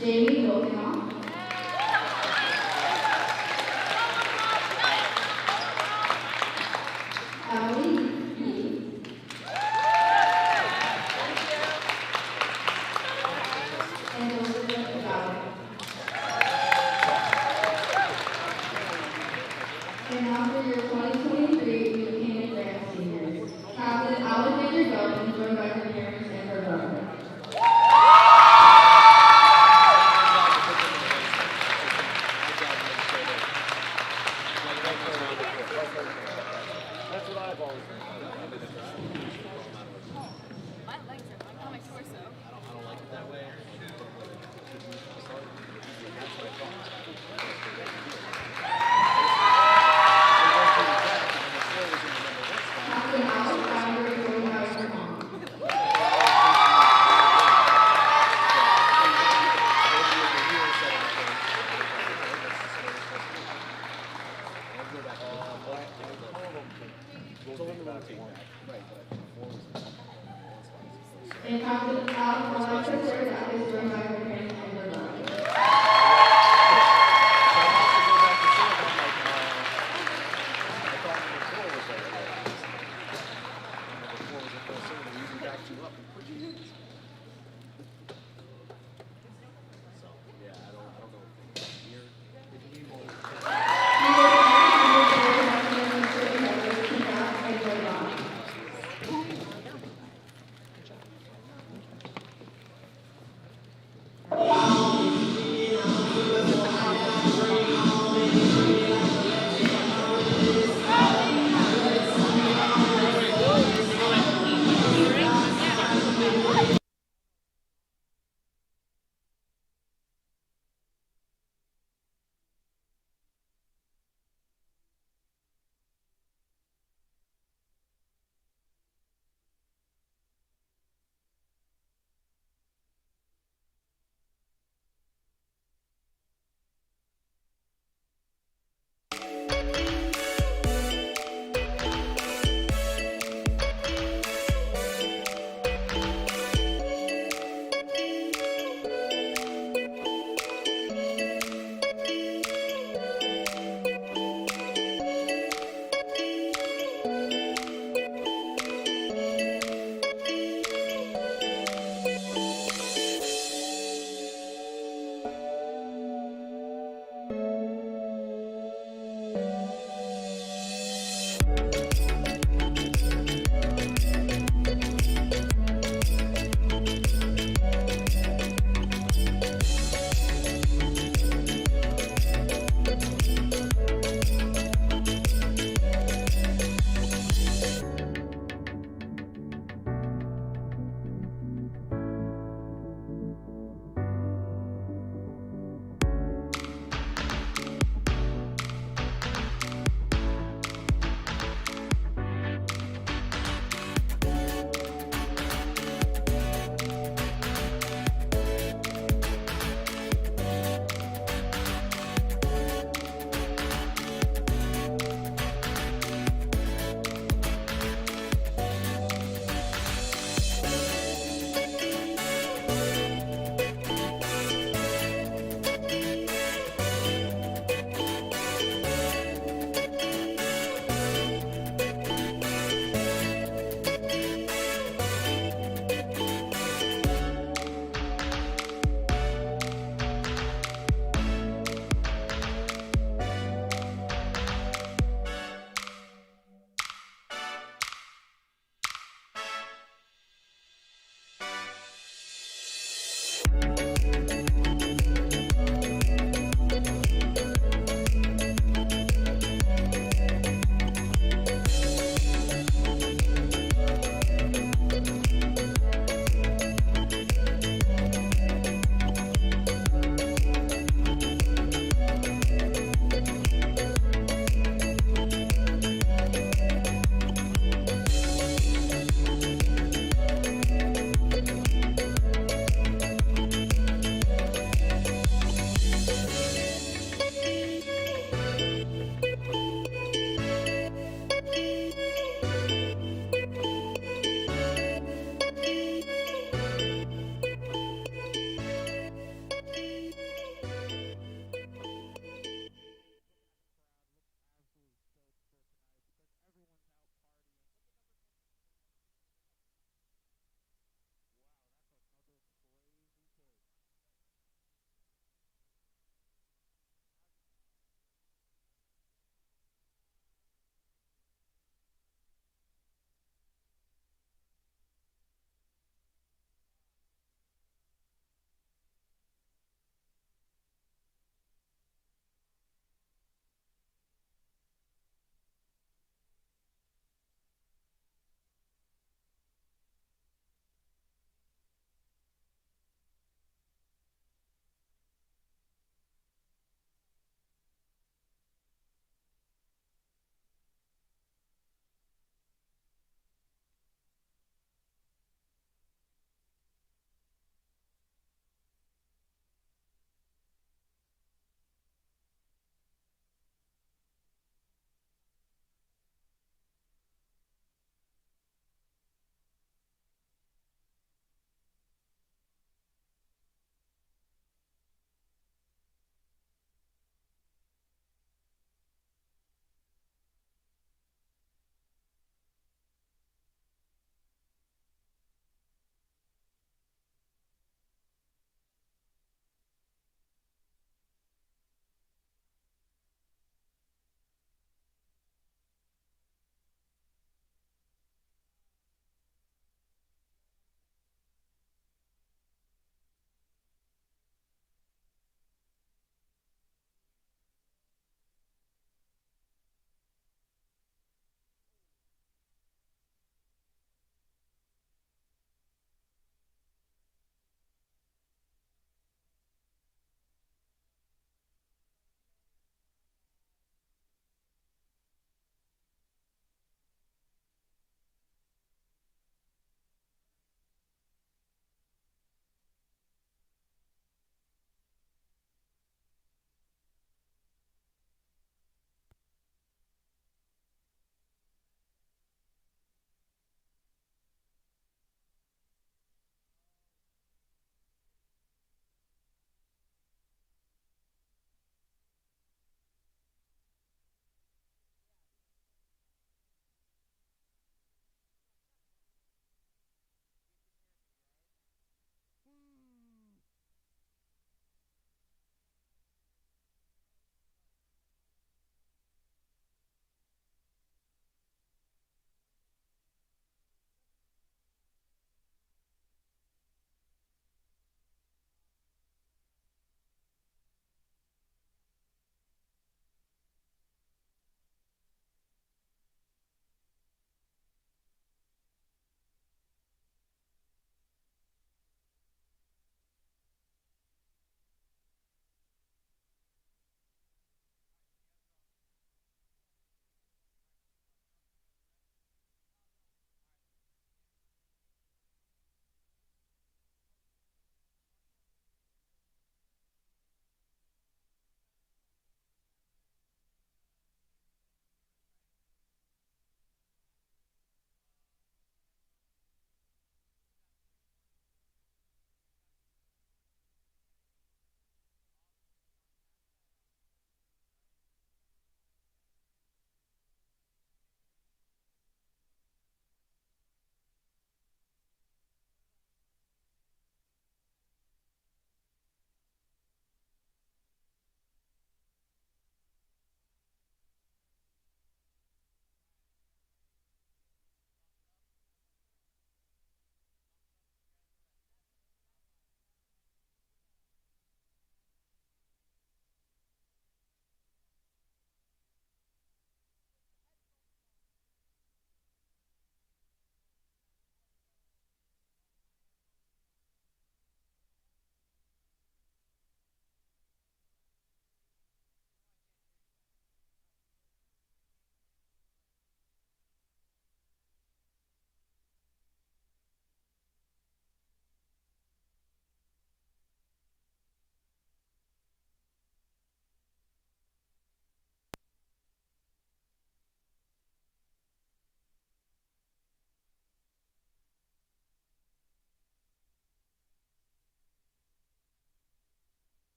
Jamie Wilkinoff. Allie Yee. And Elizabeth Valley. And now for your 2023 New Canaan Grant seniors. Captain Alexander Belton, joined by her parents and her brother. That's what I've always heard. My legs are on my torso. I don't like it that way. Captain Alex Founder, joined by her mom. And Captain Alexa Serta is joined by her parents and her brother.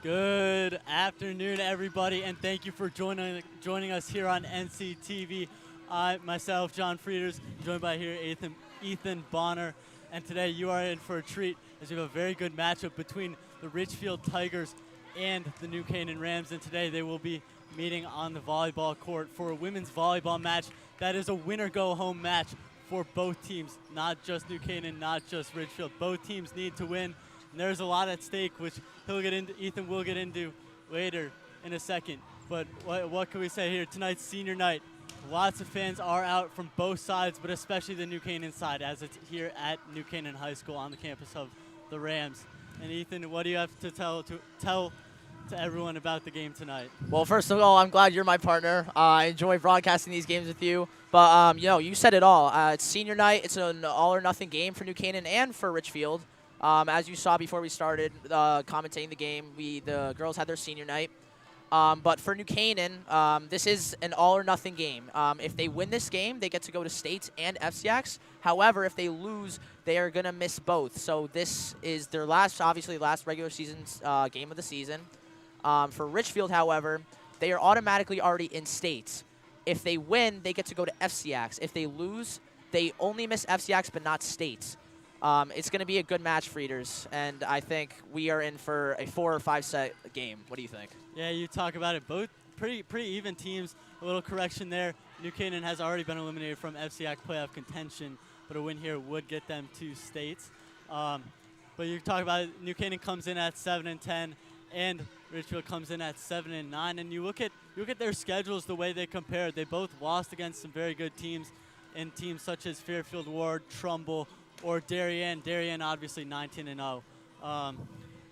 Good afternoon, everybody, and thank you for joining us here on NCTV. I, myself, John Frieders, joined by here Ethan Bonner, and today you are in for a treat as we have a very good matchup between the Ridgefield Tigers and the New Canaan Rams, and today they will be meeting on the volleyball court for a women's volleyball match that is a winner-go-home match for both teams, not just New Canaan, not just Ridgefield. Both teams need to win. And there's a lot at stake, which Ethan will get into later in a second. But what can we say here? Tonight's senior night. Lots of fans are out from both sides, but especially the New Canaan side, as it's here at New Canaan High School on the campus of the Rams. And Ethan, what do you have to tell to everyone about the game tonight? Well, first of all, I'm glad you're my partner. I enjoy broadcasting these games with you. But, you said it all. It's senior night. It's an all-or-nothing game for New Canaan and for Ridgefield. As you saw before we started commentating the game, the girls had their senior night. But for New Canaan, this is an all-or-nothing game. If they win this game, they get to go to states and FCX. However, if they lose, they are going to miss both. So this is their last regular season game of the season. For Ridgefield, however, they are automatically already in states. If they win, they get to go to FCX. If they lose, they only miss FCX but not states. It's going to be a good match for Eaters, and I think we are in for a 4 or 5 set game. What do you think? Yeah, you talk about it. Both pretty even teams. A little correction there. New Canaan has already been eliminated from FCX playoff contention, but a win here would get them to states. But you talk about it, New Canaan comes in at 7-10, and Ridgefield comes in at 7-9. And you look at their schedules, the way they compare. They both lost against some very good teams, and teams such as Fairfield Ward, Trumbull, or Darien. Darien obviously 19-0.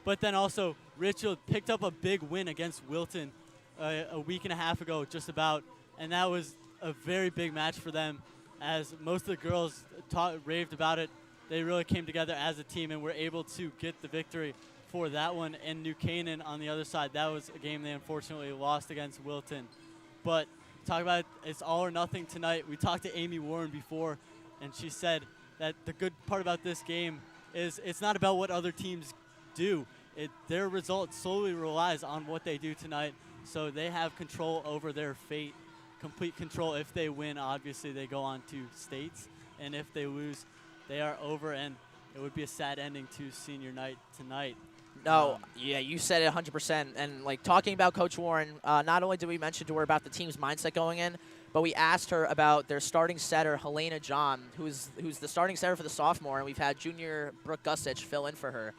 But then also Ridgefield picked up a big win against Wilton a week and a half ago, just about, and that was a very big match for them. As most of the girls raved about it, they really came together as a team and were able to get the victory for that one. And New Canaan on the other side, that was a game they unfortunately lost against Wilton. But talk about it's all or nothing tonight. We talked to Amy Warren before, and she said that the good part about this game is it's not about what other teams do. Their result solely relies on what they do tonight, so they have control over their fate, complete control. If they win, obviously they go on to states, and if they lose, they are over, and it would be a sad ending to senior night tonight. No, yeah, you said it 100%. And, talking about Coach Warren, not only did we mention to her about the team's mindset going in, but we asked her about their starting setter, Helena John, who's the starting setter for the sophomore, and we've had junior Brooke Gusich fill in for her.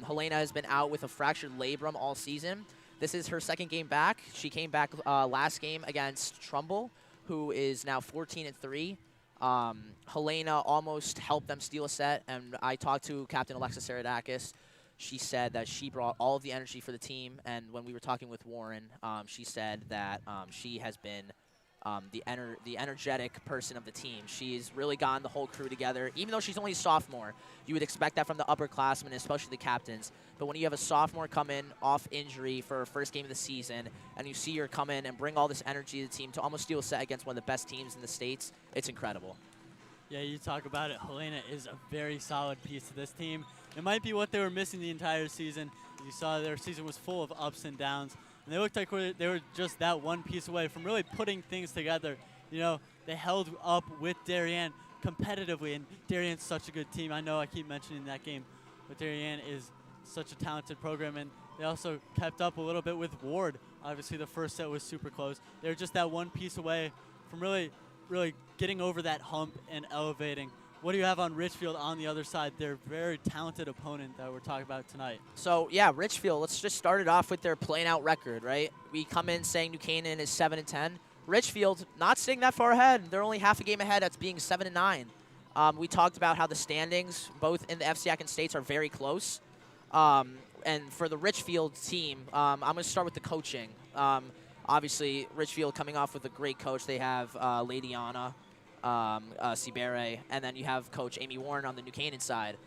Helena has been out with a fractured labrum all season. This is her second game back. She came back last game against Trumbull, who is now 14-3. Helena almost helped them steal a set, and I talked to Captain Alexis Saradakis. She said that she brought all of the energy for the team, and when we were talking with Warren, she said that she has been the energetic person of the team. She's really gotten the whole crew together. Even though she's only a sophomore, you would expect that from the upperclassmen, especially the captains. But when you have a sophomore come in off injury for her first game of the season, and you see her come in and bring all this energy to the team to almost steal a set against one of the best teams in the States, it's incredible. Yeah, you talk about it. Helena is a very solid piece to this team. It might be what they were missing the entire season. You saw their season was full of ups and downs. And they looked like they were just that one piece away from really putting things together. You know, they held up with Darien competitively, and Darien's such a good team. I know I keep mentioning that game, but Darien is such a talented program, and they also kept up a little bit with Ward. Obviously, the first set was super close. They were just that one piece away from really getting over that hump and elevating. What do you have on Ridgefield on the other side? They're a very talented opponent that we're talking about tonight. So, yeah, Ridgefield, let's just start it off with their plain-out record, right? We come in saying New Canaan is 7-10. Ridgefield, not sitting that far ahead. They're only half a game ahead. That's being 7-9. We talked about how the standings, both in the FCX and states, are very close. And for the Ridgefield team, I'm going to start with the coaching. Obviously, Ridgefield coming off with a great coach. They have Lady Anna Sibere, and then you have Coach Amy Warren on the New Canaan side.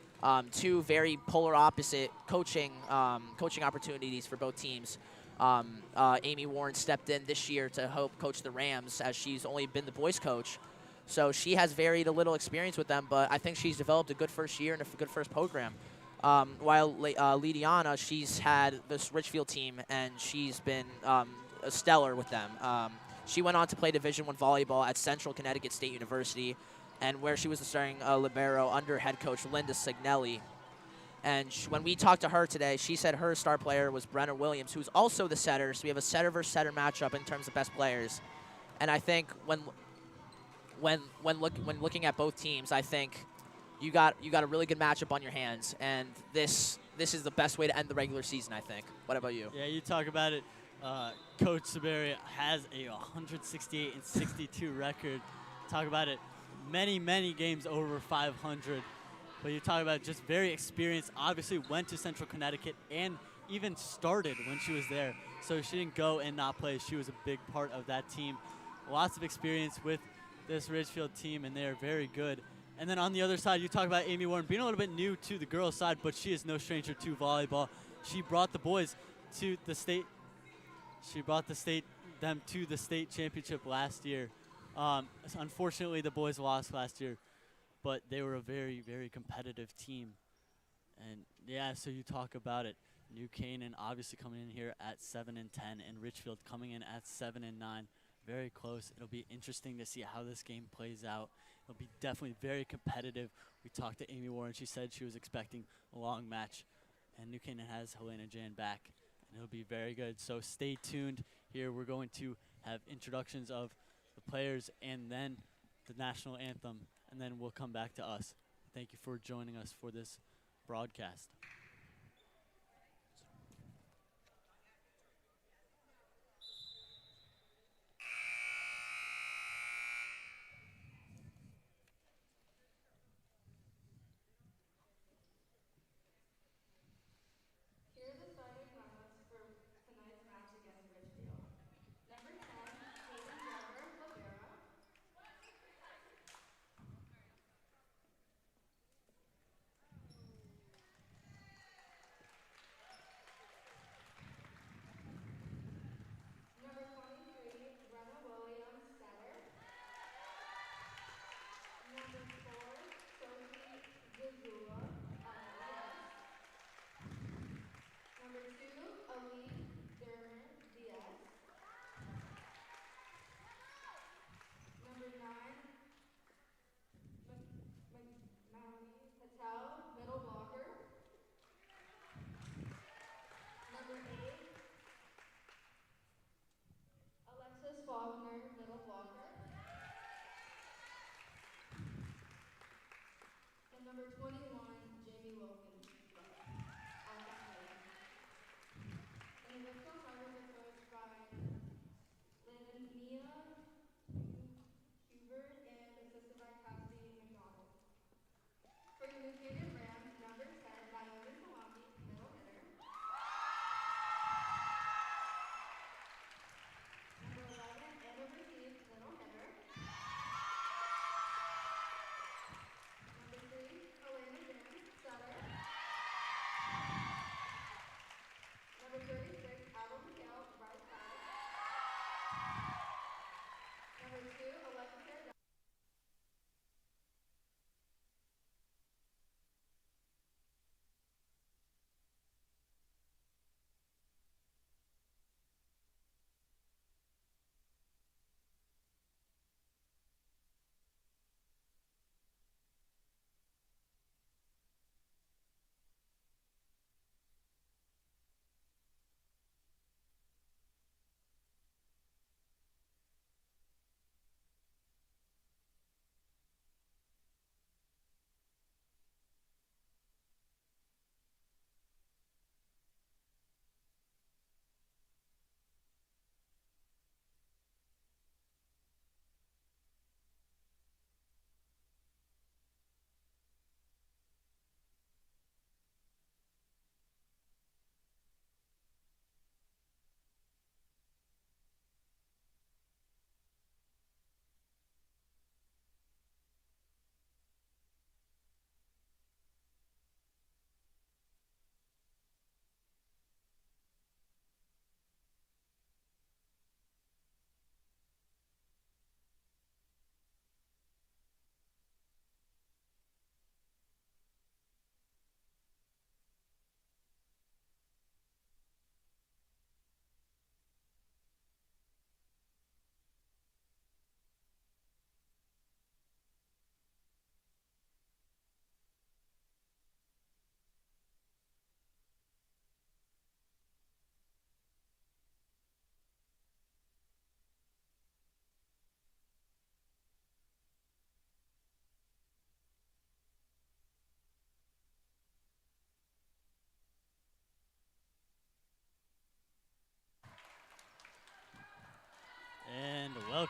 Two very polar opposite coaching opportunities for both teams. Amy Warren stepped in this year to help coach the Rams, as she's only been the boys coach. So she has very little experience with them, but I think she's developed a good first year and a good first program. While Lidiana, she's had this Ridgefield team, and she's been a stellar with them. She went on to play Division I volleyball at Central Connecticut State University, and where she was the starting libero under head coach Linda Signelli. And when we talked to her today, she said her star player was Brenna Williams, who's also the setter. So we have a setter versus setter matchup in terms of best players. And I think when looking at both teams, I think you got a really good matchup on your hands, and this is the best way to end the regular season, I think. What about you? Yeah, you talk about it. Coach Saberi has a 168-62 record. Talk about it, many games over 500. But you talk about just very experienced. Obviously went to Central Connecticut and even started when she was there. So she didn't go and not play. She was a big part of that team. Lots of experience with this Ridgefield team, and they are very good. And then on the other side, you talk about Amy Warren being a little bit new to the girls' side, but she is no stranger to volleyball. She brought the boys to the state. She brought them to the state championship last year. Unfortunately, the boys lost last year, but they were a very competitive team. And yeah, so you talk about it. New Canaan obviously coming in here at 7-10, and Ridgefield coming in at 7-9. Very close. It'll be interesting to see how this game plays out. It'll be definitely very competitive. We talked to Amy Warren. She said she was expecting a long match, and New Canaan has Helena Jan back, and it'll be very good. So stay tuned here. We're going to have introductions of the players and then the national anthem, and then we'll come back to us. Thank you for joining us for this broadcast. Here are the starting lineups for tonight's match against Ridgefield. Number 10, Hayden Trevor, libero. Number 23, Brenna Williams, setter. Number 4, Sophie Zazula, DS. Number 2, Aline Dermer, DS. Number 9, Mauni Patel, middle blocker. Number 8, Alexis Faulkner, middle blocker. And number 21, Jamie Wilkins, offensive. And the Ridgefield Tigers are coached by Linnea Hubert and assisted by Cassidy McDonald. For the New Canaan Rams, number 10, Naomi Salami, middle hitter. Number 11, Anna Rashid, middle hitter. Number 3, Elena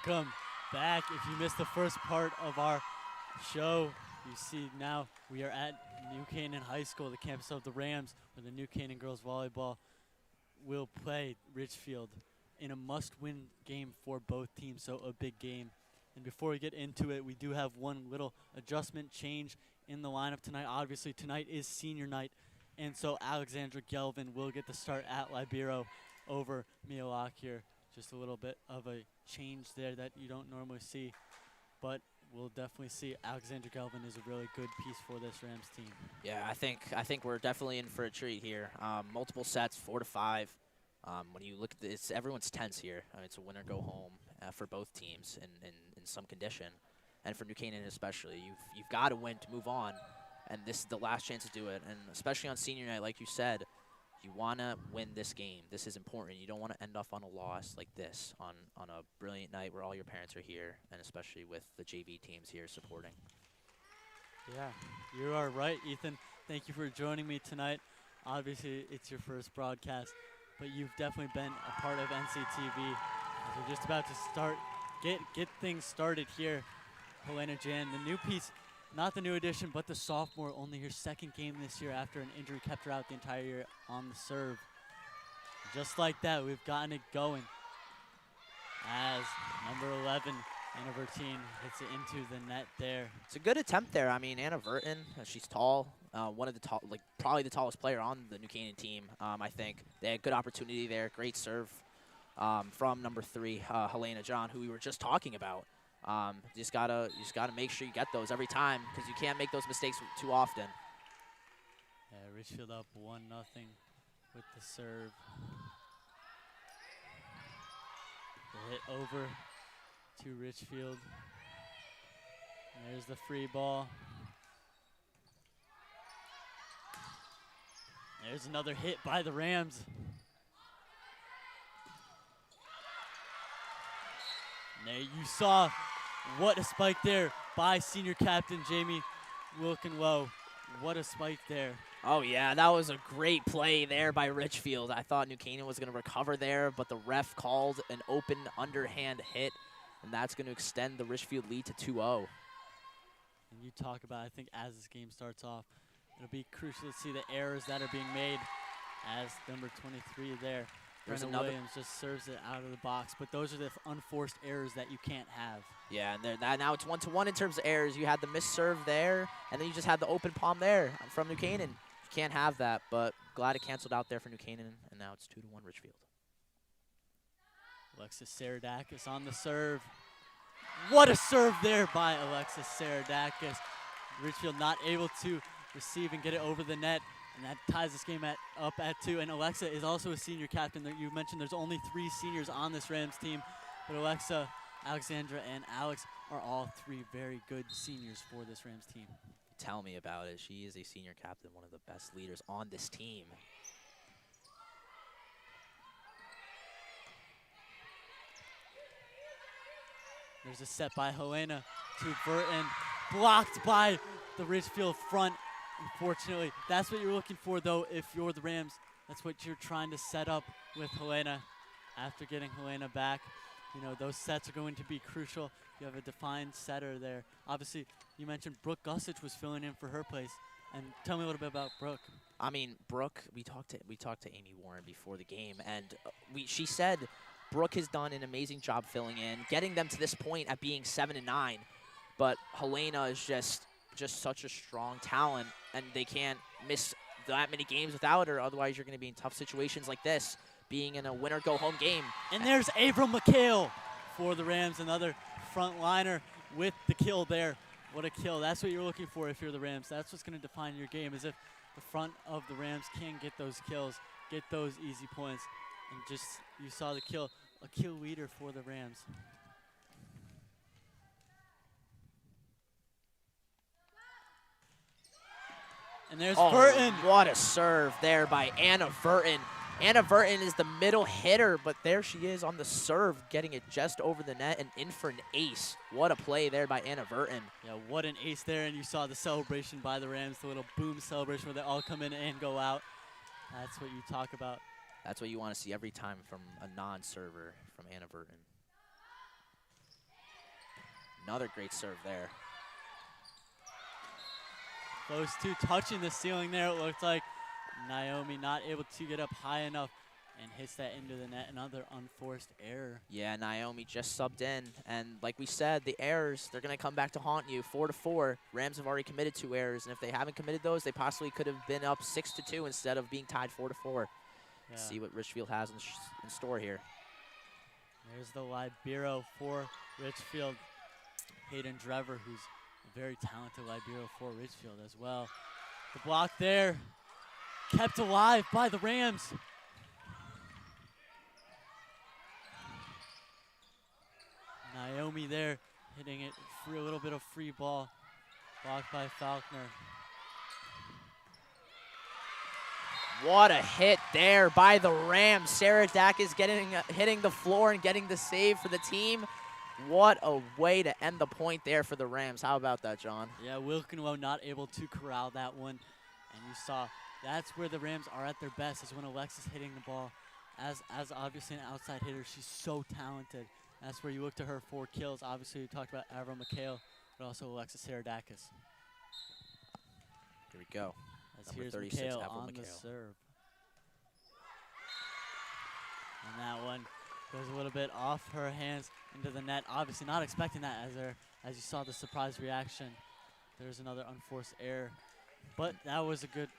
Welcome back. If you missed the first part of our show, you see now we are at New Canaan High School, the campus of the Rams, where the New Canaan girls volleyball will play Ridgefield in a must-win game for both teams, so a big game. And before we get into it, we do have one little adjustment change in the lineup tonight. Obviously, tonight is senior night, and so Alexandra Gelvin will get the start at libero over Mia Locke here. Just a little bit of a change there that you don't normally see, but we'll definitely see Alexandra Gelvin is a really good piece for this Rams team. Yeah, I think we're definitely in for a treat here. Multiple sets, 4-5. When you look at this, everyone's tense here. I mean, it's a win or go home for both teams in some condition, and for New Canaan especially. You've got to win to move on, and this is the last chance to do it. And especially on senior night, like you said, you want to win this game. This is important. You don't want to end off on a loss like this on a brilliant night where all your parents are here, and especially with the JV teams here supporting. Yeah, you are right, Ethan. Thank you for joining me tonight. Obviously, it's your first broadcast, but you've definitely been a part of NCTV. As we're just about to start, get things started here. Helena Jan, the new piece, not the new addition, but the sophomore, only her second game this year after an injury kept her out the entire year on the serve. Just like that, we've gotten it going as number 11, Anna Verteen, hits it into the net there. It's a good attempt there. I mean, Anna Verton, she's tall, one of the tall, like probably the tallest player on the New Canaan team. I think they had good opportunity there. Great serve from number 3, Helena John, who we were just talking about. You just gotta make sure you get those every time, because you can't make those mistakes too often. Yeah, Ridgefield up 1-0 with the serve. The hit over to Ridgefield. And there's the free ball. There's another hit by the Rams. And there you saw what a spike there by senior captain Jamie Wilkenlow. What a spike there. Oh, yeah, that was a great play there by Ridgefield. I thought New Canaan was going to recover there, but the ref called an open underhand hit, and that's going to extend the Ridgefield lead to 2-0. And you talk about, I think, as this game starts off, it'll be crucial to see the errors that are being made as number 23 there. There's Brenna another Williams just serves it out of the box, but those are the unforced errors that you can't have. Yeah, and now it's 1-1 in terms of errors. You had the missed serve there, and then you just had the open palm there from New Canaan. You can't have that, but glad it canceled out there for New Canaan, and now it's 2-1 Ridgefield. Alexis Saradakis on the serve. What a serve there by Alexis Saradakis. Ridgefield not able to receive and get it over the net, and that ties this game up at 2. And Alexa is also a senior captain. You mentioned there's only 3 seniors on this Rams team, but Alexa, Alexandra, and Alex are all 3 very good seniors for this Rams team. Tell me about it. She is a senior captain, one of the best leaders on this team. There's a set by Helena to Burton, blocked by the Ridgefield front. Unfortunately, that's what you're looking for, though, if you're the Rams. That's what you're trying to set up with Helena after getting Helena back. You know, those sets are going to be crucial. You have a defined setter there. Obviously, you mentioned Brooke Gussich was filling in for her place. And tell me a little bit about Brooke. I mean, Brooke, we talked to Amy Warren before the game, and she said Brooke has done an amazing job filling in, getting them to this point at being 7-9. But Helena is just such a strong talent, and they can't miss that many games without her. Otherwise, you're going to be in tough situations like this, being in a winner-go-home game. And there's Avram McHale for the Rams, another front liner with the kill there. What a kill. That's what you're looking for if you're the Rams. That's what's going to define your game, is if the front of the Rams can get those kills, get those easy points. And just, you saw the kill, a kill leader for the Rams. And there's Burton. What a serve there by Anna Burton. Anna Burton is the middle hitter, but there she is on the serve, getting it just over the net and in for an ace. What a play there by Anna Burton. Yeah, what an ace there, and you saw the celebration by the Rams, the little boom celebration where they all come in and go out. That's what you talk about. That's what you want to see every time from a non-server from Anna Burton. Another great serve there. Those two touching the ceiling there. It looked like Naomi not able to get up high enough and hits that into the net. Another unforced error. Yeah, Naomi just subbed in. And like we said, the errors, they're going to come back to haunt you. 4-4. Rams have already committed 2 errors. And if they haven't committed those, they possibly could have been up 6-2 instead of being tied 4-4. Yeah. Let's see what Ridgefield has in store here. There's the libero for Ridgefield, Hayden Drever, who's a very talented libero for Ridgefield as well. The block there, kept alive by the Rams. Naomi there, hitting it for a little bit of free ball, blocked by Faulkner. What a hit there by the Rams. Sarah Dack is hitting the floor and getting the save for the team. What a way to end the point there for the Rams. How about that, John? Yeah, Wilkenlow not able to corral that one. And you saw that's where the Rams are at their best, is when Alexis hitting the ball. As obviously an outside hitter, she's so talented. That's where you look to her for kills. Obviously, we talked about Avril McHale, but also Alexis Saradakis. Here we go. As Number here's 36, McHale Avril on the McHale. serve. And that one goes a little bit off her hands into the net. Obviously not expecting that, as you saw the surprise reaction. There's another unforced error. But that was a good,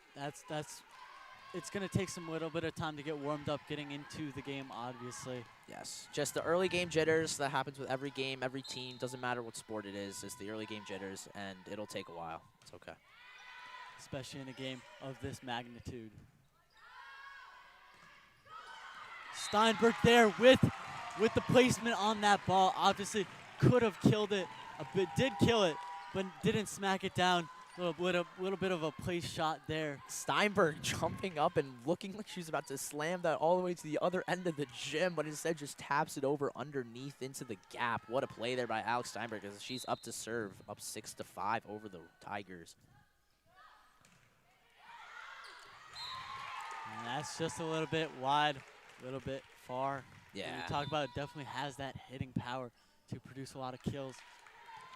it's going to take some little bit of time to get warmed up getting into the game, obviously. Yes, just the early game jitters. That happens with every game, every team. Doesn't matter what sport it is. It's the early game jitters, and it'll take a while. It's okay. Especially in a game of this magnitude. Steinberg there with the placement on that ball. Obviously could have killed it a bit, did kill it, but didn't smack it down. A little bit of a place shot there. Steinberg jumping up and looking like she's about to slam that all the way to the other end of the gym, but instead just taps it over underneath into the gap. What a play there by Alex Steinberg, as she's up to serve, up 6-5 over the Tigers. And that's just a little bit wide, a little bit far. Yeah. And we talked about it, definitely has that hitting power to produce a lot of kills.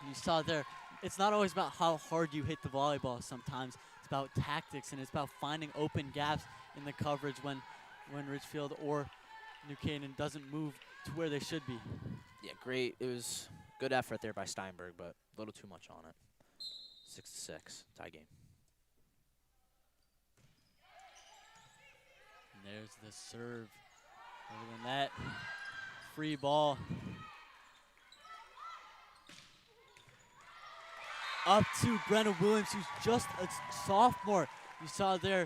And you saw there, it's not always about how hard you hit the volleyball sometimes. It's about tactics, and it's about finding open gaps in the coverage when Ridgefield or New Canaan doesn't move to where they should be. Yeah, great. It was good effort there by Steinberg, but a little too much on it. 6-6, tie game. And there's the serve over the net. Free ball. Up to Brenna Williams, who's just a sophomore. You saw there,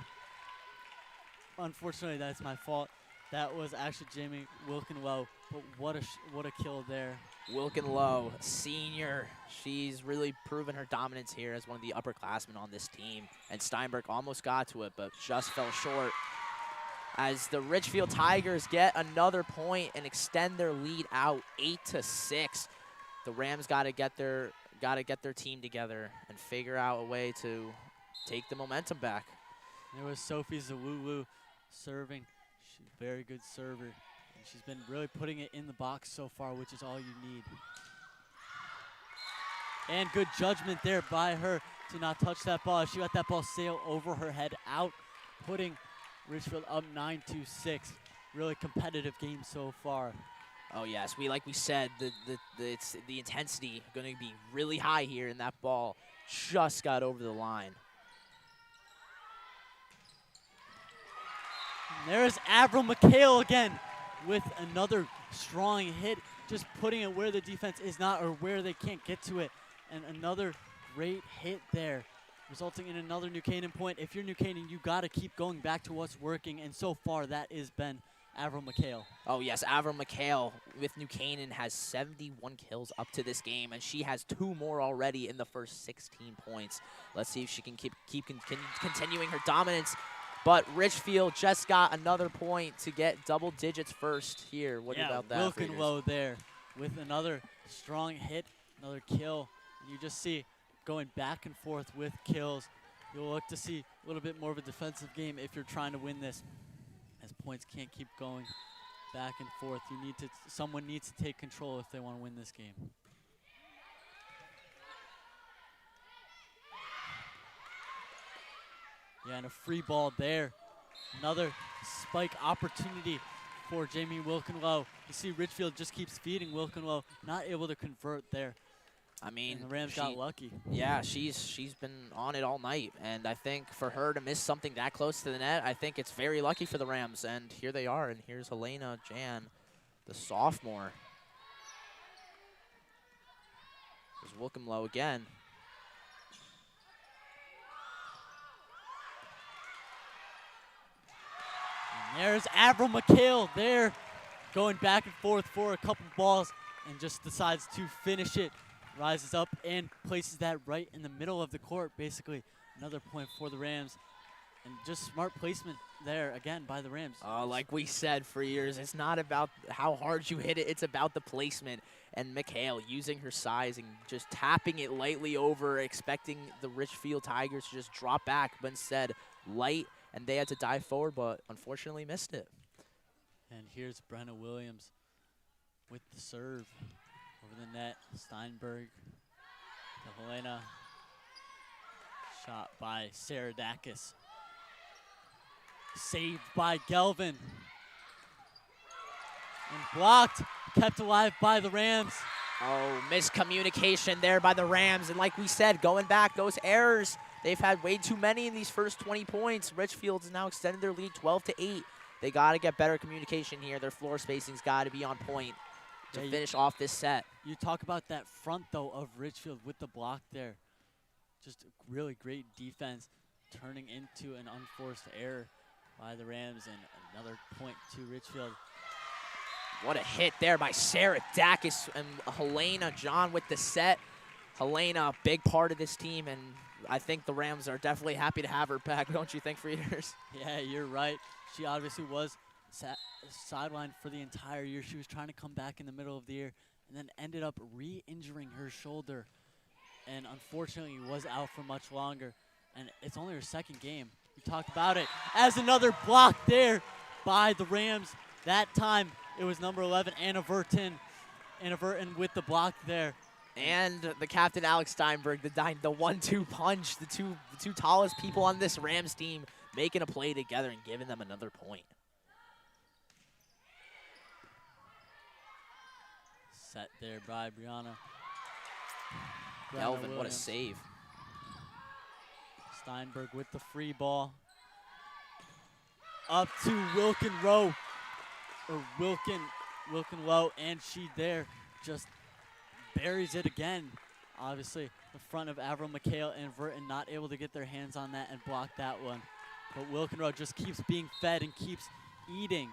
unfortunately, that's my fault. That was actually Jamie Wilkenlow, but what a kill there. Wilkenlow, senior. She's really proven her dominance here as one of the upperclassmen on this team. And Steinberg almost got to it, but just fell short. As the Ridgefield Tigers get another point and extend their lead out 8-6. The Rams got to get their team together and figure out a way to take the momentum back. There was Sophie Zawulu serving. She's a very good server, and she's been really putting it in the box so far, which is all you need. And good judgment there by her to not touch that ball. She let that ball sail over her head out, putting Ridgefield up 9-6. Really competitive game so far. Oh yes, like we said, the intensity going to be really high here, and that ball just got over the line. And there's Avril McHale again with another strong hit, just putting it where the defense is not or where they can't get to it. And another great hit there, resulting in another New Canaan point. If you're New Canaan, you got to keep going back to what's working, and so far that has been Avril McHale. Oh yes, Avril McHale with New Canaan has 71 kills up to this game, and she has 2 more already in the first 16 points. Let's see if she can keep continuing her dominance. But Ridgefield just got another point to get double digits first here. What about that? Wilkenlow there with another strong hit, another kill. And you just see going back and forth with kills. You'll look to see a little bit more of a defensive game if you're trying to win this, as points can't keep going back and forth. Someone needs to take control if they want to win this game. Yeah, and a free ball there. Another spike opportunity for Jamie Wilkenlow. You see Ridgefield just keeps feeding Wilkenlow, not able to convert there. I mean, And the Rams got lucky. Yeah, she's been on it all night, and I think for her to miss something that close to the net, I think it's very lucky for the Rams. And here they are, and here's Helena Jan, the sophomore. There's Wilkenlow again. And there's Avril McHale there, going back and forth for a couple balls, and just decides to finish it. Rises up and places that right in the middle of the court, basically. Another point for the Rams. And just smart placement there, again, by the Rams. Like we said for years, it's not about how hard you hit it, it's about the placement. And McHale using her size and just tapping it lightly over, expecting the Ridgefield Tigers to just drop back, but instead light, and they had to dive forward, but unfortunately missed it. And here's Brenna Williams with the serve. Over the net, Steinberg to Helena. Shot by Saradakis. Saved by Gelvin. And blocked, kept alive by the Rams. Oh, miscommunication there by the Rams. And like we said, going back, those errors, they've had way too many in these first 20 points. Ridgefield has now extended their lead 12-8. They got to get better communication here. Their floor spacing's got to be on point to finish off this set. You talk about that front, though, of Ridgefield with the block there. Just really great defense, turning into an unforced error by the Rams, and another point to Ridgefield. What a hit there by Sarah Dacus and Helena John with the set. Helena, a big part of this team, and I think the Rams are definitely happy to have her back, don't you think, Frieders? Yeah, you're right. She obviously was sidelined for the entire year. She was trying to come back in the middle of the year and then ended up re-injuring her shoulder, and unfortunately was out for much longer. And it's only her second game. We talked about it as another block there by the Rams. That time it was number 11, Anna Verton with the block there. And the captain, Alex Steinberg, the 1-2 punch, the two tallest people on this Rams team making a play together and giving them another point. Set there by Brianna. Delvin, what a Williams. save. Steinberg with the free ball. Up to Wilkenlow, and she there just buries it again. Obviously, the front of Avril McHale and Verton not able to get their hands on that and block that one. But Wilkenlow just keeps being fed and keeps eating.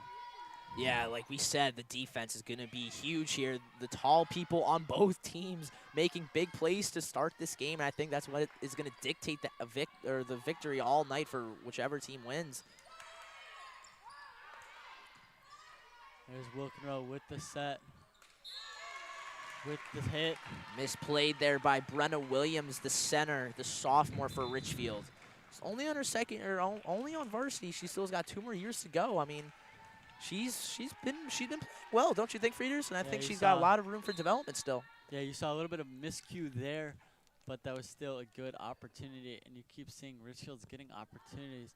Yeah, like we said, the defense is going to be huge here. The tall people on both teams making big plays to start this game, and I think that's what is going to dictate the victory all night for whichever team wins. There's Wilkenlow with the set, with the hit. Misplayed there by Brenna Williams, the center, the sophomore for Ridgefield. It's only on her second, or only on varsity. She still's got 2 more years to go. I mean, she's been playing well, don't you think, Frieders? And I think she's got a lot of room for development still. Yeah, you saw a little bit of miscue there, but that was still a good opportunity. And you keep seeing Ridgefield's getting opportunities.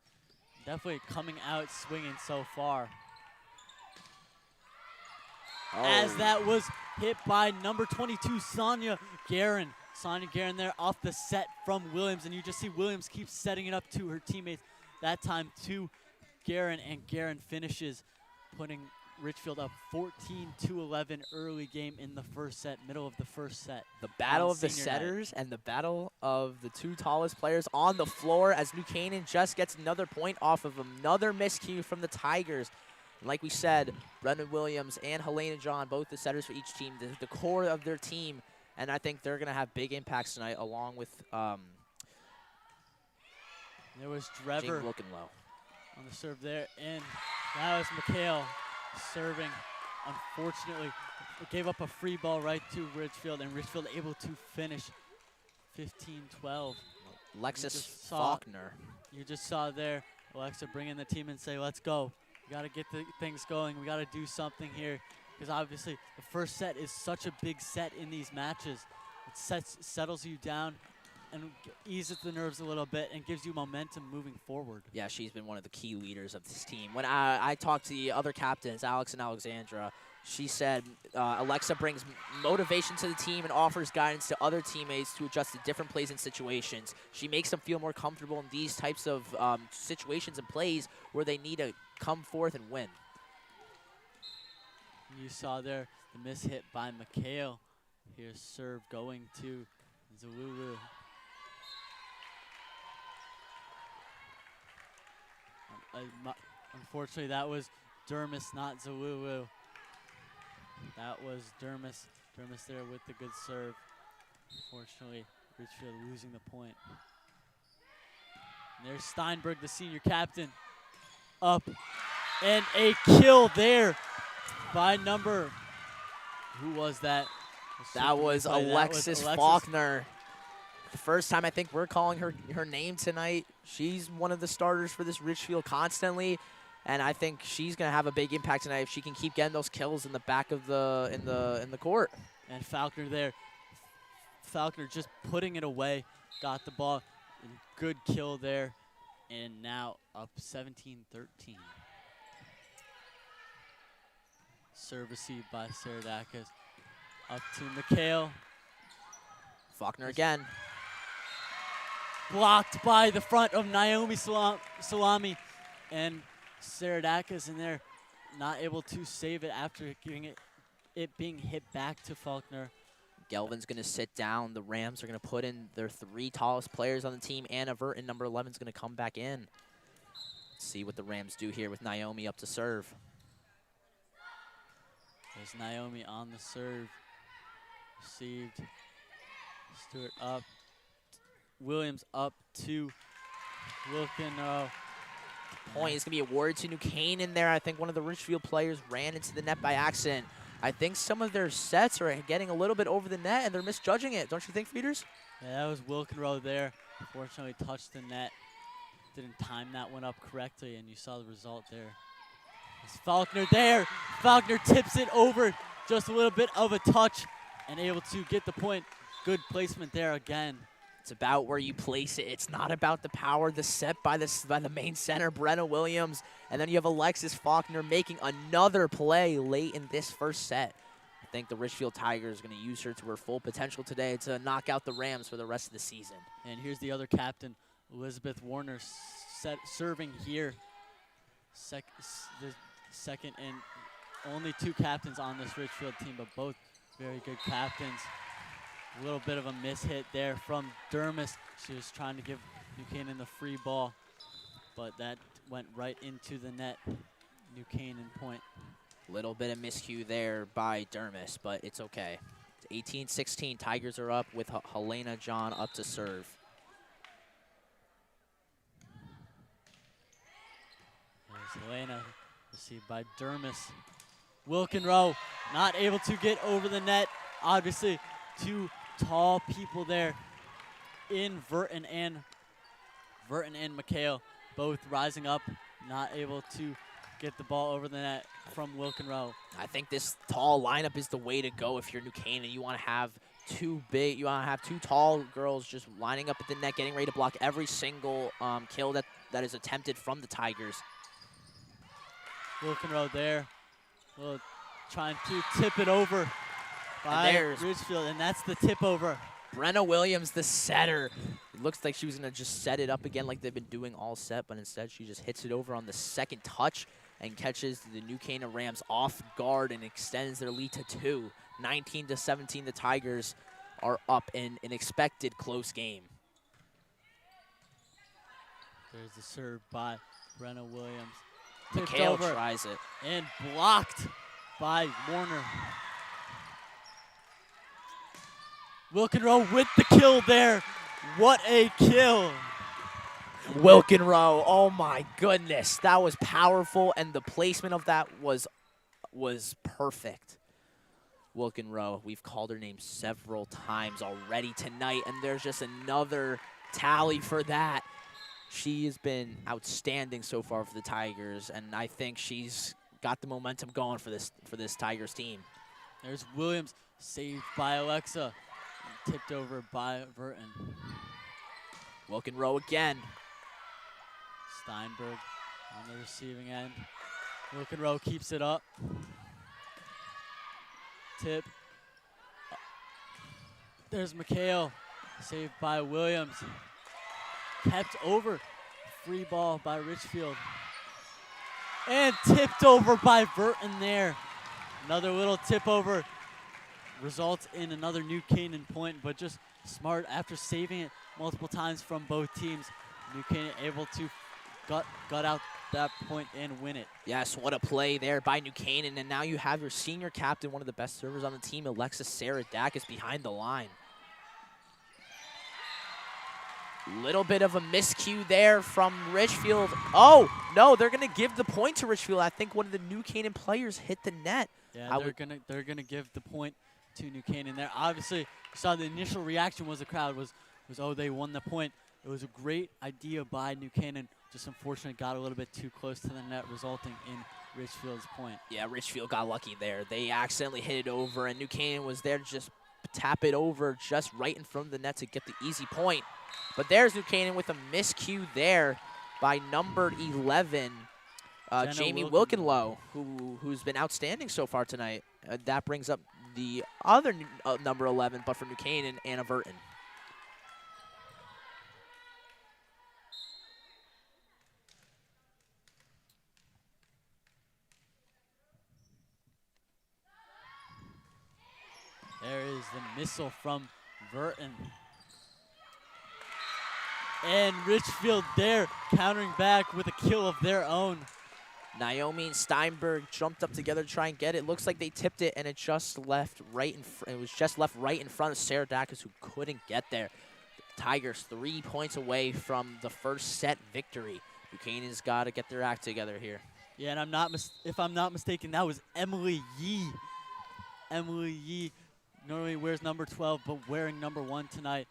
Definitely coming out swinging so far. As that was hit by number 22, Sonia Guerin. Sonia Guerin there off the set from Williams, and you just see Williams keep setting it up to her teammates. That time to Guerin, and Guerin finishes, putting Ridgefield up 14-11 early game in the first set, middle of the first set. The battle of the setters and the battle of the 2 tallest players on the floor as New Canaan just gets another point off of another miscue from the Tigers. And like we said, Brendan Williams and Helena John, both the setters for each team, the core of their team, and I think they're going to have big impacts tonight along with there was Trevor Wilkenlow on the serve there, and that was McHale serving. Unfortunately, it gave up a free ball right to Ridgefield, and Ridgefield able to finish 15-12. Alexis Faulkner. You just saw there Alexa bring in the team and say, let's go. We got to get the things going. We got to do something here, because obviously the first set is such a big set in these matches. It settles you down, and eases the nerves a little bit and gives you momentum moving forward. Yeah, she's been one of the key leaders of this team. When I talked to the other captains, Alex and Alexandra, she said Alexa brings motivation to the team and offers guidance to other teammates to adjust to different plays and situations. She makes them feel more comfortable in these types of situations and plays where they need to come forth and win. You saw there the miss hit by McHale. Here's serve going to Zawuwu. Unfortunately, that was Dermis, not Zawuwu. That was Dermis. Dermis there with the good serve. Unfortunately, Ridgefield losing the point. And there's Steinberg, the senior captain, up. And a kill there by number, who was that? That was Alexis Faulkner. The first time I think we're calling her name tonight. She's one of the starters for this Ridgefield constantly, and I think she's gonna have a big impact tonight if she can keep getting those kills in the back of in the court. And Faulkner there. Faulkner just putting it away, got the ball, good kill there, and now up 17-13. Serve received by Saradakis. Up to McHale. Faulkner again. Blocked by the front of Naomi Salami. And Saradakis in there, not able to save it after giving it being hit back to Faulkner. Gelvin's going to sit down. The Rams are going to put in their 3 tallest players on the team. Anna Verton, number 11, is going to come back in. Let's see what the Rams do here with Naomi up to serve. There's Naomi on the serve. Received. Stewart up. Williams up to Wilkin. Point is going to be awarded to New Canaan there. I think one of the Ridgefield players ran into the net by accident. I think some of their sets are getting a little bit over the net, and they're misjudging it. Don't you think, Feeders? Yeah, that was Wilkenrow there. Unfortunately, touched the net. Didn't time that one up correctly, and you saw the result there. It's Faulkner there. Faulkner tips it over. Just a little bit of a touch and able to get the point. Good placement there again. It's about where you place it. It's not about the power. The set by the main center, Brenna Williams. And then you have Alexis Faulkner making another play late in this first set. I think the Ridgefield Tigers are going to use her to her full potential today to knock out the Rams for the rest of the season. And here's the other captain, Elizabeth Warner, serving here. The second and only 2 captains on this Ridgefield team, but both very good captains. A little bit of a mishit there from Dermis. She was trying to give New Canaan the free ball, but that went right into the net. New Canaan point. Little bit of miscue there by Dermis, but it's okay. It's 18-16. Tigers are up with Helena John up to serve. There's Helena, received by Dermis. Wilkenrow not able to get over the net. Obviously, 2 tall people there in Verton and McHale, both rising up, not able to get the ball over the net from Wilkenrow. I think this tall lineup is the way to go if you're New Canaan. You want to have 2 tall girls just lining up at the net, getting ready to block every single kill that is attempted from the Tigers. Wilkenrow there, trying to tip it over by Ridgefield, and that's the tip over. Brenna Williams, the setter. It looks like she was going to just set it up again like they've been doing all set, but instead she just hits it over on the second touch and catches the New Canaan Rams off guard and extends their lead to 2. 19-17, the Tigers are up in an expected close game. There's the serve by Brenna Williams. McHale tries it. And blocked by Warner. Wilkenrow with the kill there. What a kill. Wilkenrow, oh my goodness. That was powerful, and the placement of that was perfect. Wilkenrow, we've called her name several times already tonight, and there's just another tally for that. She has been outstanding so far for the Tigers, and I think she's got the momentum going for this Tigers team. There's Williams, saved by Alexa, tipped over by Verton. Wilkenrow again. Steinberg on the receiving end. Wilkenrow keeps it up. Tip. There's McHale. Saved by Williams. Kept over. Free ball by Ridgefield. And tipped over by Burton there. Another little tip over. Results in another New Canaan point, but just smart after saving it multiple times from both teams. New Canaan able to gut out that point and win it. Yes, what a play there by New Canaan. And now you have your senior captain, one of the best servers on the team, Alexis Saradakis, behind the line. Little bit of a miscue there from Ridgefield. Oh, no, they're going to give the point to Ridgefield. I think one of the New Canaan players hit the net. Yeah, they're gonna give the point to New Canaan there. Obviously, you saw the initial reaction was the crowd was oh, they won the point. It was a great idea by New Canaan. Just unfortunately got a little bit too close to the net, resulting in Ridgefield's point. Yeah, Ridgefield got lucky there. They accidentally hit it over, and New Canaan was there to just tap it over just right in front of the net to get the easy point. But there's New Canaan with a miscue there by number 11, Jamie Wilkenlow, who's been outstanding so far tonight. That brings up the other number 11, but for New Canaan, Anna Burton. There is the missile from Burton. And Ridgefield there countering back with a kill of their own. Naomi and Steinberg jumped up together to try and get it. Looks like they tipped it, and it just left right in. It was just left right in front of Saradakis, who couldn't get there. The Tigers 3 points away from the first set victory. Buchanan's got to get their act together here. Yeah, and if I'm not mistaken, that was Emily Yee. Emily Yee normally wears number 12, but wearing number 1 tonight.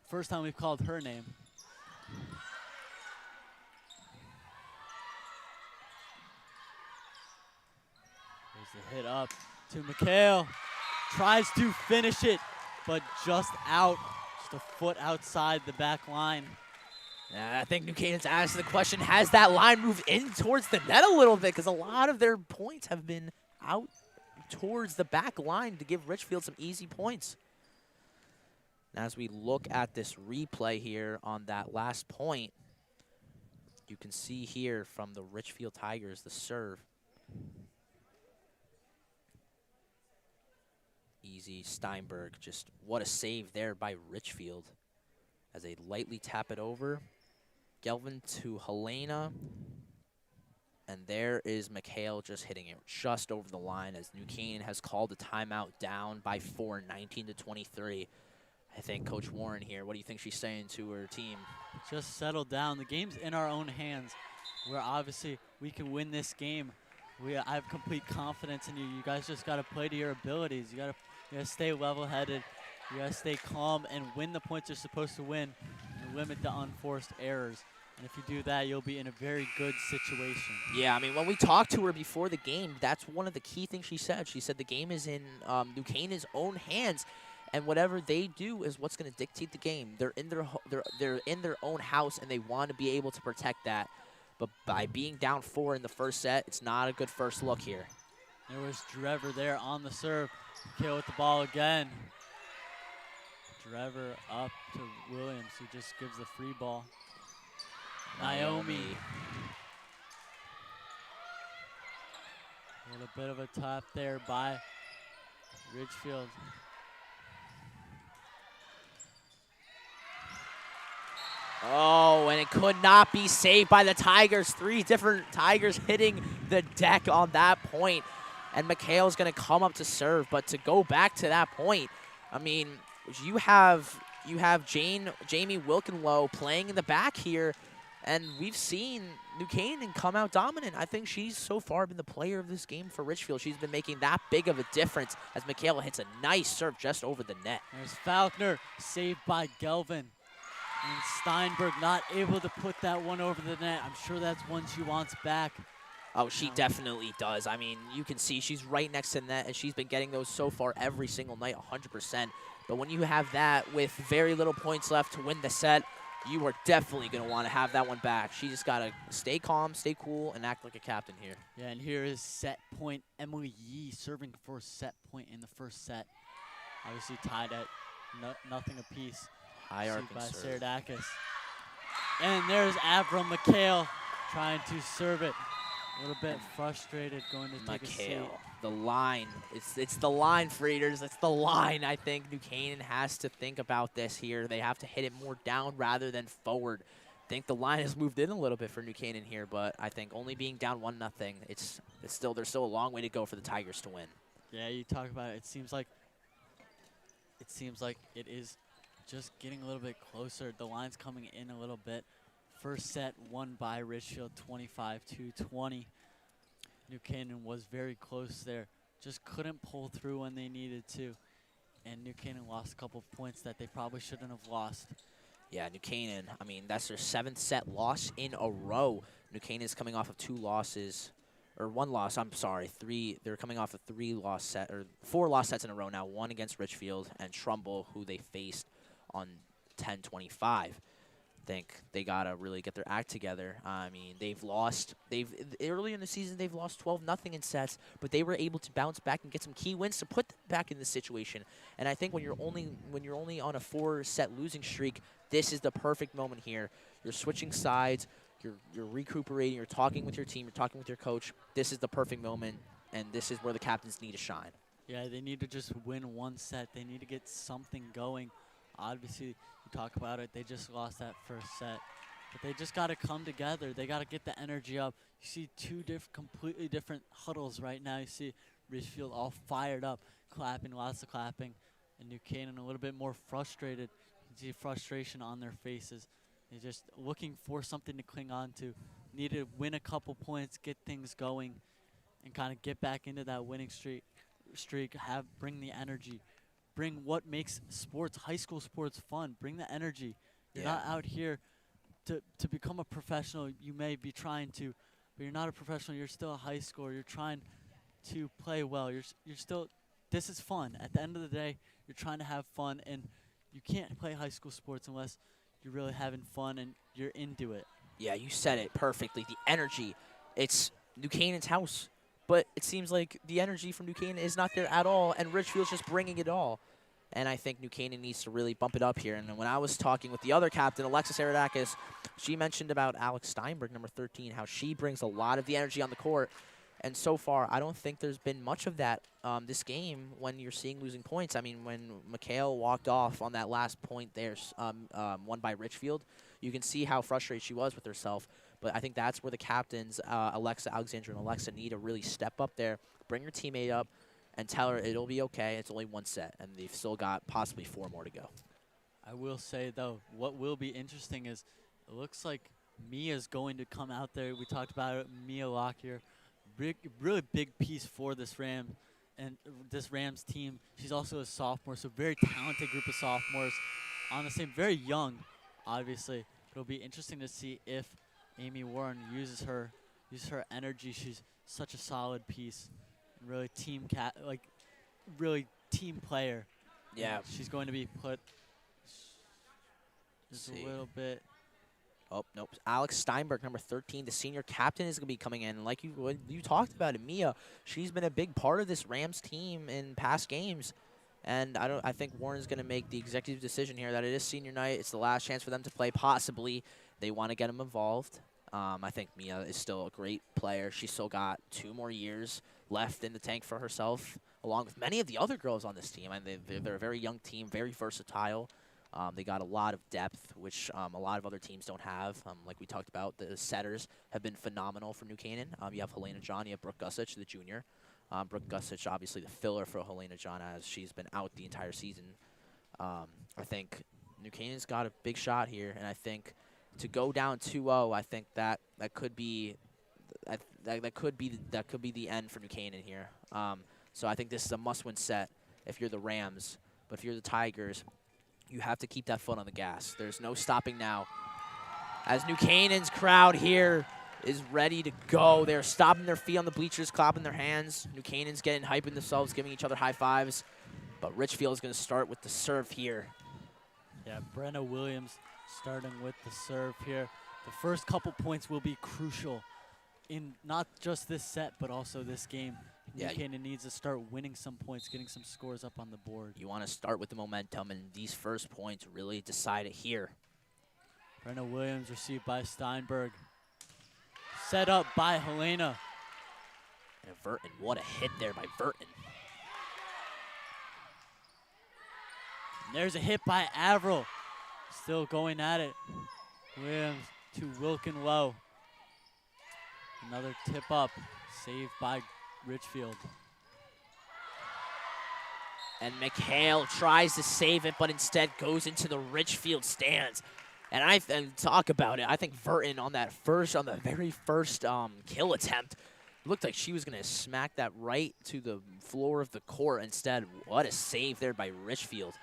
First time we've called her name. There's the hit up to McHale. Tries to finish it, but just out. Just a foot outside the back line. I think New Canaan's asked the question, has that line moved in towards the net a little bit? Because a lot of their points have been out towards the back line to give Ridgefield some easy points. And as we look at this replay here on that last point, you can see here from the Ridgefield Tigers, the serve. Easy Steinberg, just what a save there by Ridgefield as they lightly tap it over. Gelvin to Helena. And there is McHale just hitting it just over the line as New Canaan has called the timeout down by 4, 19-23. I think Coach Warren here, what do you think she's saying to her team? Just settle down. The game's in our own hands. Where obviously we can win this game. I have complete confidence in you. You guys just got to play to your abilities. You got to stay level-headed. You got to stay calm and win the points you're supposed to win and limit the unforced errors. And if you do that, you'll be in a very good situation. Yeah, I mean, when we talked to her before the game, that's one of the key things she said. She said the game is in New Canaan's own hands, and whatever they do is what's going to dictate the game. They're in their own house, and they want to be able to protect that. But by being down 4 in the first set, it's not a good first look here. There was Drever there on the serve. McHale with the ball again. Drever up to Williams, who just gives the free ball. Naomi. A little bit of a tap there by Ridgefield. Oh, and it could not be saved by the Tigers. 3 different Tigers hitting the deck on that point. And McHale's going to come up to serve. But to go back to that point, I mean, you have Jamie Wilkenlow playing in the back here. And we've seen New Canaan come out dominant. I think she's so far been the player of this game for Ridgefield. She's been making that big of a difference as McHale hits a nice serve just over the net. There's Faulkner, saved by Gelvin. And Steinberg not able to put that one over the net. I'm sure that's one she wants back. Oh, she definitely does. I mean, you can see she's right next to the net, and she's been getting those so far every single night, 100%. But when you have that with very little points left to win the set, You are definitely going to want to have that one back. She just got to stay calm, stay cool, and act like a captain here. Yeah, and here is set point Emily Yee serving for set point in the first set. Obviously tied at nothing apiece. High arcing by serve. Saradakis. And there's Avram McHale trying to serve it. A little bit frustrated, going to take a seat. McHale, the line. It's the line, Freeders. It's the line. I think New Canaan has to think about this here. They have to hit it more down rather than forward. I think the line has moved in a little bit for New Canaan here, but I think only being down 1-0, there's still a long way to go for the Tigers to win. Yeah, you talk about it. It seems like it is just getting a little bit closer. The line's coming in a little bit. First set won by Ridgefield 25-20. New Canaan was very close there. Just couldn't pull through when they needed to. And New Canaan lost a couple of points that they probably shouldn't have lost. Yeah, New Canaan, I mean, that's their 7th set loss in a row. New Canaan is coming off of 2 losses, or 1 loss, I'm sorry, 3. They're coming off of 4 loss sets in a row now, 1 against Ridgefield and Trumbull, who they faced on 10-25. Think they gotta really get their act together. I mean, early in the season they've lost 12-0 in sets, but they were able to bounce back and get some key wins to put them back in this situation. And I think when you're only on a 4-set losing streak, this is the perfect moment here. You're switching sides, you're recuperating, you're talking with your team, you're talking with your coach. This is the perfect moment, and this is where the captains need to shine. Yeah, they need to just win 1 set. They need to get something going. Obviously, you talk about it, they just lost that first set. But they just got to come together. They got to get the energy up. You see 2 completely different huddles right now. You see Ridgefield all fired up, clapping, lots of clapping. And New Canaan a little bit more frustrated. You see frustration on their faces. They're just looking for something to cling on to. Need to win a couple points, get things going, and kind of get back into that winning streak. Bring the energy. Bring what makes sports, high school sports, fun. Bring the energy. You're not out here to become a professional. You may be trying to, but you're not a professional. You're still a high schooler. You're trying to play well. You're still. This is fun. At the end of the day, you're trying to have fun, and you can't play high school sports unless you're really having fun and you're into it. Yeah, you said it perfectly. The energy. It's New Canaan's house. But it seems like the energy from New Canaan is not there at all, and Ridgefield's just bringing it all. And I think New Canaan needs to really bump it up here. And when I was talking with the other captain, Alexis Aradakis, she mentioned about Alex Steinberg, number 13, how she brings a lot of the energy on the court. And so far, I don't think there's been much of that this game when you're seeing losing points. I mean, when McHale walked off on that last point there, won by Ridgefield, you can see how frustrated she was with herself. But I think that's where the captains, Alexandra and Alexa, need to really step up there, bring your teammate up, and tell her it'll be okay. It's only 1 set, and they've still got possibly 4 more to go. I will say, though, what will be interesting is it looks like Mia's going to come out there. We talked about it, Mia Lockyer. Really big piece for this Rams team. She's also a sophomore, so very talented group of sophomores on the same, very young, obviously. It'll be interesting to see if Amy Warren uses her energy. She's such a solid piece, really really team player. Yeah. And she's going to be put just a little bit. Oh, nope. Alex Steinberg, number 13, the senior captain, is going to be coming in. Like you talked about it, Mia, she's been a big part of this Rams team in past games. And I think Warren's going to make the executive decision here that it is senior night. It's the last chance for them to play, possibly. They want to get them involved. I think Mia is still a great player. She's still got 2 more years left in the tank for herself, along with many of the other girls on this team. And they're a very young team, very versatile. They got a lot of depth, which a lot of other teams don't have. Like we talked about, the setters have been phenomenal for New Canaan. You have Helena John, you have Brooke Gussich, the junior. Brooke Gussich, obviously the filler for Helena John, as she's been out the entire season. I think New Canaan's got a big shot here, and I think to go down 2-0, I think that could be that could be the end for New Canaan here. So I think this is a must-win set if you're the Rams, but if you're the Tigers, you have to keep that foot on the gas. There's no stopping now. As New Canaan's crowd here is ready to go. They're stomping their feet on the bleachers, clapping their hands. New Canaan's getting hyping themselves, giving each other high fives. But Ridgefield is going to start with the serve here. Yeah, Brenna Williams starting with the serve here. The first couple points will be crucial in not just this set, but also this game. New Yeah, Canaan needs to start winning some points, getting some scores up on the board. You want to start with the momentum, and these first points really decide it here. Brenna Williams received by Steinberg. Set up by Helena. And Verton, what a hit there by Verton. And there's a hit by Averill. Still going at it. Williams to Wilkin Low. Another tip up, saved by Ridgefield. And McHale tries to save it, but instead goes into the Ridgefield stands. And talk about it. I think Verton on the very first kill attempt, looked like she was going to smack that right to the floor of the court. Instead, what a save there by Ridgefield.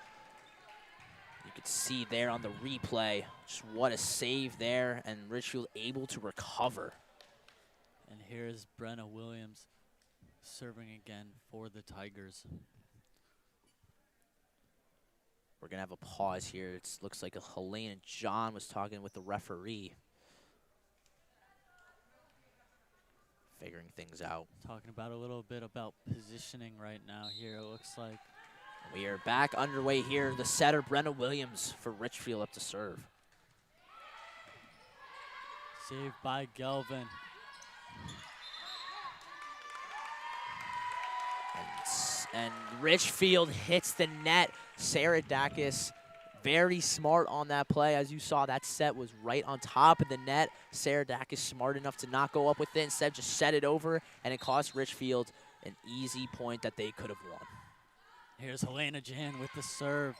You could see there on the replay, just what a save there, and Ridgefield able to recover. And here's Brenna Williams serving again for the Tigers. We're going to have a pause here. It looks like Helena John was talking with the referee, figuring things out. Talking about a little bit about positioning right now here, it looks like. We are back underway here. The setter, Brenna Williams, for Ridgefield up to serve. Saved by Gelvin. And Ridgefield hits the net. Sarah Dacus, very smart on that play. As you saw, that set was right on top of the net. Sarah Dacus smart enough to not go up with it. Instead, just set it over, and it cost Ridgefield an easy point that they could have won. Here's Helena Jan with the serve.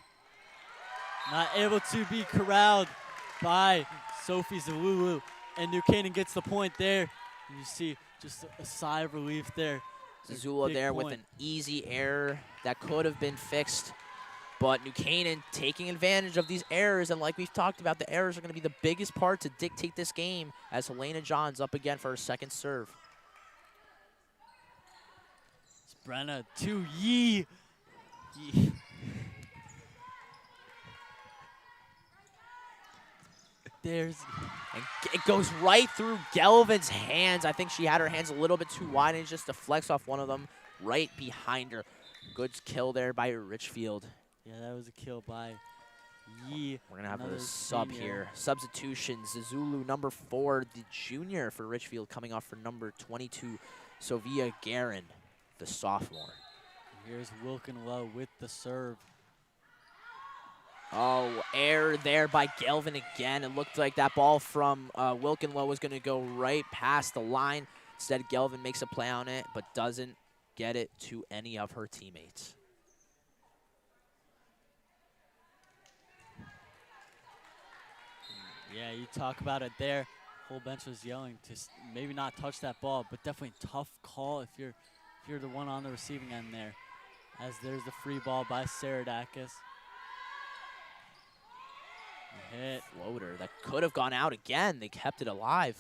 Not able to be corralled by Sophie Zalulu. And New Canaan gets the point there. And you see just a sigh of relief there. Zazula there with an easy error that could have been fixed. But New Canaan taking advantage of these errors. And like we've talked about, the errors are going to be the biggest part to dictate this game as Helena John's up again for her second serve. It's Brenna to Yee. Yee. And it goes right through Gelvin's hands. I think she had her hands a little bit too wide and just to flex off one of them right behind her. Good kill there by Ridgefield. Yeah, that was a kill by Yee. We're going to have a sub here. Substitution, Zazulu, number 4, the junior for Ridgefield, coming off for number 22, Sovia Guerin, the sophomore. Here's Wilkin Low with the serve. Oh, error there by Gelvin again. It looked like that ball from Wilkin Low was going to go right past the line. Instead, Gelvin makes a play on it, but doesn't get it to any of her teammates. Yeah, you talk about it there. Whole bench was yelling to maybe not touch that ball, but definitely tough call if you're the one on the receiving end there. As there's the free ball by Saradakis. Hit. Floater that could have gone out again. They kept it alive.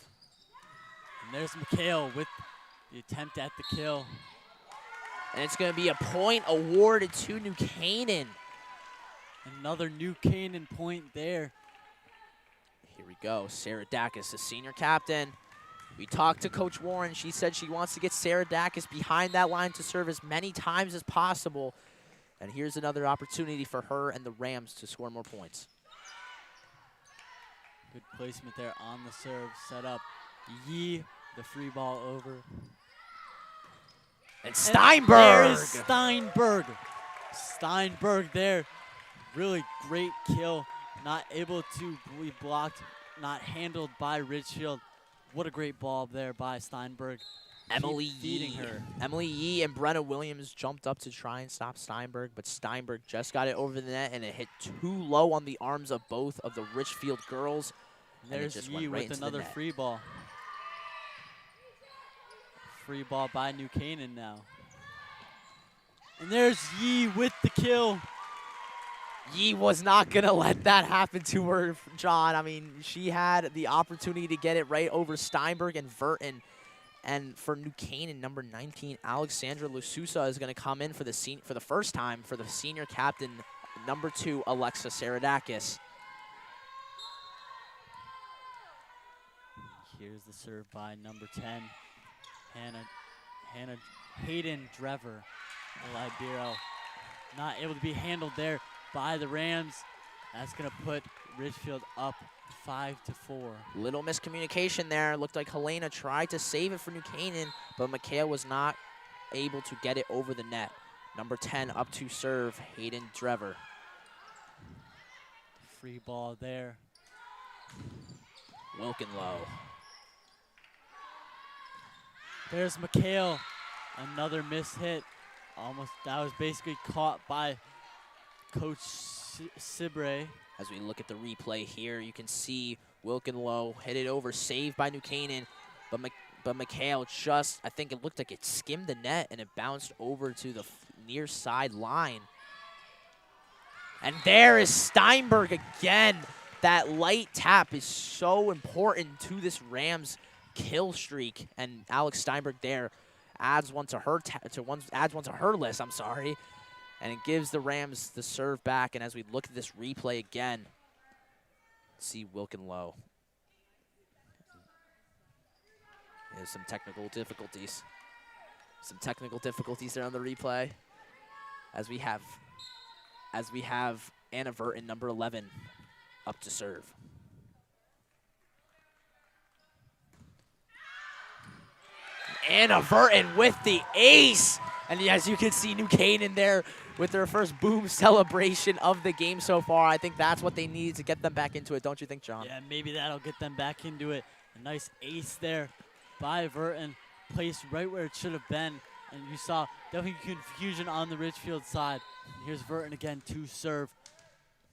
And there's McHale with the attempt at the kill. And it's going to be a point awarded to New Canaan. Another New Canaan point there. Here we go. Sarah Dacus, the senior captain. We talked to Coach Warren. She said she wants to get Sarah Dacus behind that line to serve as many times as possible. And here's another opportunity for her and the Rams to score more points. Good placement there on the serve. Set up Yee, the free ball over. And Steinberg! There is Steinberg. Steinberg there. Really great kill. Not able to be blocked. Not handled by Ridgefield. What a great ball there by Steinberg. Emily feeding Yee. her. Emily Yee and Brenna Williams jumped up to try and stop Steinberg, but Steinberg just got it over the net, and it hit too low on the arms of both of the Ridgefield girls. And there's Yee with another free ball. Free ball by New Canaan now. And there's Yee with the kill. Yee was not going to let that happen to her, John. I mean, she had the opportunity to get it right over Steinberg and Verton. And for New Canaan, number 19, Alexandra Lususa is going to come in for the first time for the senior captain, number 2, Alexa Saradakis. Here's the serve by number 10, Hayden Drever, the libero. Not able to be handled there by the Rams. That's going to put Ridgefield up 5-4. Little miscommunication there. Looked like Helena tried to save it for New Canaan, but Mikhail was not able to get it over the net. Number 10 up to serve, Hayden Drever. Free ball there. Wilkenlow. There's Mikhail. Another missed hit. Almost, that was basically caught by Coach Sibre. As we look at the replay here, you can see Wilkenlow hit it over, saved by New Canaan, but Mikhail just, I think it looked like it skimmed the net and it bounced over to the near side line. And there is Steinberg again. That light tap is so important to this Rams kill streak, and Alex Steinberg there adds one to her list. I'm sorry, and it gives the Rams the serve back. And as we look at this replay again, see Wilkenlow. There's some technical difficulties. Some technical difficulties there on the replay. As we have Anna Verton, number 11, up to serve. Anna Verton with the ace. And as you can see, New Canaan there with their first boom celebration of the game so far. I think that's what they need to get them back into it, don't you think, John? Yeah, maybe that'll get them back into it. A nice ace there by Verton, placed right where it should have been. And you saw definitely confusion on the Ridgefield side. And here's Verton again to serve.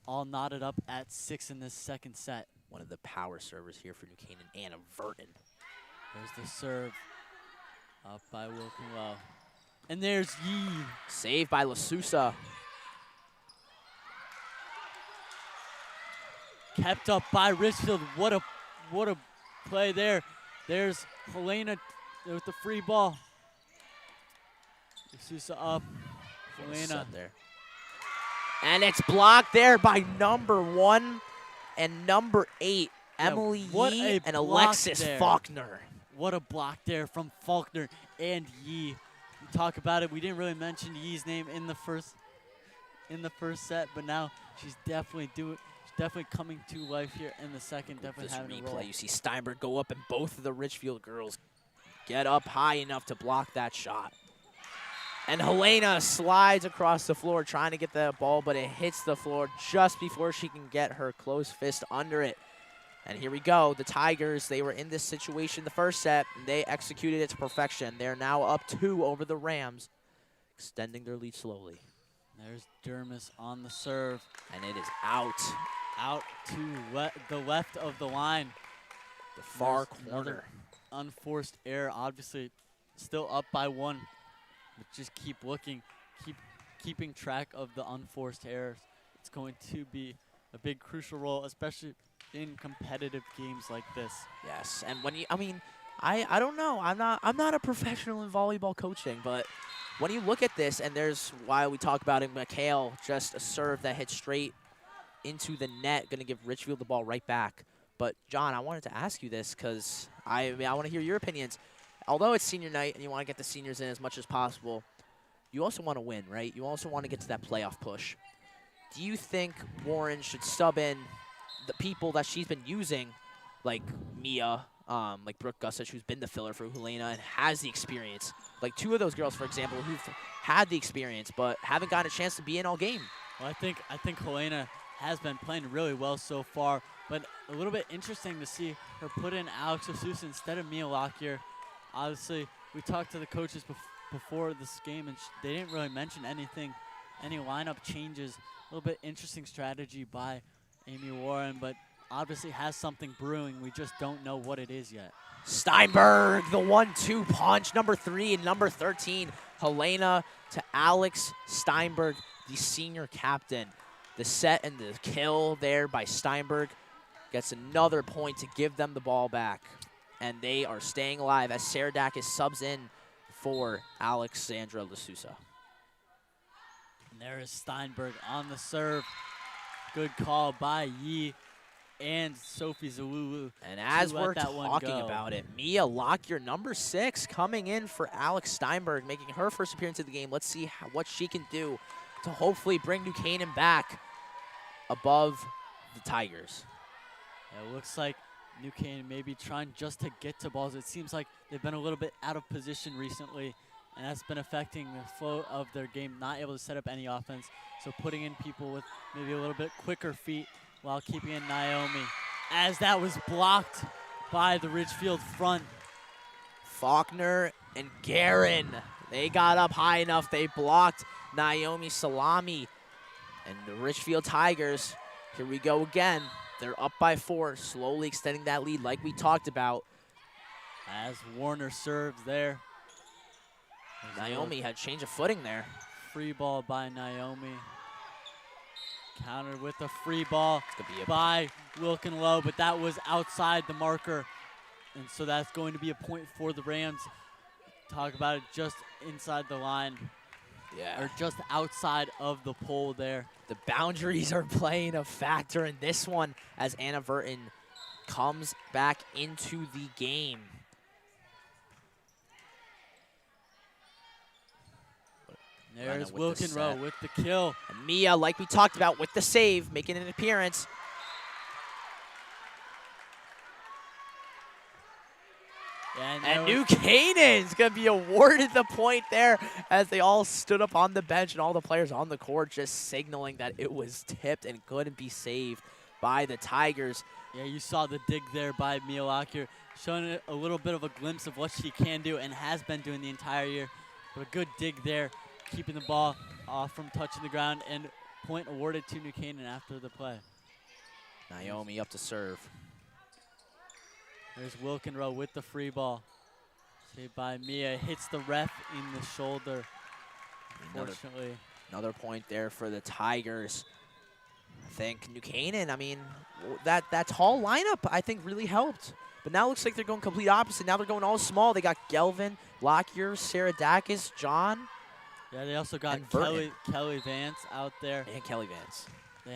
All knotted up at 6 in this second set. One of the power servers here for New Canaan, Anna Verton. There's the serve up by Wilkenlow. And there's Yee. Saved by LaSousa. Kept up by Ridgefield. What a play there. There's Helena with the free ball. LaSousa up. Helena there. And it's blocked there by number 1 and number 8, Emily Yee and Alexis Faulkner. What a block there from Faulkner and Yee. We talk about it. We didn't really mention Yee's name in the first set, but now she's definitely coming to life here in the second. Definitely having a role. You see Steinberg go up, and both of the Ridgefield girls get up high enough to block that shot. And Helena slides across the floor trying to get the ball, but it hits the floor just before she can get her closed fist under it. And here we go. The Tigers, they were in this situation the first set, and they executed it to perfection. They're now up 2 over the Rams, extending their lead slowly. There's Dermis on the serve. And it is out. Out to the left of the line. The far corner. Unforced error, obviously still up by 1. But just keep looking, keeping track of the unforced errors. It's going to be a big crucial role, especially in competitive games like this. Yes, and when you, I don't know. I'm not a professional in volleyball coaching, but when you look at this, and there's why we talk about it, Mikhail, just a serve that hits straight into the net, going to give Ridgefield the ball right back. But John, I wanted to ask you this because I want to hear your opinions. Although it's senior night and you want to get the seniors in as much as possible, you also want to win, right? You also want to get to that playoff push. Do you think Warren should sub in the people that she's been using, like Mia, like Brooke Gussich, who's been the filler for Helena and has the experience? Like 2 of those girls, for example, who've had the experience but haven't gotten a chance to be in all game. Well, I think Helena has been playing really well so far, but a little bit interesting to see her put in Alex LaSousa instead of Mia Lockyer. Obviously, we talked to the coaches before this game, and they didn't really mention any lineup changes. A little bit interesting strategy by Amy Warren, but obviously has something brewing. We just don't know what it is yet. Steinberg, the 1-2 punch, number 3 and number 13. Helena to Alex Steinberg, the senior captain. The set and the kill there by Steinberg gets another point to give them the ball back. And they are staying alive as Saradakis subs in for Alexandra LaSousa. And there is Steinberg on the serve. Good call by Yee. and Sophie Zalulu. And as to let we're that one talking go. about it, Mia Lockyer, number 6, coming in for Alex Steinberg, making her first appearance of the game. Let's see what she can do to hopefully bring New Canaan back above the Tigers. It looks like New Canaan may be trying just to get to balls. It seems like they've been a little bit out of position recently, and that's been affecting the flow of their game, not able to set up any offense. So putting in people with maybe a little bit quicker feet while keeping in Naomi, as that was blocked by the Ridgefield front. Faulkner and Guerin, they got up high enough. They blocked Naomi Salami. And the Ridgefield Tigers, here we go again. They're up by 4, slowly extending that lead like we talked about. As Warner serves there. There's a Naomi had change of footing there. free ball by Naomi. Countered with a free ball It's gonna be a by Wilkenlow, but that was outside the marker. And so that's going to be a point for the Rams. Talk about it just inside the line, or just outside of the pole there. The boundaries are playing a factor in this one as Anna Verton comes back into the game. There's with the Wilkenrow set. with the kill. And Mia, like we talked about, with the save, making an appearance. And New Canaan's going to be awarded the point there as they all stood up on the bench and all the players on the court just signaling that it was tipped and couldn't be saved by the Tigers. Yeah, you saw the dig there by Mia Lockyer, showing a little bit of a glimpse of what she can do and has been doing the entire year. But a good dig there, keeping the ball off from touching the ground, and point awarded to New Canaan after the play. Naomi up to serve. There's Wilkenrow with the free ball. Saved by Mia, hits the ref in the shoulder, unfortunately. Another point there for the Tigers. I think New Canaan, I mean, that tall lineup, I think, really helped. But now it looks like they're going complete opposite. Now they're going all small. They got Gelvin, Lockyer, Sarah Dacus, John. Yeah, they also got And Verton. Kelly Vance out there. And Kelly Vance. They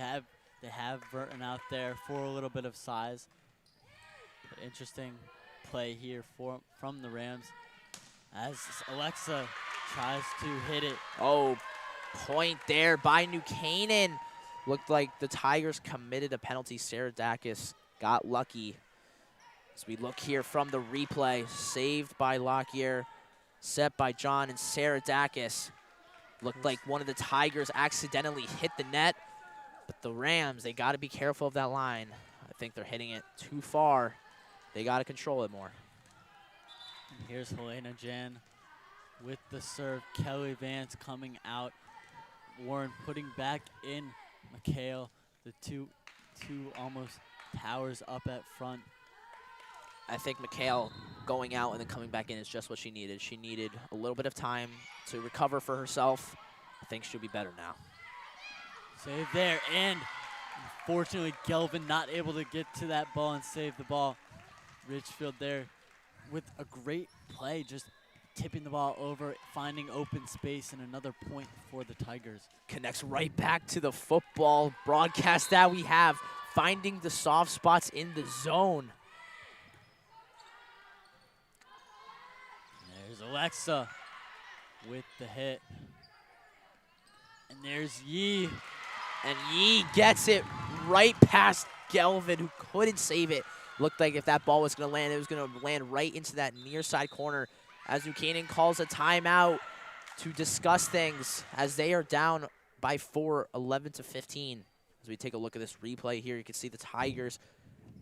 have Verton out there for a little bit of size. But interesting play here from the Rams as Alexa tries to hit it. Oh, point there by New Canaan. Looked like the Tigers committed a penalty. Sarah Dacus got lucky. As we look here from the replay, saved by Lockyer, set by John and Sarah Dacus. Looked like one of the Tigers accidentally hit the net, but the Rams, they got to be careful of that line. I think they're hitting it too far. They got to control it more. And here's Helena Jan with the serve. Kelly Vance coming out. Warren putting back in McHale. The two almost towers up at front. I think McHale going out and then coming back in is just what she needed. She needed a little bit of time to recover for herself. I think she'll be better now. Save there, and unfortunately Gelvin not able to get to that ball and save the ball. Ridgefield there with a great play, just tipping the ball over, finding open space, and another point for the Tigers. Connects right back to the football broadcast that we have, finding the soft spots in the zone. There's Alexa with the hit. And there's Yee. And Yee gets it right past Gelvin, who couldn't save it. Looked like if that ball was going to land, it was going to land right into that near side corner as New Canaan calls a timeout to discuss things as they are down by 4, 11-15. As we take a look at this replay here, you can see the Tigers.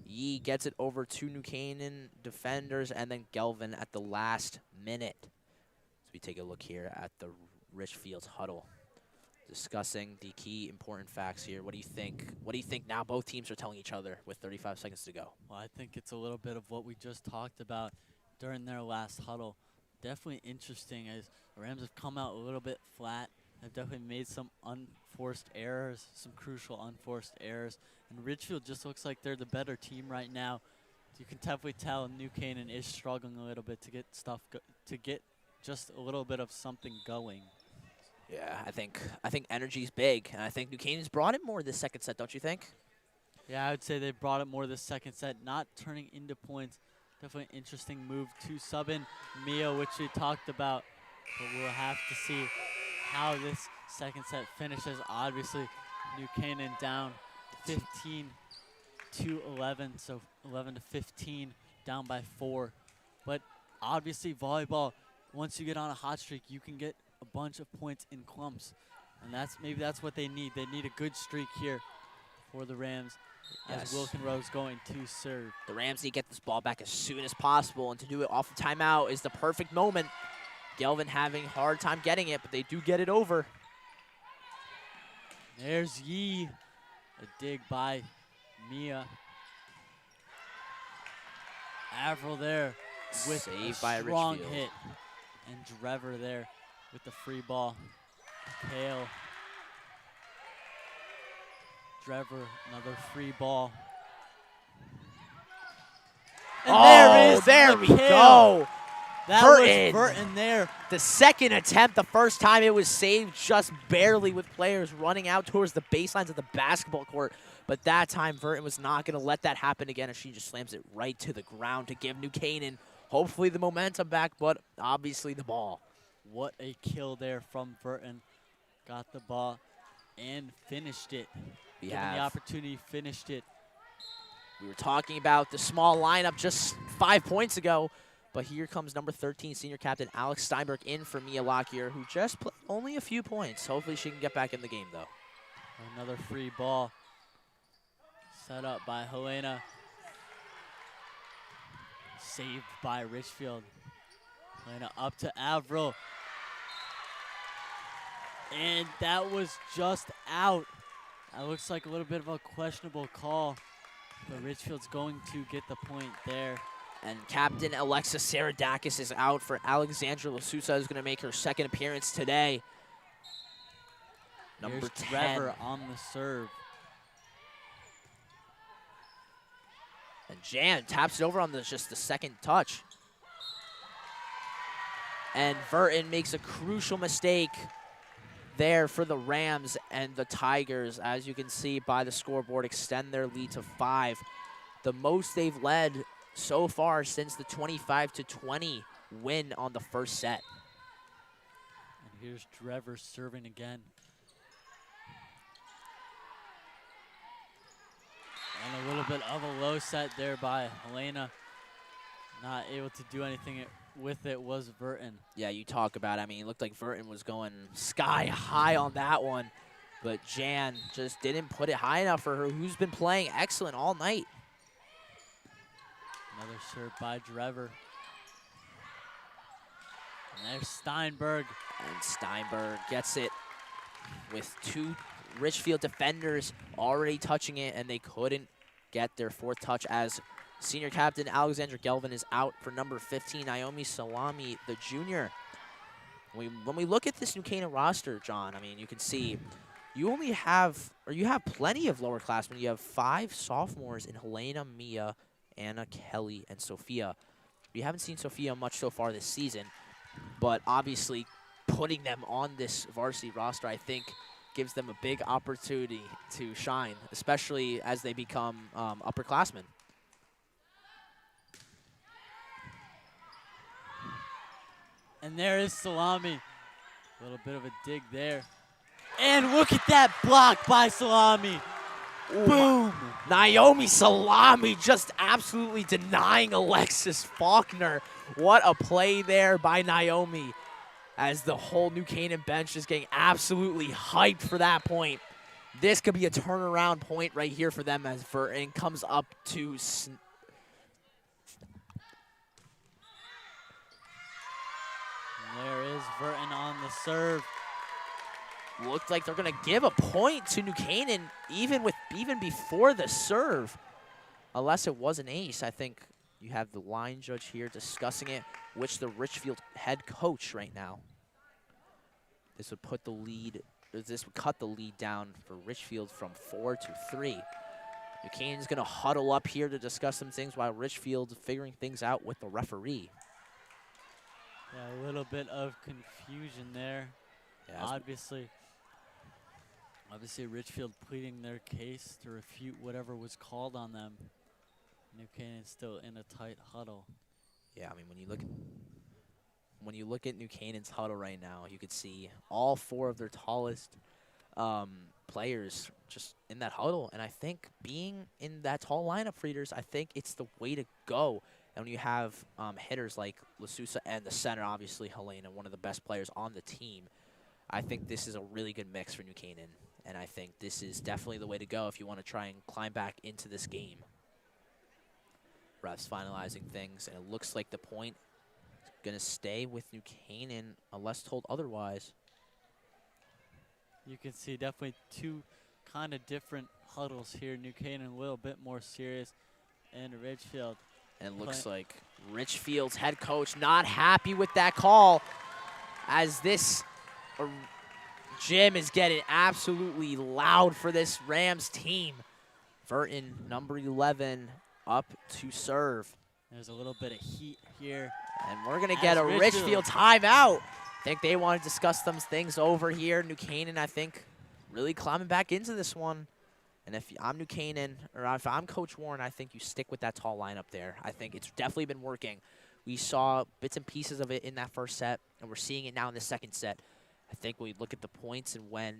Yee gets it over to New Canaan defenders, and then Gelvin at the last minute. As we take a look here at the Richfield's huddle, discussing the key important facts here. What do you think? What do you think now both teams are telling each other with 35 seconds to go? Well, I think it's a little bit of what we just talked about during their last huddle. Definitely interesting as the Rams have come out a little bit flat. Have definitely made some unforced errors, some crucial unforced errors. And Ridgefield just looks like they're the better team right now. You can definitely tell New Canaan is struggling a little bit to get stuff, to get just a little bit of something going. Yeah, I think energy's big, and I think New Canaan's brought it more this second set, don't you think? Yeah, I would say they brought it more the second set, not turning into points. Definitely an interesting move to sub in Mia, which we talked about. But we'll have to see how this second set finishes. Obviously, New Canaan down 15 to 11, so 11 to 15, down by 4. But obviously, volleyball, once you get on a hot streak, you can get a bunch of points in clumps. And maybe that's what they need. They need a good streak here for the Rams. As Wilkenroe's going to serve. The Rams need to get this ball back as soon as possible, and to do it off of timeout is the perfect moment. Gelvin having a hard time getting it, but they do get it over. There's Yee. A dig by Mia. Avril there with Saved a by strong Ridgefield. hit. And Drever there with the free ball. Kale. Drever, another free ball. And there we Mikhail. go. That Burton. was Burton there. The second attempt, the first time it was saved just barely with players running out towards the baselines of the basketball court. But that time, Burton was not going to let that happen again, and she just slams it right to the ground to give New Canaan hopefully the momentum back, but obviously the ball. What a kill there from Burton. Got the ball and finished it. Given the opportunity, finished it. We were talking about the small lineup just 5 points ago, but here comes number 13, senior captain Alex Steinberg in for Mia Lockyer, who just played only a few points. Hopefully she can get back in the game, though. Another free ball set up by Helena. Saved by Ridgefield. Helena up to Avril. And that was just out. That looks like a little bit of a questionable call, but Ridgefield's going to get the point there. And Captain Alexa Saradakis is out for Alexandra Lasusa, who's going to make her second appearance today. Number Here's 10. Trevor on the serve. And Jan taps it over on just the second touch. And Burton makes a crucial mistake there for the Rams, and the Tigers, as you can see by the scoreboard, extend their lead to 5. The most they've led so far since the 25-20 win on the first set. And here's Trevor serving again. And a little bit of a low set there by Helena. Not able to do anything with it was Burton. Yeah, you talk about it. I mean, it looked like Burton was going sky high on that one, but Jan just didn't put it high enough for her, who's been playing excellent all night. Another serve by Drever. And there's Steinberg. And Steinberg gets it with 2 Ridgefield defenders already touching it, and they couldn't get their 4th touch as senior captain Alexandra Gelvin is out for number 15, Naomi Salami, the junior. When we look at this New Canaan roster, John, I mean, you can see you have plenty of lower classmen. You have 5 sophomores in Helena, Mia, Anna, Kelly, and Sophia. We haven't seen Sophia much so far this season, but obviously putting them on this varsity roster, I think, gives them a big opportunity to shine, especially as they become upperclassmen. And there is Salami. A little bit of a dig there. And look at that block by Salami. Boom. Naomi Salami just absolutely denying Alexis Faulkner. What a play there by Naomi, as the whole New Canaan bench is getting absolutely hyped for that point. This could be a turnaround point right here for them as Burton comes up to There is Burton on the serve. Looked like they're going to give a point to New Canaan even before the serve. Unless it was an ace. I think you have the line judge here discussing it, which the Ridgefield head coach right now. This would cut the lead down for Ridgefield from 4 to 3. New Canaan's going to huddle up here to discuss some things while Ridgefield figuring things out with the referee. Yeah, a little bit of confusion there. Yeah, Obviously. Obviously, Ridgefield pleading their case to refute whatever was called on them. New Canaan still in a tight huddle. Yeah, I mean, when you look at New Canaan's huddle right now, you could see all 4 of their tallest players just in that huddle. And I think being in that tall lineup for Readers, I think it's the way to go. And when you have hitters like Lasusa and the center, obviously Helena, one of the best players on the team, I think this is a really good mix for New Canaan. And I think this is definitely the way to go if you want to try and climb back into this game. Refs finalizing things, and it looks like the point is going to stay with New Canaan unless told otherwise. You can see definitely 2 kind of different huddles here. New Canaan a little bit more serious, and Ridgefield. And it looks like Ridgefield's head coach not happy with that call, as this gym is getting absolutely loud for this Rams team. Burton, number 11, up to serve. There's a little bit of heat here. And we're going to get a Ridgefield timeout. I think they want to discuss some things over here. New Canaan, I think, really climbing back into this one. And if I'm New Canaan, or if I'm Coach Warren, I think you stick with that tall lineup there. I think it's definitely been working. We saw bits and pieces of it in that first set, and we're seeing it now in the second set. I think when we look at the points and when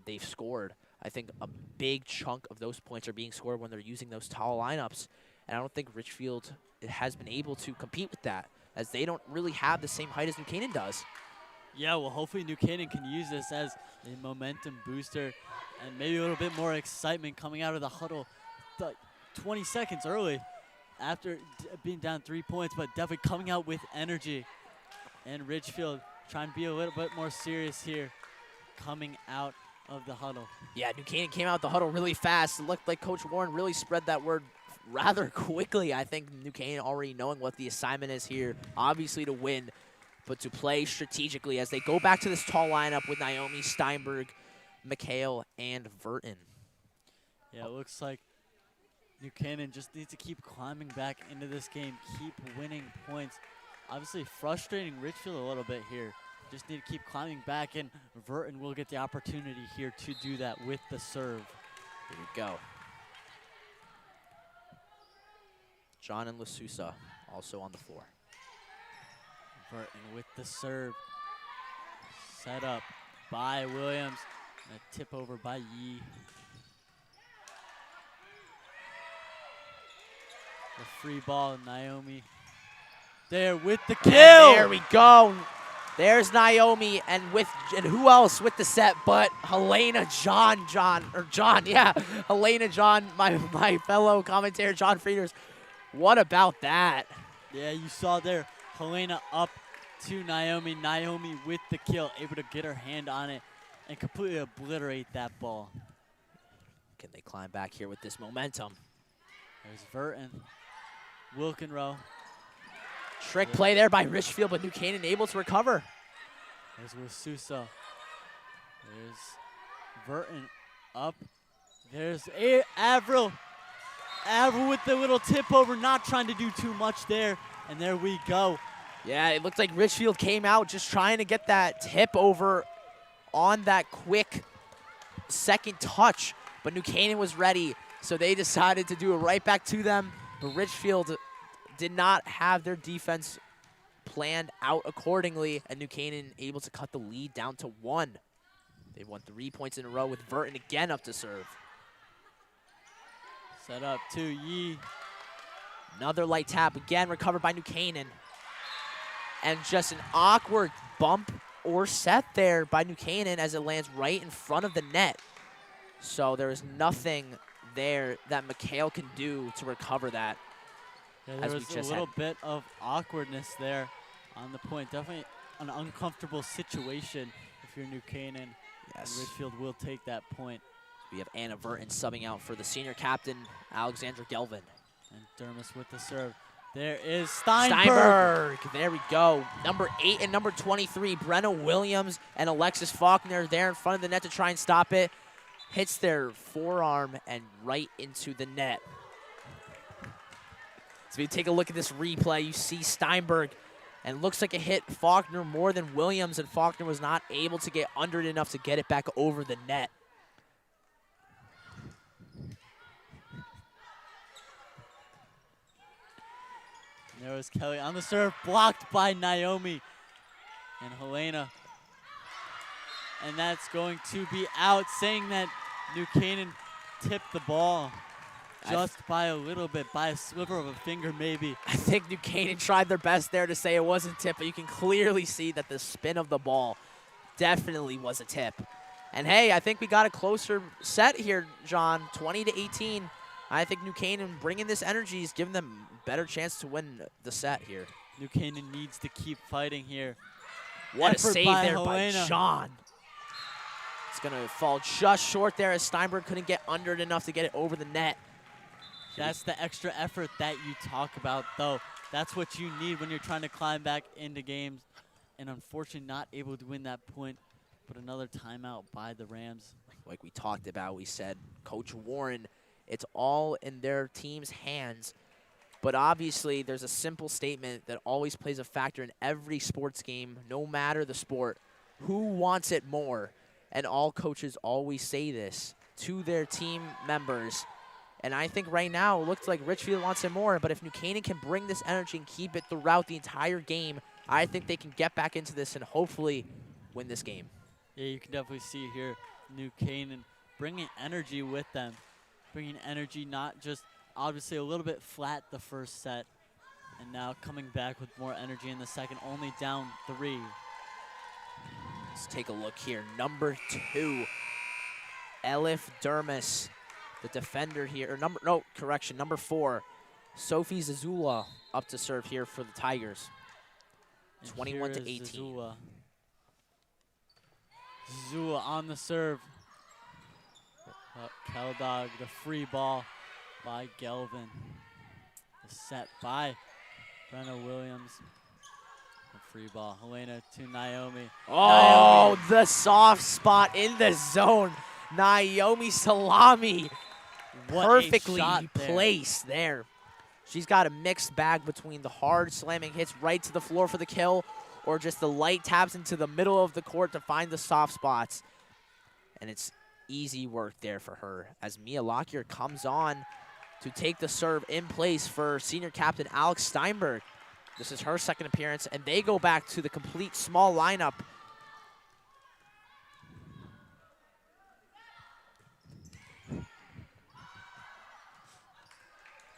they've scored, I think a big chunk of those points are being scored when they're using those tall lineups. And I don't think Ridgefield has been able to compete with that, as they don't really have the same height as New Canaan does. Yeah, well, hopefully New Canaan can use this as a momentum booster and maybe a little bit more excitement coming out of the huddle 20 seconds early after being down 3 points, but definitely coming out with energy. And Ridgefield trying to be a little bit more serious here coming out of the huddle. Yeah, New Canaan came out the huddle really fast. It looked like Coach Warren really spread that word rather quickly. I think New Canaan already knowing what the assignment is here, obviously to win, but to play strategically as they go back to this tall lineup with Naomi, Steinberg, McHale, and Verton. Yeah, it looks like New Canaan just needs to keep climbing back into this game, keep winning points. Obviously frustrating Ridgefield a little bit here. Just need to keep climbing back, and Verton will get the opportunity here to do that with the serve. Here we go. John and Lasusa also on the floor. Verton with the serve. Set up by Williams. And a tip over by Yee. The free ball, Naomi. There with the kill. And there we go. There's Naomi, and who else with the set but Helena John, Helena John, my fellow commentator, John Frieders. What about that? Yeah, you saw there, Helena up to Naomi. Naomi with the kill, able to get her hand on it and completely obliterate that ball. Can they climb back here with this momentum? There's Verton. Wilkenrow. Trick play there by Ridgefield, but New Canaan able to recover. There's Wasusa. There's Verton up. There's Avril. Avril with the little tip over, not trying to do too much there. And there we go. Yeah, it looked like Ridgefield came out just trying to get that tip over on that quick second touch. But New Canaan was ready, so they decided to do it right back to them. But Ridgefield did not have their defense planned out accordingly, and New Canaan able to cut the lead down to 1. They've won 3 points in a row with Verton again up to serve. Set up to Yee. Another light tap, again recovered by New Canaan. And just an awkward bump or set there by New Canaan as it lands right in front of the net. So there is nothing there that McHale can do to recover that. Yeah, there was a little bit of awkwardness there on the point. Definitely an uncomfortable situation if you're New Canaan. Yes. And Ridgefield will take that point. We have Anna Verton subbing out for the senior captain, Alexandra Gelvin. And Dermis with the serve. There is Steinberg. There we go. Number 8 and number 23, Brenna Williams and Alexis Faulkner there in front of the net to try and stop it. Hits their forearm and right into the net. So we take a look at this replay. You see Steinberg, and looks like it hit Faulkner more than Williams, and Faulkner was not able to get under it enough to get it back over the net. There was Kelly on the serve, blocked by Naomi and Helena. And that's going to be out, saying that New Canaan tipped the ball just by a little bit, by a sliver of a finger maybe. I think New Canaan tried their best there to say it wasn't tip, but you can clearly see that the spin of the ball definitely was a tip. And hey, I think we got a closer set here, John, 20-18. I think New Canaan bringing this energy is giving them a better chance to win the set here. New Canaan needs to keep fighting here. What a Effort save by there Helena. by John. It's going to fall just short there as Steinberg couldn't get under it enough to get it over the net. That's the extra effort that you talk about, though. That's what you need when you're trying to climb back into games. And unfortunately not able to win that point, but another timeout by the Rams. Like we talked about, we said, Coach Warren, it's all in their team's hands. But obviously, there's a simple statement that always plays a factor in every sports game, no matter the sport. Who wants it more? And all coaches always say this to their team members. And I think right now it looks like Ridgefield wants it more. But if New Canaan can bring this energy and keep it throughout the entire game, I think they can get back into this and hopefully win this game. Yeah, you can definitely see here New Canaan bringing energy with them. Bringing energy, not just obviously a little bit flat the first set, and now coming back with more energy in the second, only down 3. Let's take a look here. Number 2, Elif Dermis, the defender here. Or number 4, Sophie Zazula up to serve here for the Tigers. 21-18. Zazula on the serve. Keldog, the free ball by Gelvin. The set by Brenna Williams. The free ball. Helena to Naomi. Oh, the soft spot in the zone. Naomi Salami. What a Perfectly shot placed there. She's got a mixed bag between the hard slamming hits right to the floor for the kill or just the light taps into the middle of the court to find the soft spots. And it's easy work there for her as Mia Lockyer comes on to take the serve in place for senior captain Alex Steinberg. This is her second appearance, and they go back to the complete small lineup.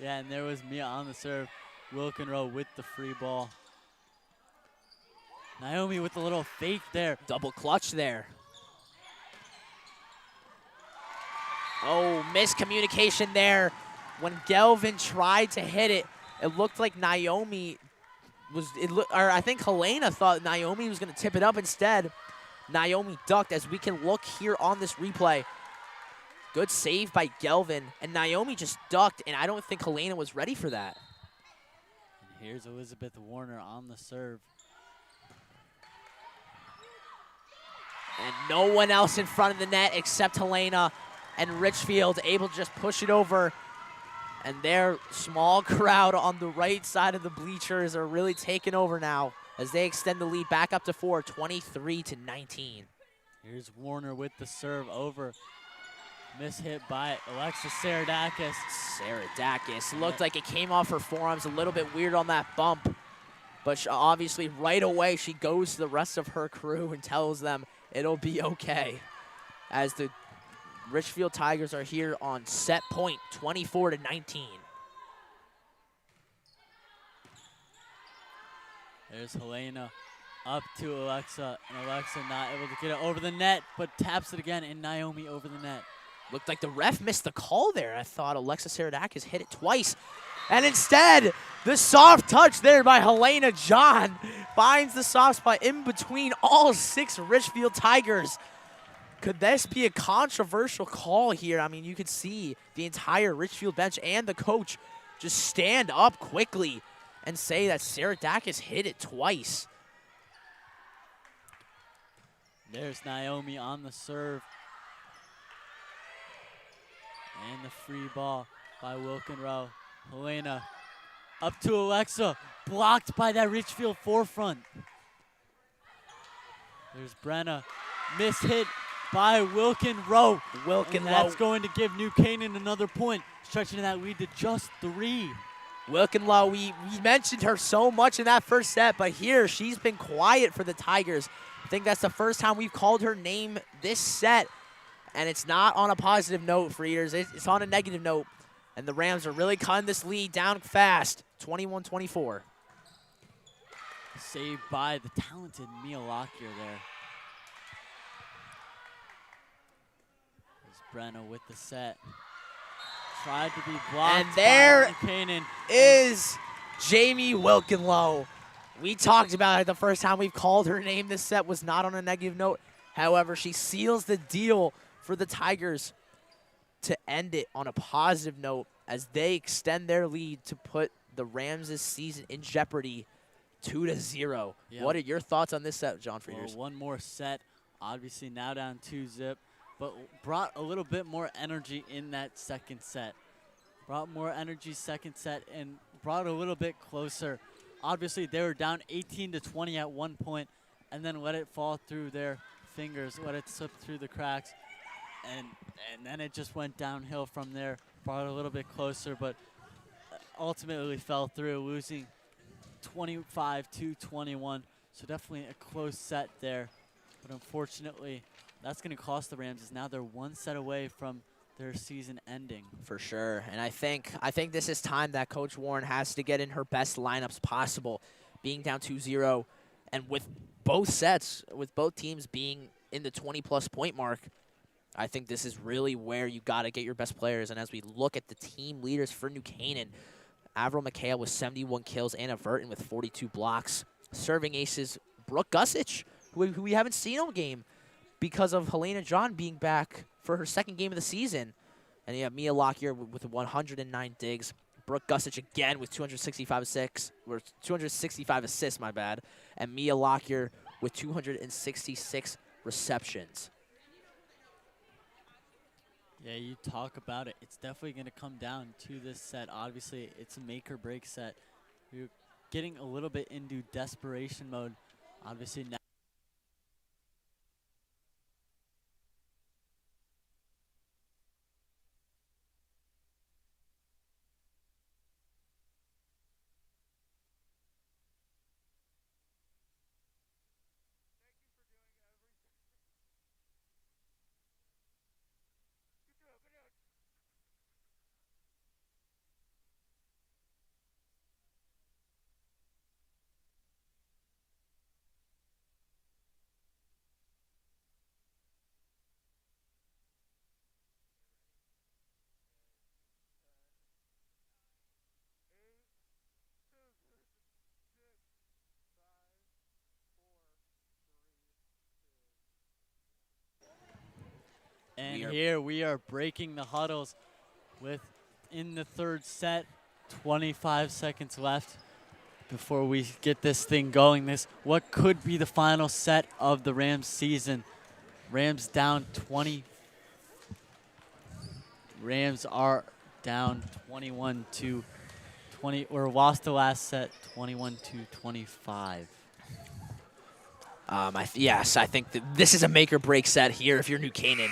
Yeah, and there was Mia on the serve. Wilkenrow with the free ball. Naomi with a little fake there. Double clutch there. Oh, miscommunication there. When Gelvin tried to hit it, it looked like Naomi was, or I think Helena thought Naomi was going to tip it up instead. Naomi ducked, as we can look here on this replay. Good save by Gelvin, and Naomi just ducked, and I don't think Helena was ready for that. And here's Elizabeth Warner on the serve. And no one else in front of the net except Helena, and Ridgefield able to just push it over. And their small crowd on the right side of the bleachers are really taking over now as they extend the lead back up to 4, 23-19. Here's Warner with the serve over. Miss hit by Alexis Saradakis. Saradakis looked like it came off her forearms, a little bit weird on that bump. But obviously right away she goes to the rest of her crew and tells them it'll be okay. As the Ridgefield Tigers are here on set point, 24-19. There's Helena up to Alexa, and Alexa not able to get it over the net, but taps it again, and Naomi over the net. Looked like the ref missed the call there. I thought Alexa Saradakis hit it twice. And instead, the soft touch there by Helena John finds the soft spot in between all 6 Ridgefield Tigers. Could this be a controversial call here? I mean, you could see the entire Ridgefield bench and the coach just stand up quickly and say that Saradakis hit it twice. There's Naomi on the serve. And the free ball by Wilkenrow. Helena up to Alexa, blocked by that Ridgefield forefront. There's Brenna, miss hit by Wilkenrow. And that's going to give New Canaan another point, stretching that lead to just 3. Wilkenlow, we mentioned her so much in that first set, but here she's been quiet for the Tigers. I think that's the first time we've called her name this set, and it's not on a positive note for Eaters. It's on a negative note, and the Rams are really cutting this lead down fast, 21-24. Saved by the talented Mia Lockyer there. There's Brenna with the set. Tried to be blocked. And there by Canaan. is Jamie Wilkenlow. We talked about it the first time we've called her name. This set was not on a negative note. However, she seals the deal for the Tigers to end it on a positive note as they extend their lead to put the Rams' season in jeopardy 2-0. Yep. What are your thoughts on this set, John Well, Frieders? one more set. Obviously now down 2-0, but brought a little bit more energy in that second set. Brought more energy second set and brought it a little bit closer. Obviously, they were down 18-20 at one point, and then let it fall through their fingers, let it slip through the cracks, and then it just went downhill from there. Brought it a little bit closer, but ultimately fell through, losing 25-21. So definitely a close set there, but unfortunately, that's going to cost the Rams. As now they're one set away from their season ending. For sure, and I think this is time that Coach Warren has to get in her best lineups possible, being down 2-0, and with both sets, with both teams being in the 20-plus point mark, I think this is really where you got to get your best players. And as we look at the team leaders for New Canaan, Avril McHale with 71 kills, Anna Verton with 42 blocks. Serving aces, Brooke Gussich, who we haven't seen all game because of Helena John being back for her second game of the season. And you have Mia Lockyer with 109 digs. Brooke Gussich again with 265 assists, my bad. And Mia Lockyer with 266 receptions. Yeah, you talk about it. It's definitely going to come down to this set. Obviously, it's a make-or-break set. We're getting a little bit into desperation mode. Obviously, now. And here we are breaking the huddles with, in the third set, 25 seconds left before we get this thing going. This what could be the final set of the Rams season. Rams down 20. Rams are down 21-20, or lost the last set 21-25. Yes, I think that this is a make-or-break set here if you're New Canaan.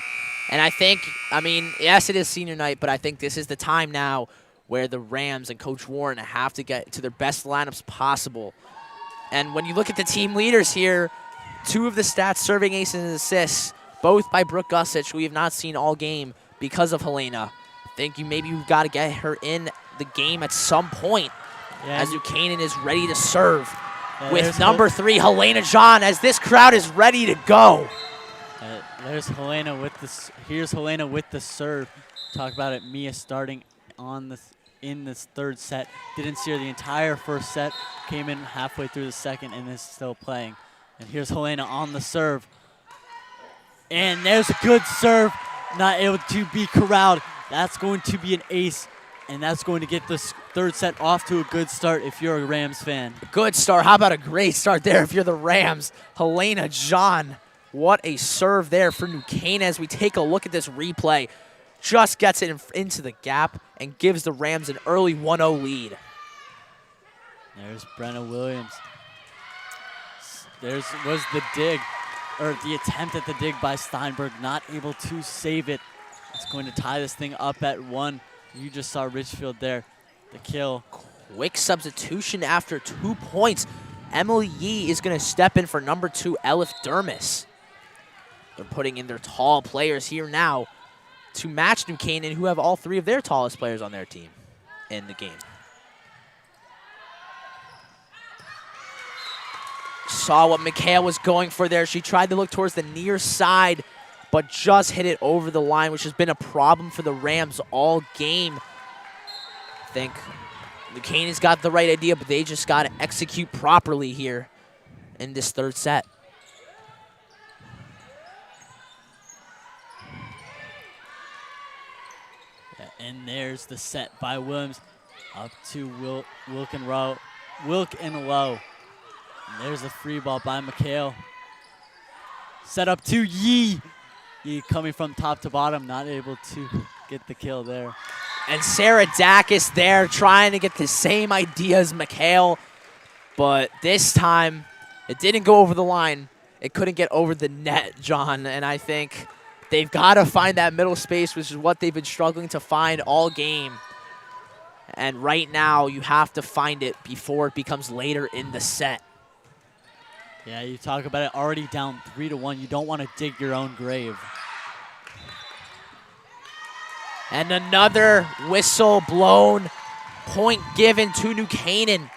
And I mean, yes, it is senior night, but I think this is the time now where the Rams and Coach Warren have to get to their best lineups possible. And when you look at the team leaders here, two of the stats, serving aces and assists, both by Brooke Gussich, we have not seen all game because of Helena. I think you've got to get her in the game at some point as New Canaan is ready to serve with number 3, Helena John, as this crowd is ready to go. There's Helena with this. Here's Helena with the serve. Talk about it. Mia starting on this in this third set. Didn't see her the entire first set. Came in halfway through the second and is still playing. And here's Helena on the serve. And there's a good serve. Not able to be corralled. That's going to be an ace. And that's going to get this third set off to a good start if you're a Rams fan. Good start. How about a great start there if you're the Rams? Helena John. What a serve there for New Canaan as we take a look at this replay. Just gets it into the gap and gives the Rams an early 1-0 lead. There's Brenna Williams. Was the dig, or the attempt at the dig by Steinberg, not able to save it. It's going to tie this thing up at 1. You just saw Ridgefield there, the kill. Quick substitution after 2 points. Emily Yee is going to step in for number 2, Elif Dermis. They're putting in their tall players here now to match New Canaan, who have all 3 of their tallest players on their team in the game. Saw what Mikhail was going for there. She tried to look towards the near side, but just hit it over the line, which has been a problem for the Rams all game. I think New Canaan's got the right idea, but they just got to execute properly here in this 3rd set. Yeah, and there's the set by Williams up to Wilk and Low. And there's a free ball by Mikhail. Set up to Yee. Yee coming from top to bottom, not able to get the kill there. And Sarah Dacus there trying to get the same idea as Mikhail, but this time it didn't go over the line. It couldn't get over the net, John, and I think they've got to find that middle space, which is what they've been struggling to find all game. And right now you have to find it before it becomes later in the set. Yeah, you talk about it already down 3-1. You don't want to dig your own grave. And another whistle blown, point given to New Canaan.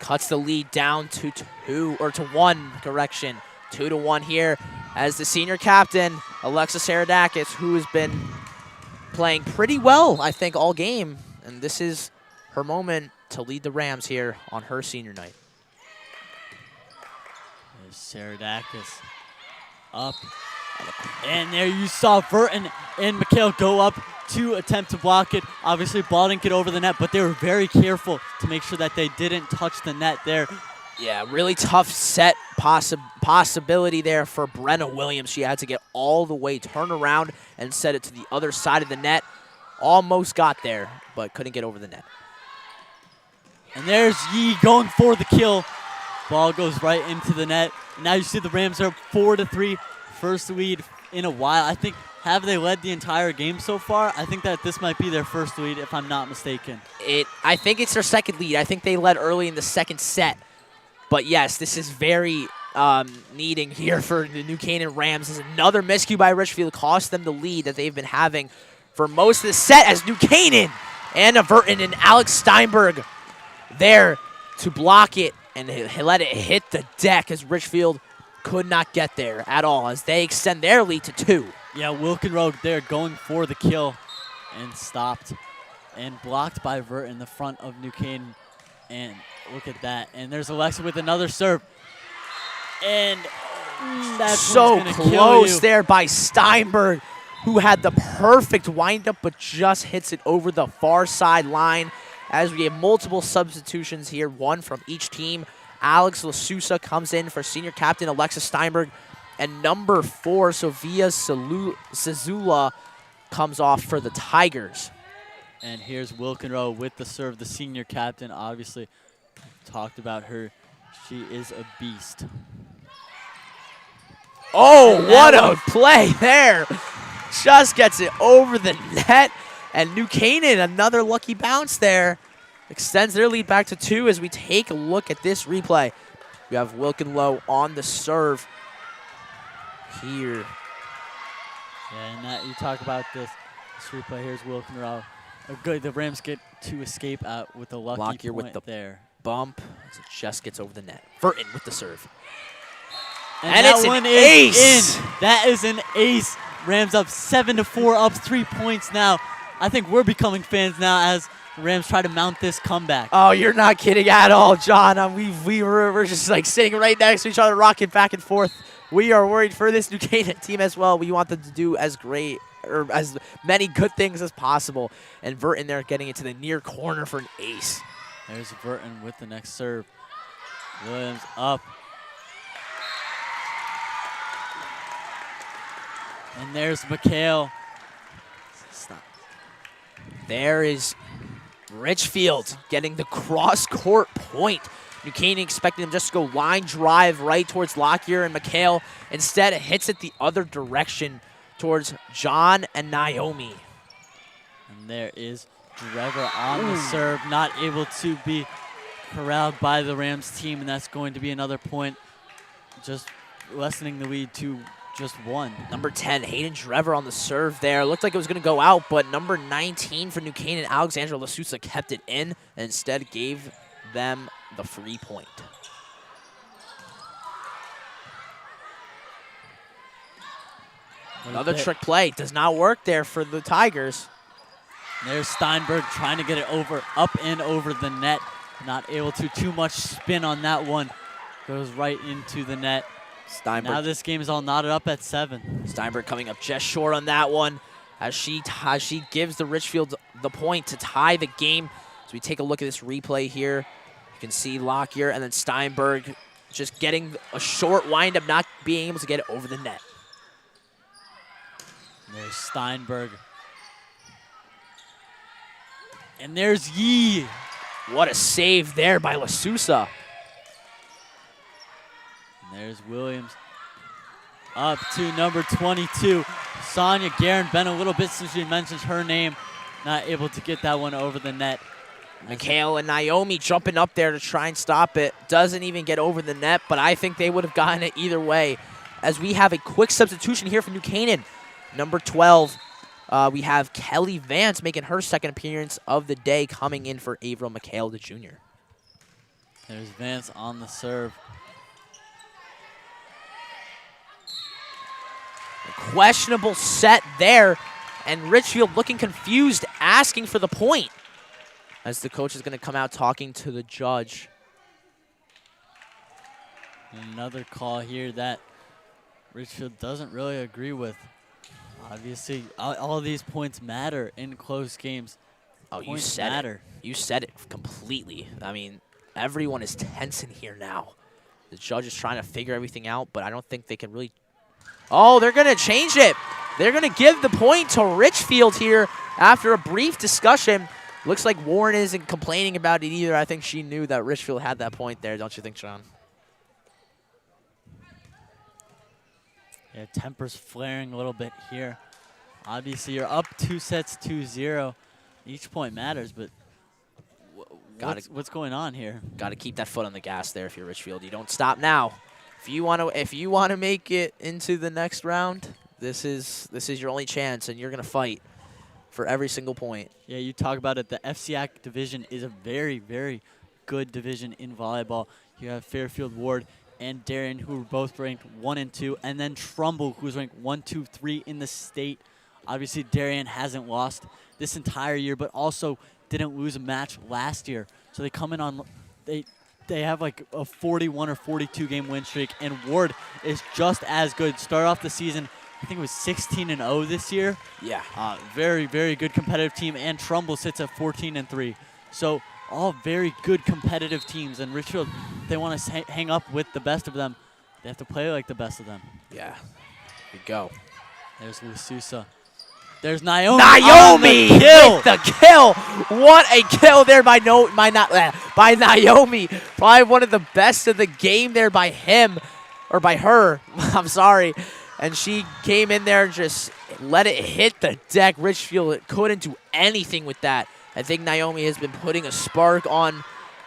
Cuts the lead down to 1, correction. 2-1 here as the senior captain, Alexis Saradakis, who has been playing pretty well, I think, all game. And this is her moment to lead the Rams here on her senior night. There's Saradakis up. And there you saw Burton and Mikhail go up to attempt to block it. Obviously, ball didn't get over the net, but they were very careful to make sure that they didn't touch the net there. Yeah, really tough set possibility there for Brenna Williams. She had to get all the way, turn around, and set it to the other side of the net. Almost got there, but couldn't get over the net. And there's Yee going for the kill. Ball goes right into the net. And now you see the Rams are 4-3. First lead in a while. I think, have they led the entire game so far? I think that this might be their first lead, if I'm not mistaken. I think it's their second lead. I think they led early in the second set. But yes, this is very needing here for the New Canaan Rams. This is another miscue by Ridgefield. Cost them the lead that they've been having for most of the set as New Canaan, Anna Verton and Alex Steinberg there to block it and let it hit the deck as Ridgefield could not get there at all as they extend their lead to 2. Yeah, Wilkenroad there going for the kill and stopped and blocked by Vert in the front of New Canaan. And look at that. And there's Alexa with another serve. And that's so close there by Steinberg, who had the perfect windup but just hits it over the far side line as we have multiple substitutions here, 1 from each team. Alex Lasusa comes in for senior captain Alexis Steinberg, and number 4, Sofia Cezula, comes off for the Tigers. And here's Wilkenrow with the serve, the senior captain. Obviously, talked about her. She is a beast. Oh, what a play there. Just gets it over the net. And New Canaan, another lucky bounce there. Extends their lead back to 2 as we take a look at this replay. We have Wilkenlow on the serve here. Yeah, and that you talk about this replay. Here's Wilkenrow. Good, the Rams get to escape out with a lucky Lockyer point with the there. Bump as it just gets over the net. Burton with the serve. And it's an ace. That is an ace. Rams up 7-4, up 3 points now. I think we're becoming fans now as the Rams try to mount this comeback. Oh, you're not kidding at all, John. We're just like sitting right next to each other, rocking back and forth. We are worried for this New Canaan team as well. We want them to do as great or as many good things as possible. And Verton there getting it to the near corner for an ace. There's Verton with the next serve. Williams up. And there's Mikhail. Stop. There is Ridgefield getting the cross-court point. New Canaan expecting them just to go line drive right towards Lockyer and Mikhail. Instead, it hits it the other direction towards John and Naomi. And there is Drever on the serve, not able to be corralled by the Rams team, and that's going to be another point, just lessening the lead to just 1. Number 10, Hayden Drever on the serve there. Looked like it was going to go out, but number 19 for New Canaan, Alexandra Lasusa, kept it in and instead gave them the free point. Another trick play. Does not work there for the Tigers. There's Steinberg trying to get it up and over the net. Not able to. Too much spin on that one. Goes right into the net. Steinberg. Now this game is all knotted up at 7. Steinberg coming up just short on that one as she gives the Ridgefield the point to tie the game. As we take a look at this replay here, you can see Lockyer and then Steinberg just getting a short windup, not being able to get it over the net. There's Steinberg. And there's Yee. What a save there by Lasusa. And there's Williams. Up to number 22, Sonia Guerin. Been a little bit since we mentioned her name. Not able to get that one over the net. Mikhail and Naomi jumping up there to try and stop it. Doesn't even get over the net, but I think they would have gotten it either way. As we have a quick substitution here for New Canaan. Number 12, we have Kelly Vance making her second appearance of the day, coming in for Averill Mikhail, the junior. There's Vance on the serve. A questionable set there, and Ridgefield looking confused, asking for the point. As the coach is going to come out talking to the judge. Another call here that Ridgefield doesn't really agree with. Obviously, all these points matter in close games. Oh, you Points said matter. it. You said it completely. I mean, everyone is tense in here now. The judge is trying to figure everything out, but I don't think they can really. Oh, they're going to change it. They're going to give the point to Ridgefield here after a brief discussion. Looks like Warren isn't complaining about it either. I think she knew that Ridgefield had that point there, don't you think, Sean? Yeah, tempers flaring a little bit here. Obviously, you're up 2 sets, 2-0. Each point matters, but what's going on here? Got to keep that foot on the gas there if you're Ridgefield. You don't stop now. If you want to make it into the next round, this is your only chance, and you're going to fight for every single point. Yeah, you talk about it. The FCAC division is a very, very good division in volleyball. You have Fairfield Ward and Darien, who are both ranked 1 and 2, and then Trumbull, who's ranked 1, 2, 3 in the state. Obviously, Darien hasn't lost this entire year, but also didn't lose a match last year. So they come in on they have like a 41 or 42 game win streak, and Ward is just as good. Start off the season, I think it was 16-0 this year. Yeah. Very, very good competitive team, and Trumbull sits at 14-3. So all very good competitive teams, and Ridgefield, they want to hang up with the best of them. They have to play like the best of them. Yeah. Here we go. There's Lasusa. There's Naomi. Naomi The kill. with the kill. What a kill there by Naomi. Probably one of the best of the game there by him, or by her. I'm sorry. And she came in there and just let it hit the deck. Ridgefield couldn't do anything with that. I think Naomi has been putting a spark on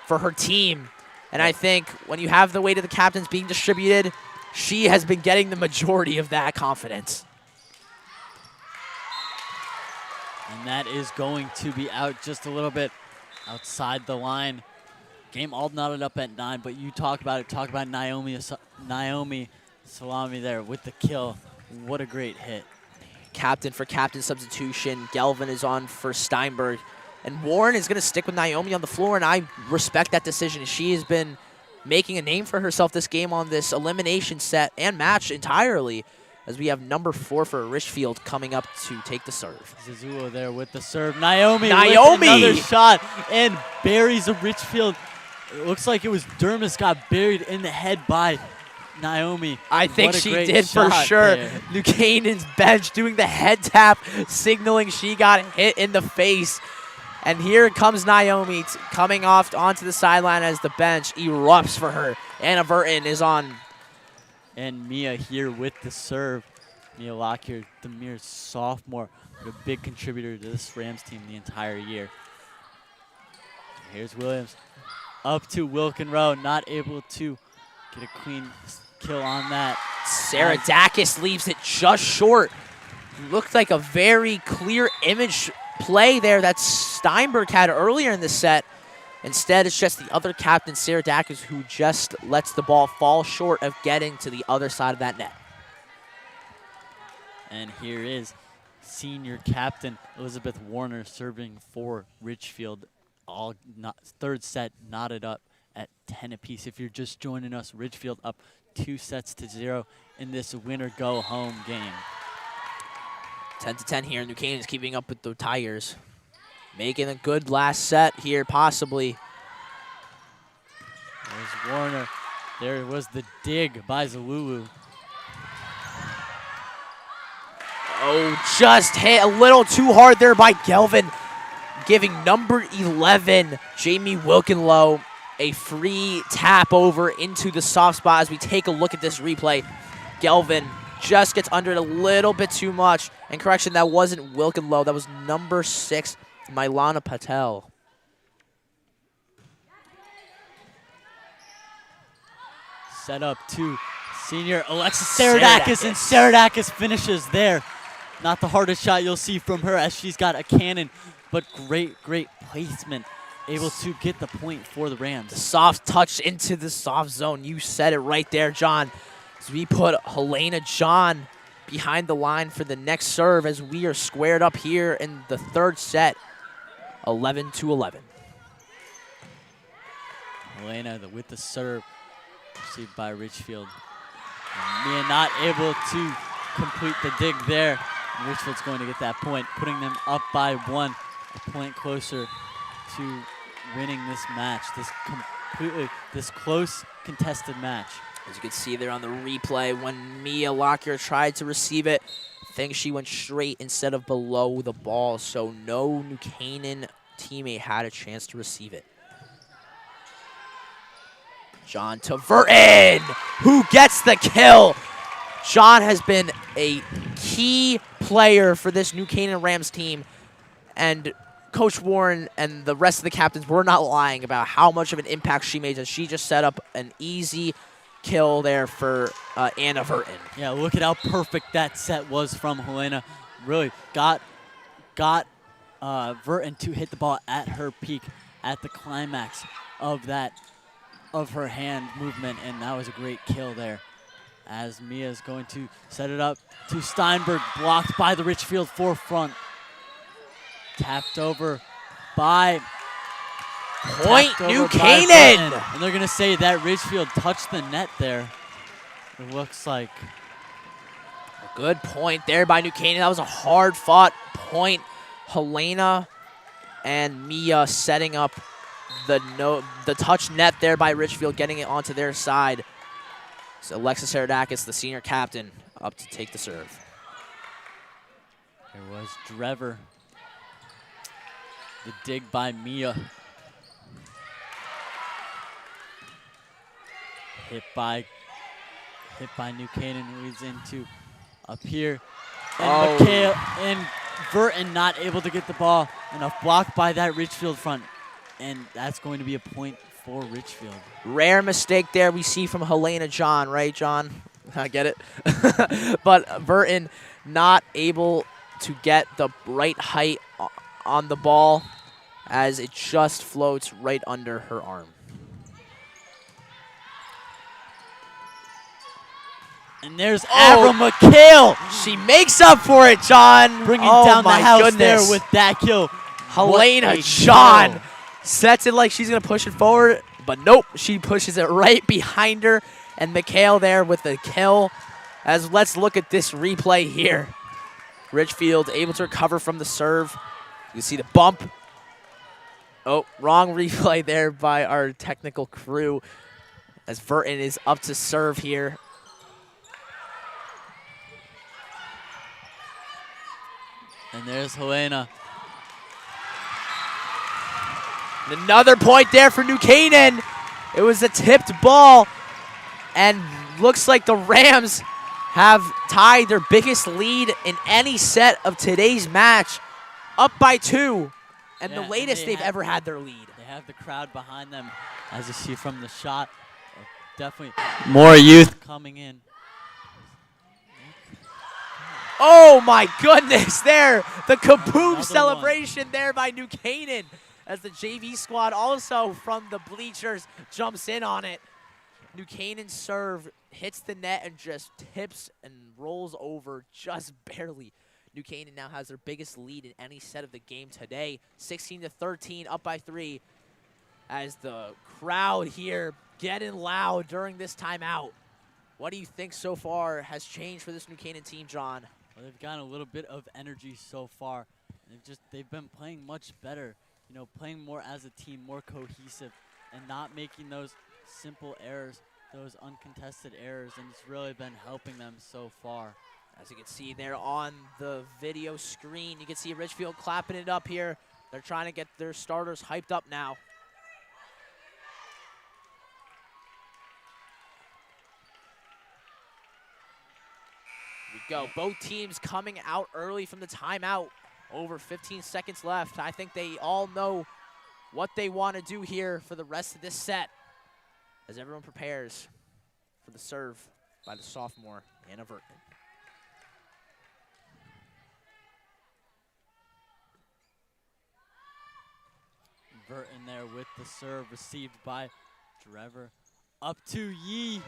for her team. And I think when you have the weight of the captains being distributed, she has been getting the majority of that confidence. And that is going to be out just a little bit outside the line. Game all knotted up at 9, but you talk about it. Talk about Naomi Salami there with the kill. What a great hit. Captain for captain substitution. Gelvin is on for Steinberg. And Warren is going to stick with Naomi on the floor, and I respect that decision. She has been making a name for herself this game on this elimination set and match entirely, as we have number 4 for Ridgefield coming up to take the serve. Zazula there with the serve. Naomi with another shot and buries a Ridgefield. It looks like it was Dermis got buried in the head by Naomi. I think she did for sure. New Canaan's bench doing the head tap, signaling she got hit in the face. And here comes Naomi coming off onto the sideline as the bench erupts for her. Anna Burton is on. And Mia here with the serve. Mia Lockyer, the mere sophomore, but a big contributor to this Rams team the entire year. Here's Williams. Up to Wilkenrow, not able to get a clean kill on that. Saradakis leaves it just short. Looked like a very clear image play there that Steinberg had earlier in the set. Instead, it's just the other captain, Saradakis, who just lets the ball fall short of getting to the other side of that net. And here is senior captain Elizabeth Warner serving for Ridgefield. Third set knotted up at 10 apiece. If you're just joining us, Ridgefield up 2-0 in this winner-go-home game. 10-10 here. New Canaan's keeping up with the Tigers. Making a good last set here, possibly. There's Warner. There was the dig by Zalulu. Oh, just hit a little too hard there by Gelvin, giving number 11, Jamie Wilkenlow, a free tap over into the soft spot. As we take a look at this replay, Gelvin just gets under it a little bit too much. And correction, that wasn't Wilkenlow. That was number 6, Mailana Patel. Set up to senior Alexis Saradakis, and Saradakis finishes there. Not the hardest shot you'll see from her, as she's got a cannon, but great placement. Able to get the point for the Rams. The soft touch into the soft zone. You said it right there, John. As we put Helena John behind the line for the next serve, as we are squared up here in the third set, 11-11. Helena with the serve, received by Ridgefield. And Mia not able to complete the dig there. And Ridgefield's going to get that point, putting them up by 1, a point closer to winning this match, this close contested match. As you can see there on the replay, when Mia Lockyer tried to receive it, I think she went straight instead of below the ball, so no New Canaan teammate had a chance to receive it. John to Verton, who gets the kill. John has been a key player for this New Canaan Rams team, and Coach Warren and the rest of the captains were not lying about how much of an impact she made, as she just set up an easy kill there for Anna Verton. Yeah, look at how perfect that set was from Helena. Really got Verton to hit the ball at her peak, at the climax of her hand movement, and that was a great kill there. As Mia's going to set it up to Steinberg, blocked by the Ridgefield forefront. Tapped over by Point New Canaan. And they're going to say that Ridgefield touched the net there. It looks like. A good point there by New Canaan. That was a hard-fought point. Helena and Mia setting up the touch net there by Ridgefield, getting it onto their side. So Alexis Saradakis, the senior captain, up to take the serve. There was Drever. The dig by Mia. Hit by New Canaan, leads into up here. And McHale and Verton not able to get the ball. Enough blocked by that Ridgefield front. And that's going to be a point for Ridgefield. Rare mistake there we see from Helena John, right, John? I get it. But Verton not able to get the right height on the ball, as it just floats right under her arm. And there's Abra McHale. She makes up for it, John. Bringing down the house there goodness. with that kill. Helena John sets it like she's going to push it forward, but nope. She pushes it right behind her, and McHale there with the kill. As let's look at this replay here. Ridgefield able to recover from the serve. You see the bump. Oh, wrong replay there by our technical crew, as Verton is up to serve here. And there's Helena. And another point there for New Canaan. It was a tipped ball, and looks like the Rams have tied their biggest lead in any set of today's match, up by 2, and Yeah, the latest they've ever had their lead. They have the crowd behind them, as you see from the shot. Definitely more youth coming in. Oh my goodness, there, the kaboom Another celebration there by New Canaan as the JV squad also from the bleachers jumps in on it. New Canaan's serve hits the net and just tips and rolls over just barely. New Canaan now has their biggest lead in any set of the game today, 16-13, up by 3, as the crowd here getting loud during this timeout. What do you think so far has changed for this New Canaan team, John? Well, they've gotten a little bit of energy so far. They've been playing much better, you know, playing more as a team, more cohesive, and not making those simple errors, those uncontested errors, and it's really been helping them so far. As you can see there on the video screen, you can see Ridgefield clapping it up here. They're trying to get their starters hyped up now. Here we go. Both teams coming out early from the timeout. Over 15 seconds left. I think they all know what they want to do here for the rest of this set as everyone prepares for the serve by the sophomore, Anna Vertman. Burton there with the serve received by Trevor. Up to Yee.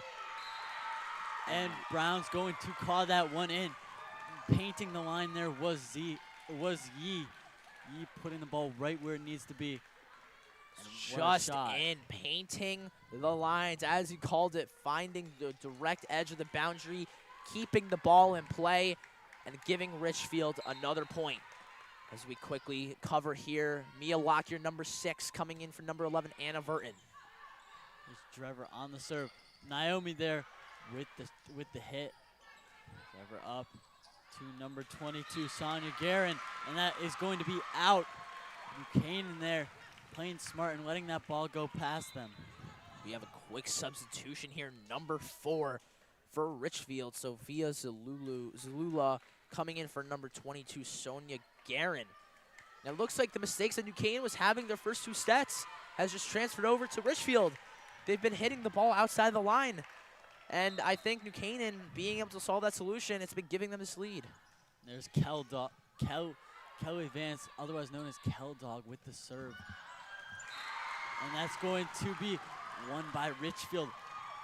And Brown's going to call that one in. Painting the line there was Yee. Yee putting the ball right where it needs to be. Just in, painting the lines, as he called it, finding the direct edge of the boundary, keeping the ball in play, and giving Ridgefield another point. As we quickly cover here, Mia Lockyer, number 6, coming in for number 11, Anna Verton. There's Trevor on the serve. Naomi there with the hit. Trevor up to number 22, Sonia Guerin, and that is going to be out. Buchanan there playing smart and letting that ball go past them. We have a quick substitution here, number 4 for Ridgefield. Sophia Zalula coming in for number 22, Sonia Guerin. Now it looks like the mistakes that New Canaan was having their first 2 sets has just transferred over to Ridgefield. They've been hitting the ball outside the line. And I think New Canaan being able to solve that solution, it's been giving them this lead. There's Kelly Vance, otherwise known as Kel Dog, with the serve. And that's going to be won by Ridgefield.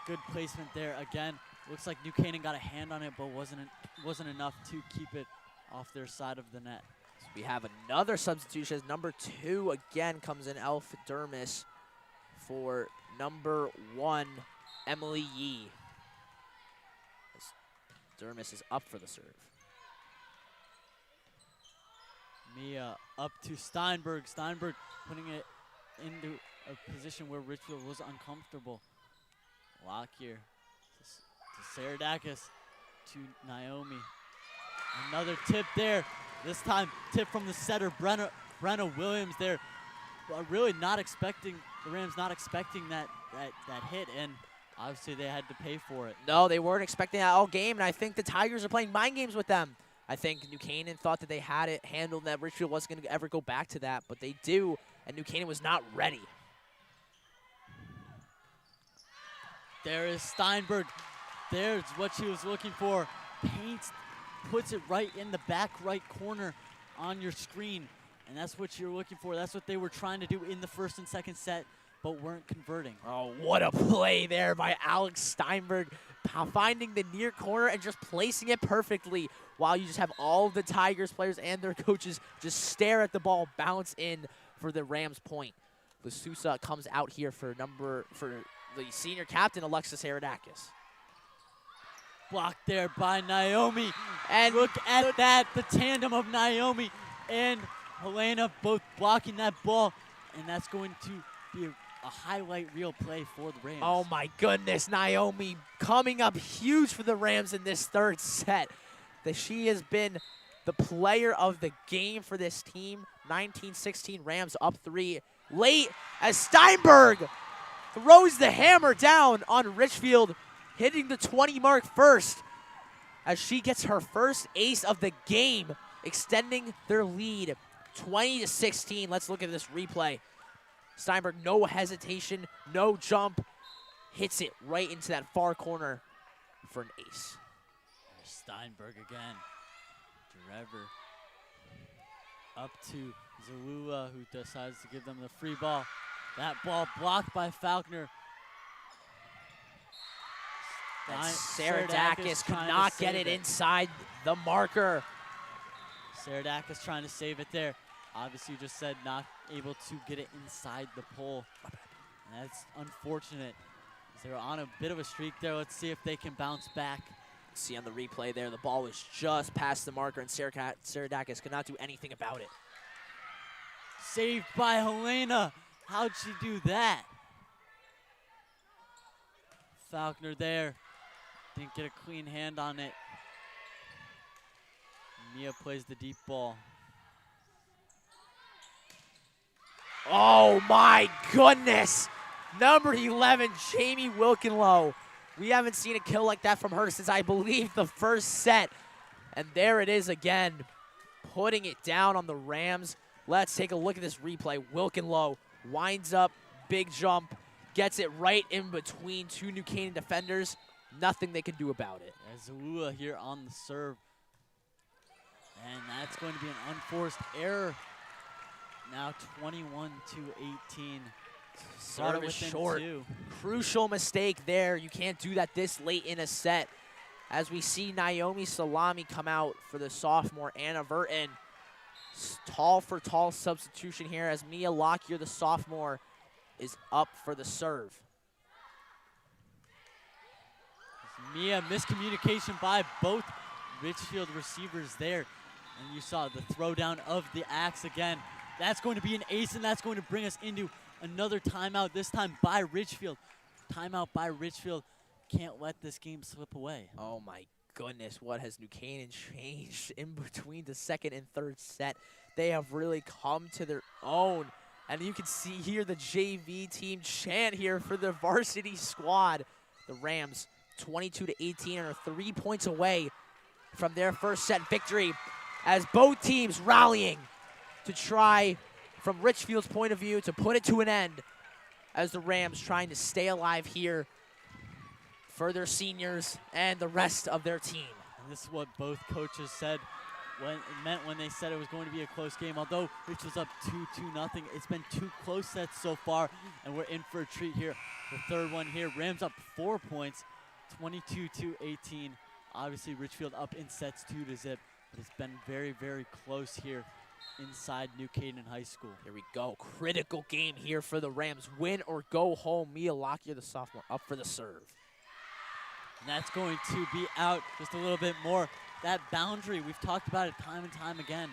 Good placement there again. Looks like New Canaan got a hand on it, but wasn't enough to keep it off their side of the net. So we have another substitution as number 2 again comes in, Elf Dermis, for number 1, Emily Yee. Dermis is up for the serve. Mia up to Steinberg. Steinberg putting it into a position where Ridgefield was uncomfortable. Lock here to Saradakis, to Naomi. Another tip there. This time tip from the setter, Brenna Williams there. Really not expecting, the Rams not expecting that hit, and obviously they had to pay for it. No, they weren't expecting that all game, and I think the Tigers are playing mind games with them. I think New Canaan thought that they had it handled, that Ridgefield wasn't going to ever go back to that, but they do, and New Canaan was not ready. There is Steinberg. There's what she was looking for. Paints, puts it right in the back right corner on your screen, and that's what you're looking for. That's what they were trying to do in the first and second set, but weren't converting. Oh, what a play there by Alex Steinberg, finding the near corner and just placing it perfectly while you just have all of the Tigers players and their coaches just stare at the ball, bounce in for the Rams point. Lasusa comes out here for the senior captain, Alexis Aradakis. Blocked there by Naomi. And look at that, the tandem of Naomi and Helena both blocking that ball, and that's going to be a highlight reel play for the Rams. Oh my goodness, Naomi coming up huge for the Rams in this third set. She has been the player of the game for this team. 19-16 Rams up 3 late as Steinberg throws the hammer down on Ridgefield, hitting the 20 mark first. as she gets her first ace of the game, extending their lead 20-16. Let's look at this replay. Steinberg, no hesitation, no jump, hits it right into that far corner for an ace. Steinberg again. Trevor up to Zalula, who decides to give them the free ball. That ball blocked by Falconer. And Saradakis could not get it inside the marker. Saradakis trying to save it there. Obviously, you just said not able to get it inside the pole. And that's unfortunate. They were on a bit of a streak there. Let's see if they can bounce back. See on the replay there, the ball was just past the marker, and Saradakis could not do anything about it. Saved by Helena. How'd she do that? Falconer there. Didn't get a clean hand on it. Mia plays the deep ball. Oh my goodness! Number 11, Jamie Wilkenlow. We haven't seen a kill like that from her since, I believe, the first set. And there it is again, putting it down on the Rams. Let's take a look at this replay. Wilkenlow winds up, big jump, gets it right in between two New Canaan defenders. Nothing they can do about it. Zalula here on the serve. And that's going to be an unforced error. Now 21-18. Serve is short. Crucial mistake there. You can't do that this late in a set. As we see Naomi Salami come out for the sophomore, Anna Verton. Tall for tall substitution here as Mia Lockyer, the sophomore, is up for the serve. Mia, miscommunication by both Ridgefield receivers there. And you saw the throwdown of the axe again. That's going to be an ace, and that's going to bring us into another timeout, this time by Ridgefield. Timeout by Ridgefield. Can't let this game slip away. Oh my goodness, what has New Canaan changed in between the second and third set? They have really come to their own. And you can see here the JV team chant here for the varsity squad. The Rams 22-18 are 3 points away from their first set victory as both teams rallying to try, from Ridgefield's point of view, to put it to an end as the Rams trying to stay alive here for their seniors and the rest of their team. And this is what both coaches said when they said it was going to be a close game. Although Rich was up 2-0, it's been 2 close sets so far, and we're in for a treat here. The third one here, Rams up 4 points, 22-18. Obviously, Ridgefield up in sets 2-0, but it's been very, very close here inside New Canaan High School. Here we go. Critical game here for the Rams. Win or go home. Mia Lockyer, the sophomore, up for the serve. And that's going to be out just a little bit more. That boundary, we've talked about it time and time again.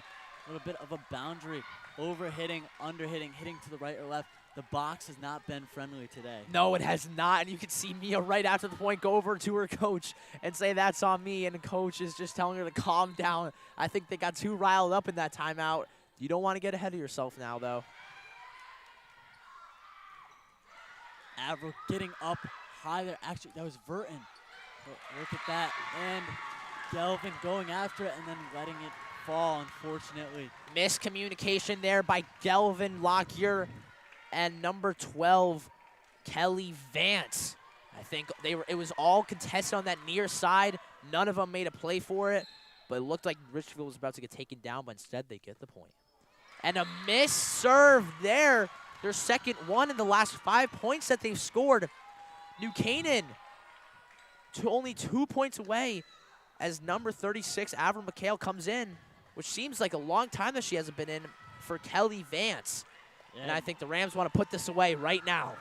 A little bit of a boundary. Over-hitting, under-hitting, hitting to the right or left. The box has not been friendly today. No, it has not. And you can see Mia right after the point go over to her coach and say, that's on me. And the coach is just telling her to calm down. I think they got too riled up in that timeout. You don't want to get ahead of yourself now, though. Averill getting up high there. Actually, that was Verton. But look at that. And Delvin going after it and then letting it fall, unfortunately. Miscommunication there by Delvin Lockyer and number 12, Kelly Vance. I think it was all contested on that near side. None of them made a play for it, but it looked like Ridgefield was about to get taken down, but instead they get the point. And a miss serve there. Their second one in the last 5 points that they've scored. New Canaan to only 2 points away as number 36, Avril McHale, comes in, which seems like a long time that she hasn't been in for Kelly Vance. Yeah. And I think the Rams want to put this away right now.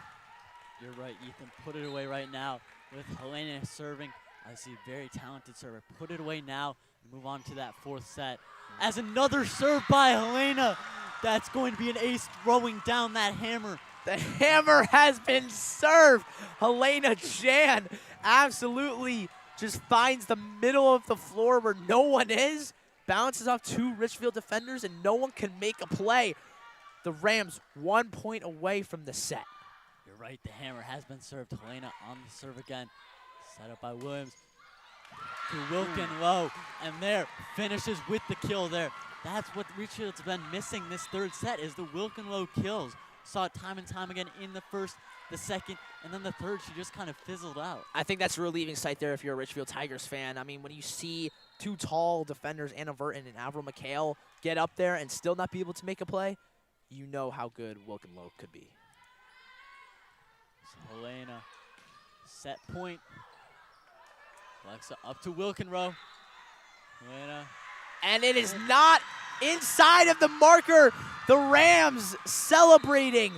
You're right, Ethan. Put it away right now with Helena serving. I see a very talented server. Put it away now and move on to that fourth set. As another serve by Helena. That's going to be an ace throwing down that hammer. The hammer has been served. Helena Jan absolutely just finds the middle of the floor where no one is. Bounces off 2 Ridgefield defenders and no one can make a play. The Rams 1 point away from the set. You're right, the hammer has been served. Helena on the serve again. Set up by Williams. to Wilkin Low, and there finishes with the kill there. That's what Ridgefield's been missing this third set is the Wilkin Low kills. Saw it time and time again in the first, the second, and then the third, she just kind of fizzled out. I think that's a relieving sight there if you're a Ridgefield Tigers fan. I mean, when you see two tall defenders, Anna Verton and Avril McHale, get up there and still not be able to make a play, you know how good Wilkin Low could be. So Helena, set point. Alexa up to Wilkenrow. Helena. And it is not inside of the marker. The Rams celebrating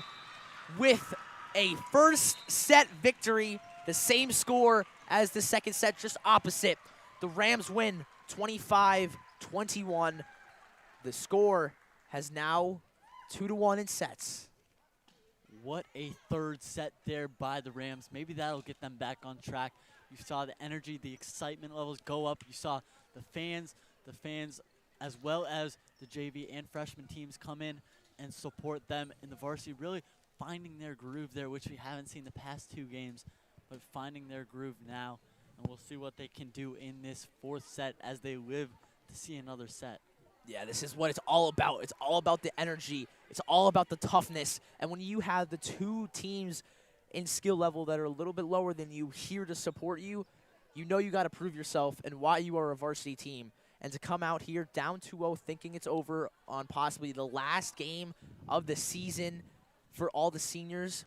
with a first set victory. The same score as the second set, just opposite. The Rams win 25-21. The score has now 2-1 in sets. What a third set there by the Rams. Maybe that'll get them back on track. You saw the energy, the excitement levels go up. You saw the fans as well as the JV and freshman teams come in and support them in the varsity, really finding their groove there, which we haven't seen the past two games, but finding their groove now. And we'll see what they can do in this fourth set as they live to see another set. Yeah, this is what it's all about. It's all about the energy. It's all about the toughness. And when you have the two teams in skill level that are a little bit lower than you here to support you, you know you got to prove yourself and why you are a varsity team. And to come out here down 2-0 thinking it's over on possibly the last game of the season for all the seniors,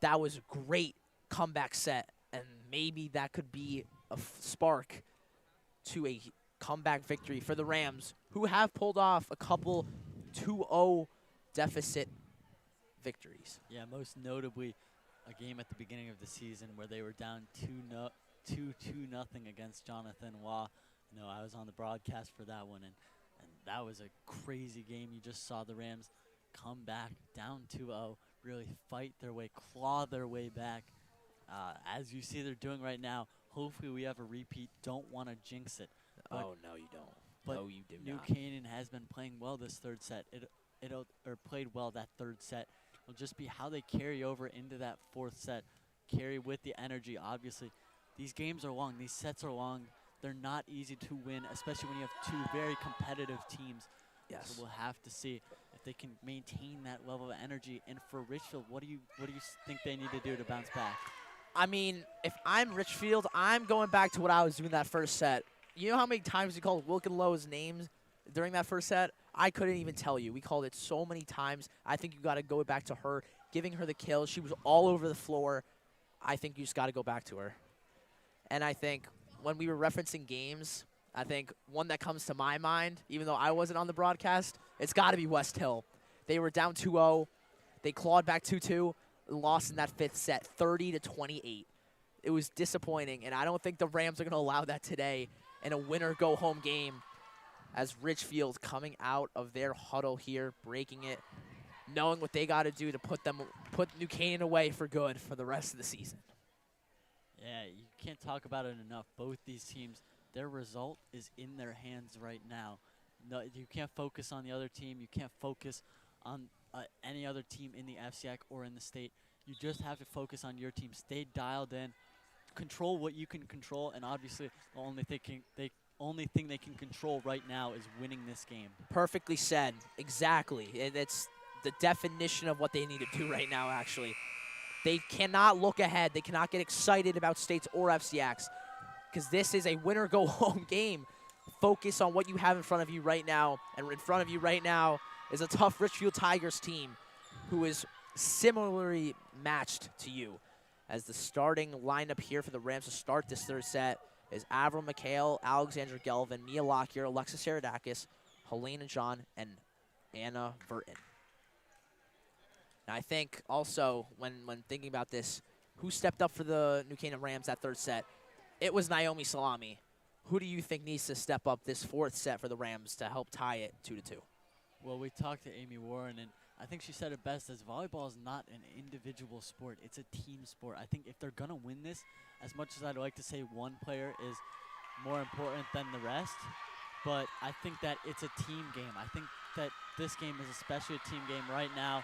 that was a great comeback set. And maybe that could be a spark to a comeback victory for the Rams, who have pulled off a couple 2-0 deficit victories. Yeah, most notably a game at the beginning of the season where they were down 2-0 against Jonathan Waugh. No, I was on the broadcast for that one, and that was a crazy game. You just saw the Rams come back down 2-0, really fight their way, claw their way back. As you see they're doing right now, hopefully we have a repeat. Don't want to jinx it. Oh, no, you don't. But no, you do New not. Canaan has been playing well this third set. Or played well that third set. It'll just be how they carry over into that fourth set. Carry with the energy, obviously. These games are long. These sets are long. They're not easy to win, especially when you have two very competitive teams. Yes. So we'll have to see if they can maintain that level of energy. And for Ridgefield, what do you think they need to do to bounce back? I mean, if I'm Ridgefield, I'm going back to what I was doing that first set. You know how many times we called Wilkin Low's names during that first set? I couldn't even tell you. We called it so many times. I think you got to go back to her, giving her the kill. She was all over the floor. I think you just got to go back to her. And I think when we were referencing games, I think one that comes to my mind, even though I wasn't on the broadcast, it's got to be West Hill. They were down 2-0. They clawed back 2-2, lost in that fifth set, 30-28. It was disappointing, and I don't think the Rams are going to allow that today in a winner-go-home game as Ridgefield coming out of their huddle here, breaking it, knowing what they got to do to put New Canaan away for good for the rest of the season. Yeah, you can't talk about it enough. Both these teams, their result is in their hands right now. No, you can't focus on the other team. You can't focus on any other team in the FCIAC or in the state. You just have to focus on your team. Stay dialed in. Control what you can control, and obviously the only thing they can control right now is winning this game. Perfectly said. Exactly. It's the definition of what they need to do right now, actually. They cannot look ahead. They cannot get excited about states or FCIACs because this is a winner-go-home game. Focus on what you have in front of you right now, and in front of you right now is a tough Ridgefield Tigers team who is similarly matched to you. As the starting lineup here for the Rams to start this third set is Avril McHale, Alexandra Gelvin, Mia Lockyer, Alexis Saradakis, Helena John, and Anna Verton. Now, I think also when thinking about this, who stepped up for the New Canaan Rams that third set? It was Naomi Salami. Who do you think needs to step up this fourth set for the Rams to help tie it 2-2? Well, we talked to Amy Warren, and I think she said it best as volleyball is not an individual sport. It's a team sport. I think if they're going to win this, as much as I'd like to say one player is more important than the rest, but I think that it's a team game. I think that this game is especially a team game right now.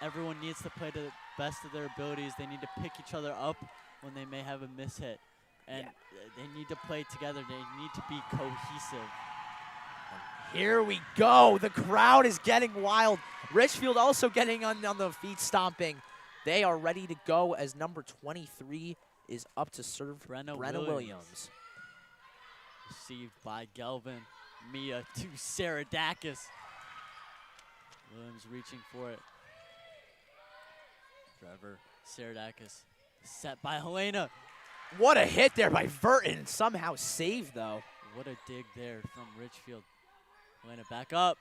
Everyone needs to play to the best of their abilities. They need to pick each other up when they may have a mishit. And they need to play together. They need to be cohesive. Here we go. The crowd is getting wild. Ridgefield also getting on the feet stomping. They are ready to go as number 23 is up to serve. Brenna Williams. Received by Gelvin. Mia to Saradakis. Williams reaching for it. Trevor Saradakis set by Helena. What a hit there by Verton. Somehow saved, though. What a dig there from Ridgefield. Helena back up.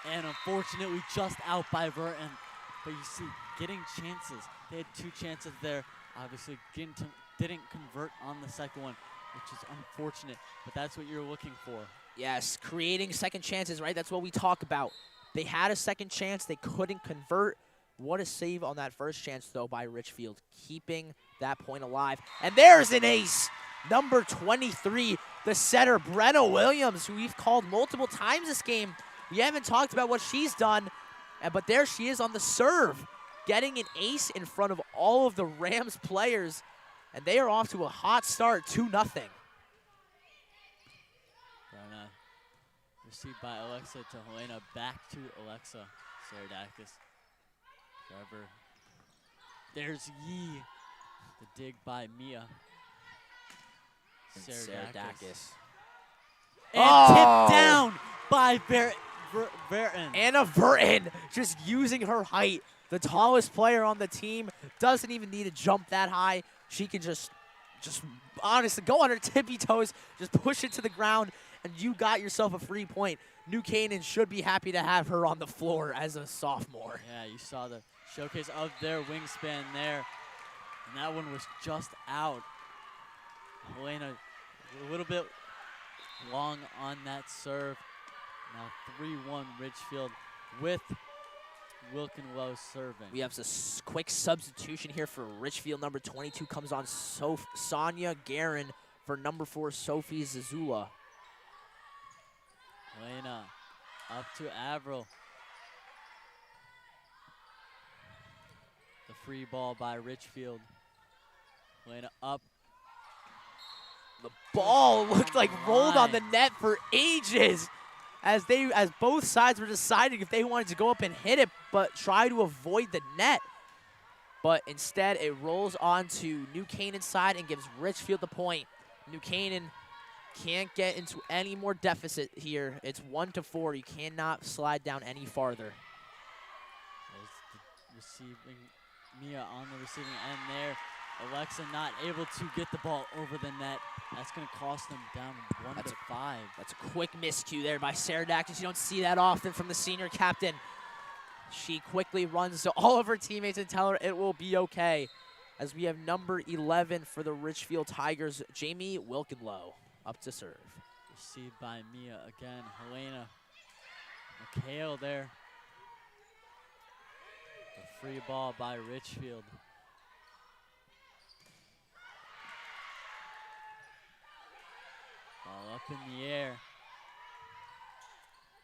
And unfortunately just out by Verton. But you see, getting chances. They had 2 chances there. Obviously didn't convert on the second one, which is unfortunate. But that's what you're looking for. Yes, creating second chances, right? That's what we talk about. They had a second chance. They couldn't convert. What a save on that first chance, though, by Ridgefield, keeping that point alive. And there's an ace. Number 23, the setter, Brenna Williams, who we've called multiple times this game. We haven't talked about what she's done, but there she is on the serve, getting an ace in front of all of the Rams players. And they are off to a hot start, 2-0. Brenna received by Alexa to Helena, back to Alexa. Saradakis. Trevor. There's Yee. The dig by Mia. Saradakis. And tipped down by Verton. Anna Verton just using her height. The tallest player on the team doesn't even need to jump that high. She can just honestly go on her tippy toes, just push it to the ground, and you got yourself a free point. New Canaan should be happy to have her on the floor as a sophomore. Yeah, you saw the showcase of their wingspan there. And that one was just out. Helena a little bit long on that serve. Now 3-1 Ridgefield with Wilkenlow serving. We have a quick substitution here for Ridgefield. Number 22 comes on Sonia Guerin for number 4, Sophie Zazula. Helena up to Avril. The free ball by Ridgefield. Helena up. The ball looked like rolled on the net for ages as both sides were deciding if they wanted to go up and hit it but try to avoid the net. But instead it rolls on to New Canaan's side and gives Ridgefield the point. New Canaan can't get into any more deficit here. It's 1-4. You cannot slide down any farther. Receiving Mia on the receiving end there. Alexa not able to get the ball over the net. That's going to cost them down 1-5. That's a quick miscue there by Saradakis. You don't see that often from the senior captain. She quickly runs to all of her teammates and tell her it will be okay. As we have number 11 for the Ridgefield Tigers, Jamie Wilkenlow, up to serve. Received by Mia again. Helena. McHale there. The free ball by Ridgefield. Ball up in the air.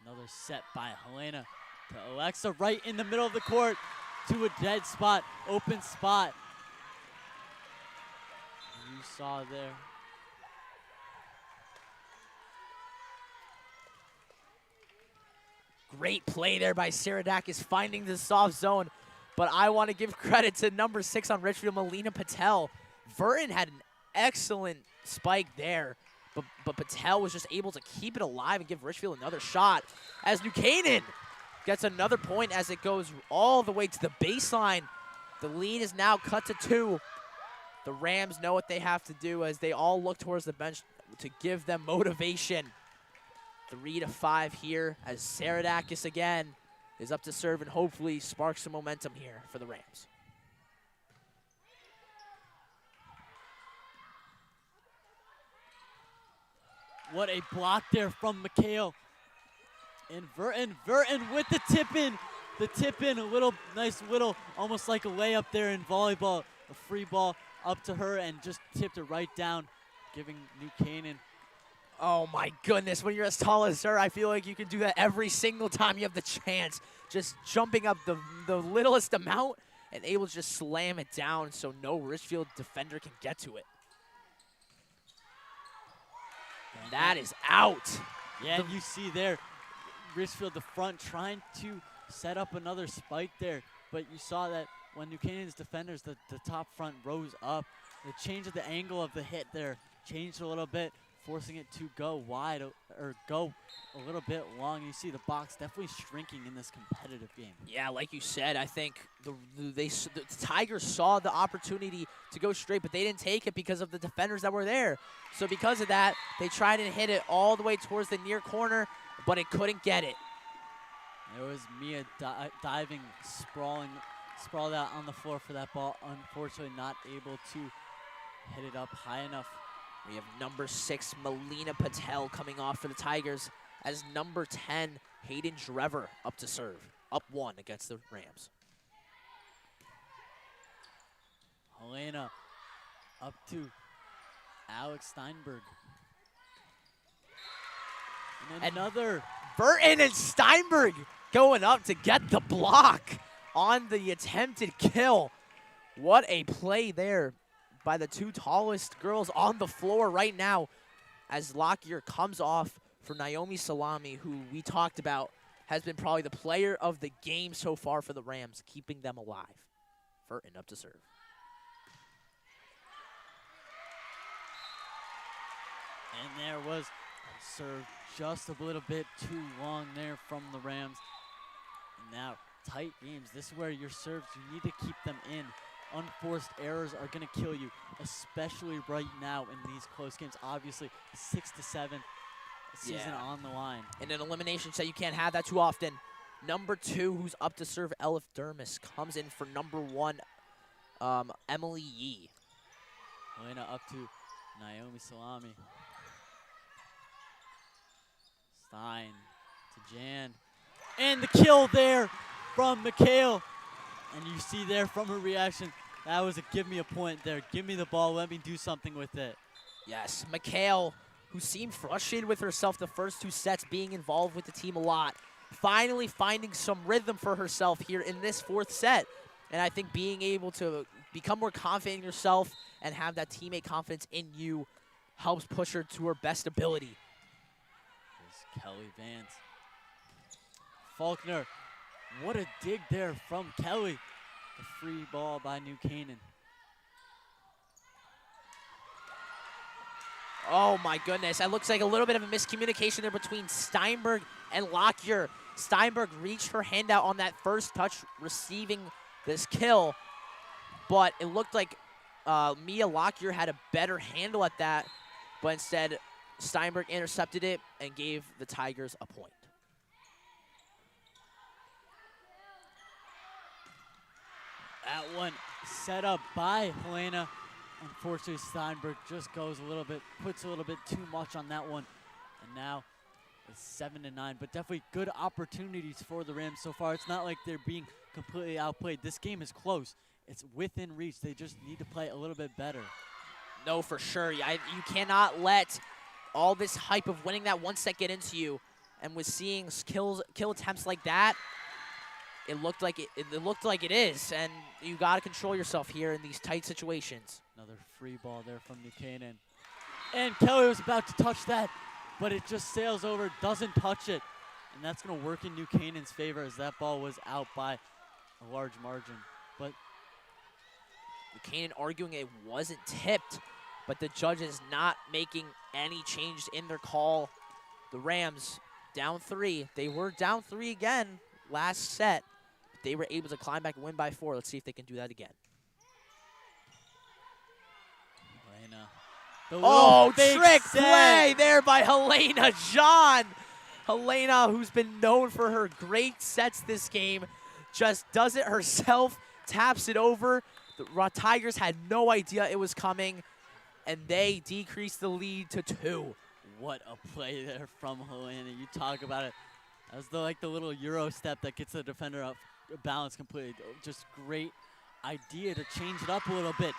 Another set by Helena to Alexa, right in the middle of the court to a dead spot, open spot. You saw there. Great play there by Saradakis finding the soft zone. But I want to give credit to number 6 on Ridgefield, Melina Patel. Verton had an excellent spike there. But Patel was just able to keep it alive and give Ridgefield another shot. As New Canaan gets another point as it goes all the way to the baseline. The lead is now cut to 2. The Rams know what they have to do as they all look towards the bench to give them motivation. 3-5 here as Saradakis again is up to serve and hopefully spark some momentum here for the Rams. What a block there from McHale. And Verton with the tip in. The tip in, a little, nice little, almost like a layup there in volleyball. A free ball up to her and just tipped it right down, giving New Canaan. Oh my goodness, when you're as tall as her, I feel like you can do that every single time you have the chance. Just jumping up the littlest amount and able to just slam it down so no Ridgefield defender can get to it. And that is out. Yeah, and you see there, Ridgefield, the front, trying to set up another spike there. But you saw that when New Canaan's defenders, the top front rose up. The change of the angle of the hit there changed a little bit, forcing it to go wide or go a little bit long. You see the box definitely shrinking in this competitive game. Yeah, like you said, I think the Tigers saw the opportunity to go straight, but they didn't take it because of the defenders that were there. So because of that, they tried and hit it all the way towards the near corner, but it couldn't get it. It was Mia diving, sprawled out on the floor for that ball. Unfortunately, not able to hit it up high enough. We have number 6, Melina Patel, coming off for the Tigers, as number 10, Hayden Drever, up to serve. Up 1 against the Rams. Helena up to Alex Steinberg. And another. Burton and Steinberg going up to get the block on the attempted kill. What a play there by the 2 tallest girls on the floor right now, as Lockyer comes off for Naomi Salami, who we talked about has been probably the player of the game so far for the Rams, keeping them alive. Burton up to serve. And there was a serve just a little bit too long there from the Rams. And now, tight games. This is where your serves, you need to keep them in. Unforced errors are going to kill you, especially right now in these close games. Obviously, 6-7 season on the line. In an elimination set, you can't have that too often. Number 2, who's up to serve, Elif Dermis, comes in for number 1, Emily Yee. Helena up to Naomi Salami. Stein to Jan. And the kill there from Mikhail. And you see there from her reaction, that was a give me a point there. Give me the ball, let me do something with it. Yes, Mikhail, who seemed frustrated with herself the first 2 sets, being involved with the team a lot, finally finding some rhythm for herself here in this 4th set. And I think being able to become more confident in yourself and have that teammate confidence in you helps push her to her best ability. There's Kelly Vance. Faulkner, what a dig there from Kelly. The free ball by New Canaan. Oh my goodness, that looks like a little bit of a miscommunication there between Steinberg and Lockyer. Steinberg reached her hand out on that first touch, receiving this kill, but it looked like Mia Lockyer had a better handle at that, but instead Steinberg intercepted it and gave the Tigers a point. That one set up by Helena. Unfortunately, Steinberg just goes a little bit, puts a little bit too much on that one. And now it's 7-9, but definitely good opportunities for the Rams so far. It's not like they're being completely outplayed. This game is close. It's within reach. They just need to play a little bit better. No, for sure. You cannot let all this hype of winning that 1 set get into you. And with seeing kill attempts like that, it looked like it is, and you got to control yourself here in these tight situations. Another free ball there from New Canaan. And Kelly was about to touch that, but it just sails over, doesn't touch it. And that's going to work in New Canaan's favor, as that ball was out by a large margin. But New Canaan arguing it wasn't tipped, but the judges not making any changes in their call. The Rams down 3. They were down 3 again last set. They were able to climb back and win by 4. Let's see if they can do that again. Helena. Oh, trick play there by Helena John. Helena, who's been known for her great sets this game, just does it herself, taps it over. The Tigers had no idea it was coming, and they decreased the lead to 2. What a play there from Helena. You talk about it. That was like the little Euro step that gets the defender up balance completely. Just great idea to change it up a little bit.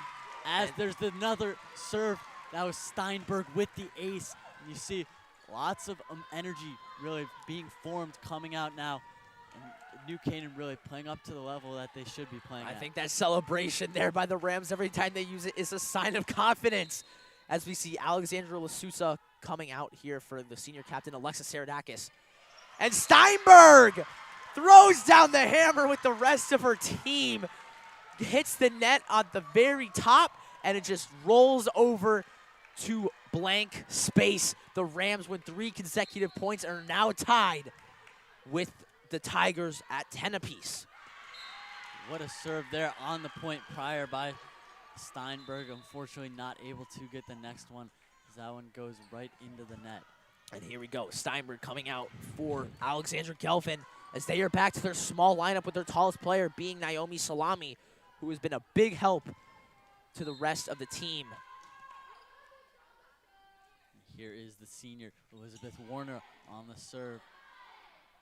As there's another serve, that was Steinberg with the ace. And you see lots of energy really being formed coming out now. And New Canaan really playing up to the level that they should be playing I at. think that celebration there by the Rams every time they use it is a sign of confidence. As we see Alexandra Lasusa coming out here for the senior captain, Alexis Saradakis. And Steinberg throws down the hammer with the rest of her team. Hits the net on the very top, and it just rolls over to blank space. The Rams win 3 consecutive points and are now tied with the Tigers at 10 apiece. What a serve there on the point prior by Steinberg. Unfortunately not able to get the next one as that one goes right into the net. And here we go. Steinberg coming out for Alexandra Gelvin as they are back to their small lineup with their tallest player being Naomi Salami, who has been a big help to the rest of the team. Here is the senior, Elizabeth Warner, on the serve.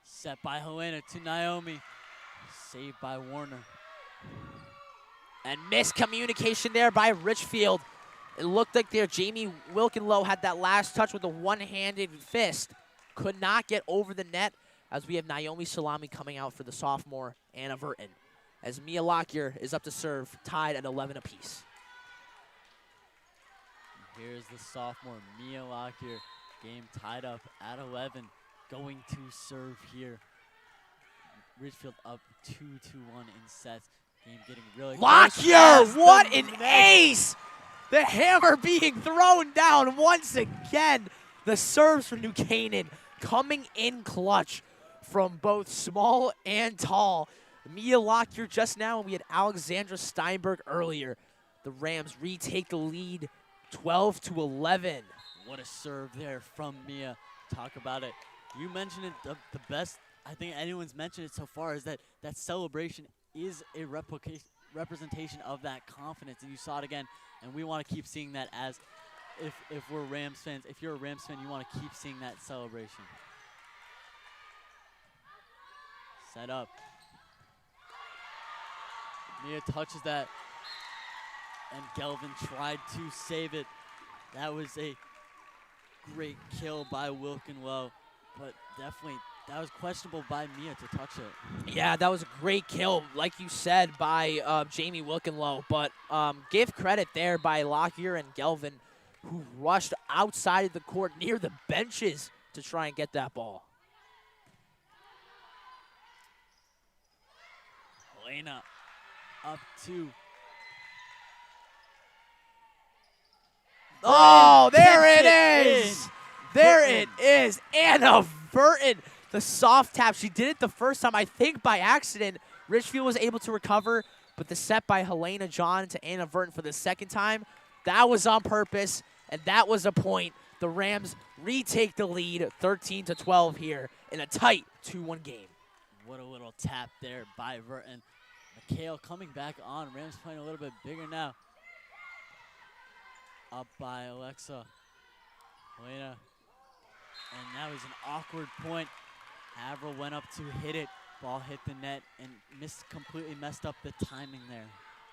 Set by Helena to Naomi. Saved by Warner. And miscommunication there by Ridgefield. It looked like there Jamie Wilkenlow had that last touch with a one-handed fist. Could not get over the net as we have Naomi Salami coming out for the sophomore Anna Verton. As Mia Lockyer is up to serve, tied at 11 apiece. Here's the sophomore, Mia Lockyer. Game tied up at 11. Going to serve here. Ridgefield up 2-1 in sets. Game getting really close. Lockyer, what an ace! The hammer being thrown down once again. The serves for New Canaan coming in clutch from both small and tall. Mia Lockyer just now, and we had Alexandra Steinberg earlier. The Rams retake the lead 12-11. What a serve there from Mia. Talk about it. You mentioned it, the best I think anyone's mentioned it so far is that celebration is a representation of that confidence, and you saw it again, and we want to keep seeing that as if we're Rams fans. If you're a Rams fan, you want to keep seeing that celebration. Set up. Mia touches that, and Gelvin tried to save it. That was a great kill by Wilkenlow, but definitely that was questionable by Mia to touch it. Yeah, that was a great kill, like you said, by Jamie Wilkenlow. But give credit there by Lockyer and Gelvin, who rushed outside of the court near the benches to try and get that ball. Helena up 2. Oh, there it is. There it is. Anna Verton, the soft tap. She did it the first time, I think by accident. Ridgefield was able to recover, but the set by Helena John to Anna Verton for the second time, that was on purpose, and that was a point. The Rams retake the lead 13-12 here in a tight 2-1 game. What a little tap there by Verton. McHale coming back on. Rams playing a little bit bigger now. Up by Alexa. Helena. And that was an awkward point. Avril went up to hit it. Ball hit the net and completely messed up the timing there.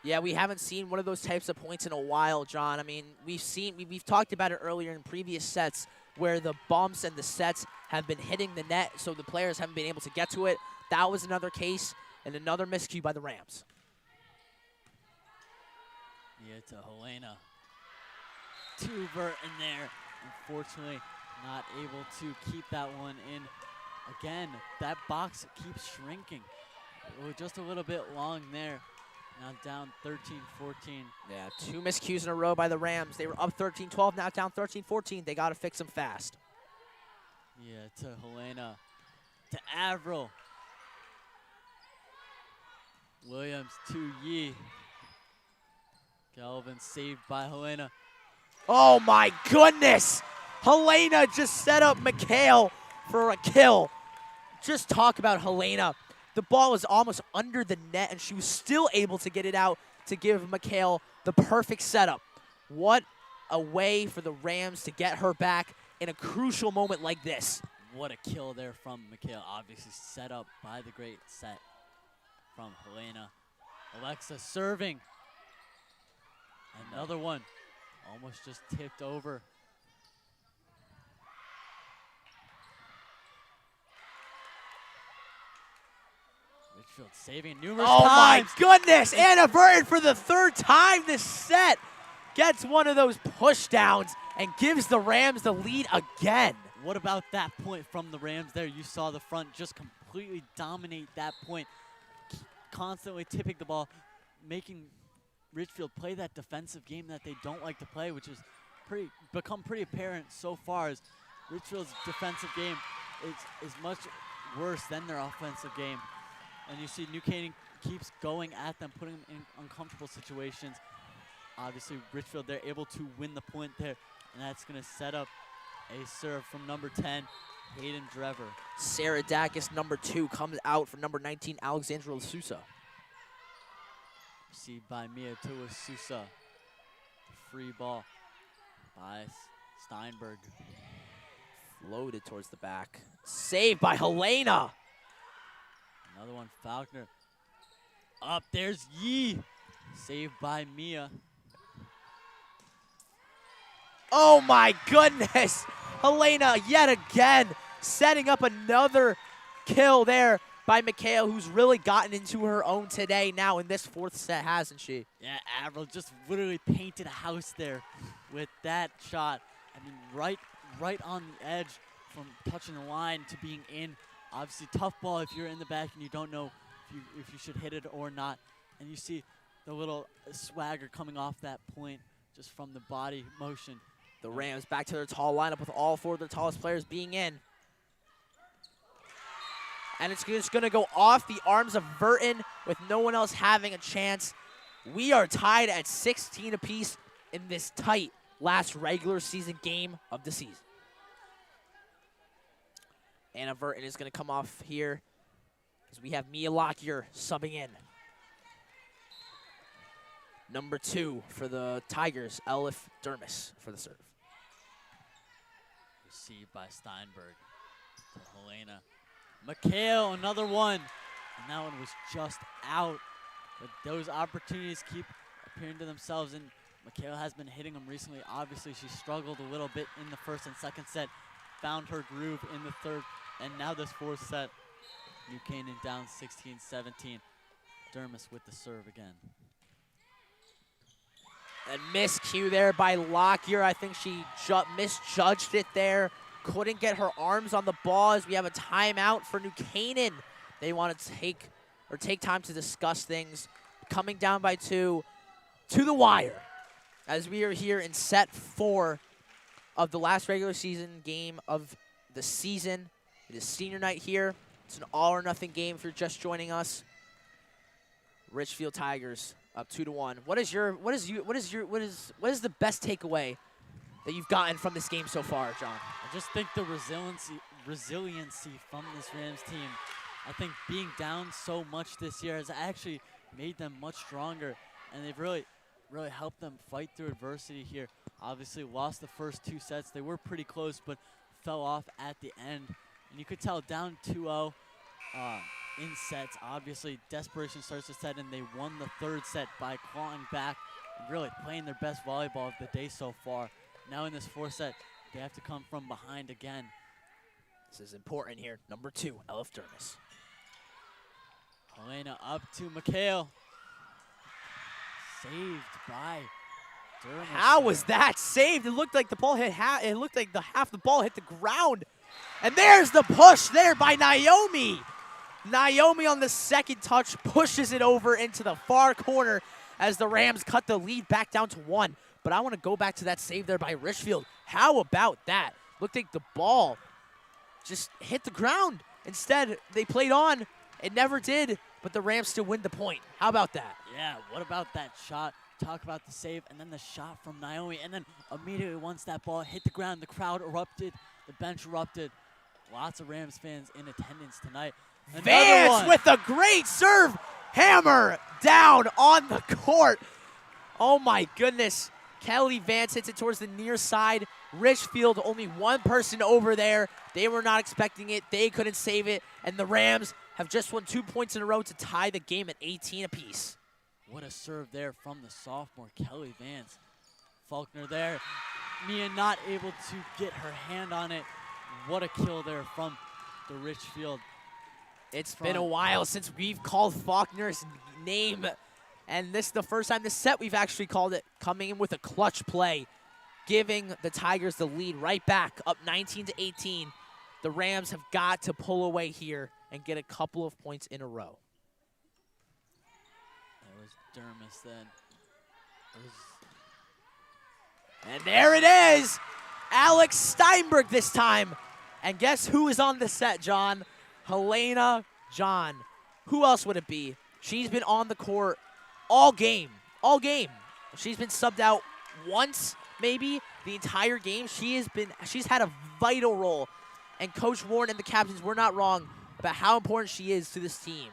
Yeah, we haven't seen one of those types of points in a while, John. I mean, we've talked about it earlier in previous sets where the bumps and the sets have been hitting the net, so the players haven't been able to get to it. That was another case and another miscue by the Rams. Yeah, to Helena. 2 Verton there. Unfortunately, not able to keep that one in. Again, that box keeps shrinking. Just a little bit long there. Now down 13-14. Yeah, 2 miscues in a row by the Rams. They were up 13-12, now down 13-14. They got to fix them fast. Yeah, to Helena. To Avril. Williams to Yee. Galvin saved by Helena. Oh my goodness! Helena just set up McHale for a kill. Just talk about Helena. The ball was almost under the net, and she was still able to get it out to give McHale the perfect setup. What a way for the Rams to get her back in a crucial moment like this. What a kill there from McHale. Obviously set up by the great set from Helena. Alexa serving. Another one. Almost just tipped over. Ridgefield saving numerous times. Oh my goodness! Anna Verton for the 3rd time this set gets one of those push downs and gives the Rams the lead again. What about that point from the Rams there? You saw the front just completely dominate that point, constantly tipping the ball, making Ridgefield play that defensive game that they don't like to play, which is become pretty apparent so far, as Ridgefield's defensive game is much worse than their offensive game. And you see New Canaan keeps going at them, putting them in uncomfortable situations. Obviously, Ridgefield, they're able to win the point there, and that's going to set up a serve from number 10, Hayden Drever. Saradakis, number 2, comes out for number 19, Alexandra Sousa. Received by Mia to Sousa. Free ball by Steinberg. Floated towards the back. Saved by Helena. Another one, Faulkner. Up, there's Yee. Saved by Mia. Oh my goodness. Helena yet again setting up another kill there by Mikhail, who's really gotten into her own today now in this 4th set, hasn't she? Yeah, Avril just literally painted a house there with that shot. I mean, right on the edge from touching the line to being in. Obviously, tough ball if you're in the back and you don't know if you should hit it or not. And you see the little swagger coming off that point just from the body motion. The Rams back to their tall lineup with all 4 of their tallest players being in. And it's just going to go off the arms of Burton with no one else having a chance. We are tied at 16 apiece in this tight last regular season game of the season. Anna Burton is going to come off here as we have Mia Lockyer subbing in. Number 2 for the Tigers, Elif Dermis for the serve. Received by Steinberg to Helena. Mikhail, another one. And that one was just out. But those opportunities keep appearing to themselves, and Mikhail has been hitting them recently. Obviously, she struggled a little bit in the 1st and 2nd set, found her groove in the 3rd, and now this 4th set, New Canaan down 16-17. Dermis with the serve again. And miscue there by Lockyer. I think she misjudged it there. Couldn't get her arms on the ball as we have a timeout for New Canaan. They want to take time to discuss things. Coming down by 2 to the wire as we are here in set 4 of the last regular season game of the season. It is senior night here. It's an all or nothing game if you're just joining us. Ridgefield Tigers up 2-1. What is the best takeaway that you've gotten from this game so far, John? I just think the resiliency from this Rams team. I think being down so much this year has actually made them much stronger, and they've really helped them fight through adversity here. Obviously lost the first 2 sets. They were pretty close, but fell off at the end. And you could tell down 2-0 in sets. Obviously, desperation starts to set in. They won the 3rd set by clawing back and really playing their best volleyball of the day so far. Now in this 4th set, they have to come from behind again. This is important here. Number 2, Elif Dermis. Helena up to Mikhail. Saved by Dermis. How was that saved? It looked like the ball hit half. It looked like half the ball hit the ground. And there's the push there by Naomi. Naomi on the 2nd touch pushes it over into the far corner as the Rams cut the lead back down to 1. But I want to go back to that save there by Ridgefield. How about that? Looked like the ball just hit the ground. Instead, they played on. It never did, but the Rams still win the point. How about that? Yeah, what about that shot? Talk about the save, and then the shot from Naomi. And then immediately once that ball hit the ground, the crowd erupted, the bench erupted. Lots of Rams fans in attendance tonight. Vance with a great serve. Hammer down on the court. Oh my goodness. Kelly Vance hits it towards the near side. Ridgefield, only one person over there. They were not expecting it. They couldn't save it. And the Rams have just won 2 points in a row to tie the game at 18 apiece. What a serve there from the sophomore, Kelly Vance. Faulkner there. Mia not able to get her hand on it. What a kill there from the Ridgefield. It's been a while since we've called Faulkner's name. And this is the first time this set we've actually called it, coming in with a clutch play. giving the Tigers the lead right back up 19-18. The Rams have got to pull away here and get a couple of points in a row. That was Dermis then. And there it is. Alex Steinberg this time. And guess who is on the set, John? Helena John. Who else would it be? She's been on the court all game. All game. She's been subbed out once, maybe, the entire game. She's had a vital role. And Coach Warren and the captains were not wrong about how important she is to this team.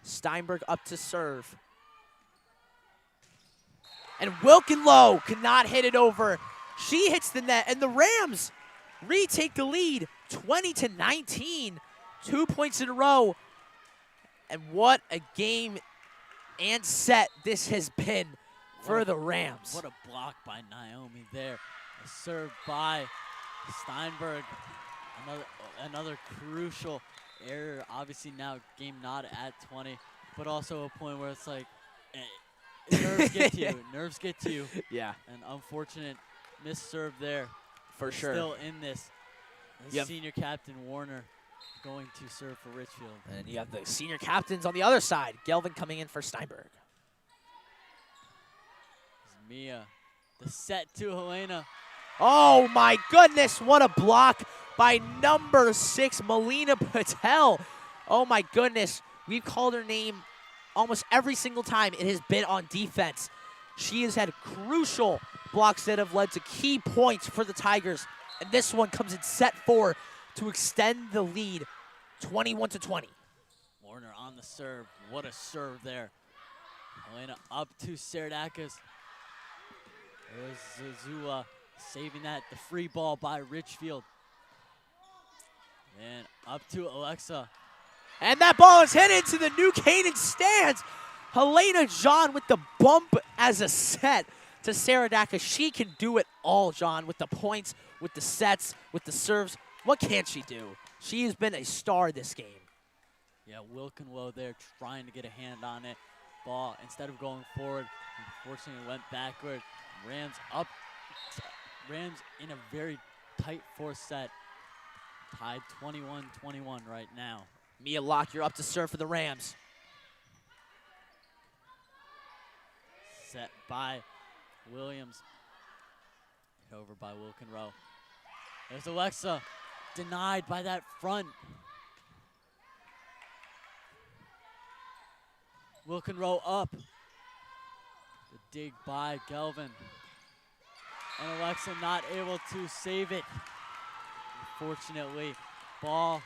Steinberg up to serve. And Wilkenlow cannot hit it over. She hits the net, and the Rams retake the lead, 20-19. 2 points in a row. And what a game and set this has been for the Rams. What a block by Naomi there. A serve by Steinberg. Another crucial error. Obviously now game not at 20, but also a point where it's like, nerves get to you. Nerves get to you. Yeah. An unfortunate missed serve there. For sure. Still in this. Yep. Senior captain Warner going to serve for Ridgefield. And you have the senior captains on the other side. Gelvin coming in for Steinberg. Mia. The set to Helena. Oh my goodness, what a block by number 6, Melina Patel. Oh my goodness, we've called her name almost every single time it has been on defense. She has had crucial blocks that have led to key points for the Tigers. And this one comes in set 4 to extend the lead 21-20. Warner on the serve. What a serve there. Helena up to Saradakis. There's Zazua saving that. The free ball by Ridgefield. And up to Alexa. And that ball is hit into the New Canaan stands. Helena John with the bump as a set to Saradakis. She can do it all, John, with the points, with the sets, with the serves. What can't she do? She has been a star this game. Yeah, Wilkenlow there trying to get a hand on it. Ball, instead of going forward, unfortunately went backward. Rams up. Rams in a very tight fourth set. Tied 21-21 right now. Mia Locke, you're up to serve for the Rams. Set by Williams. Hit over by Wilkenrow. There's Alexa. Denied by that front. Wilkenrow up. The dig by Gelvin. And Alexa not able to save it. Unfortunately, ball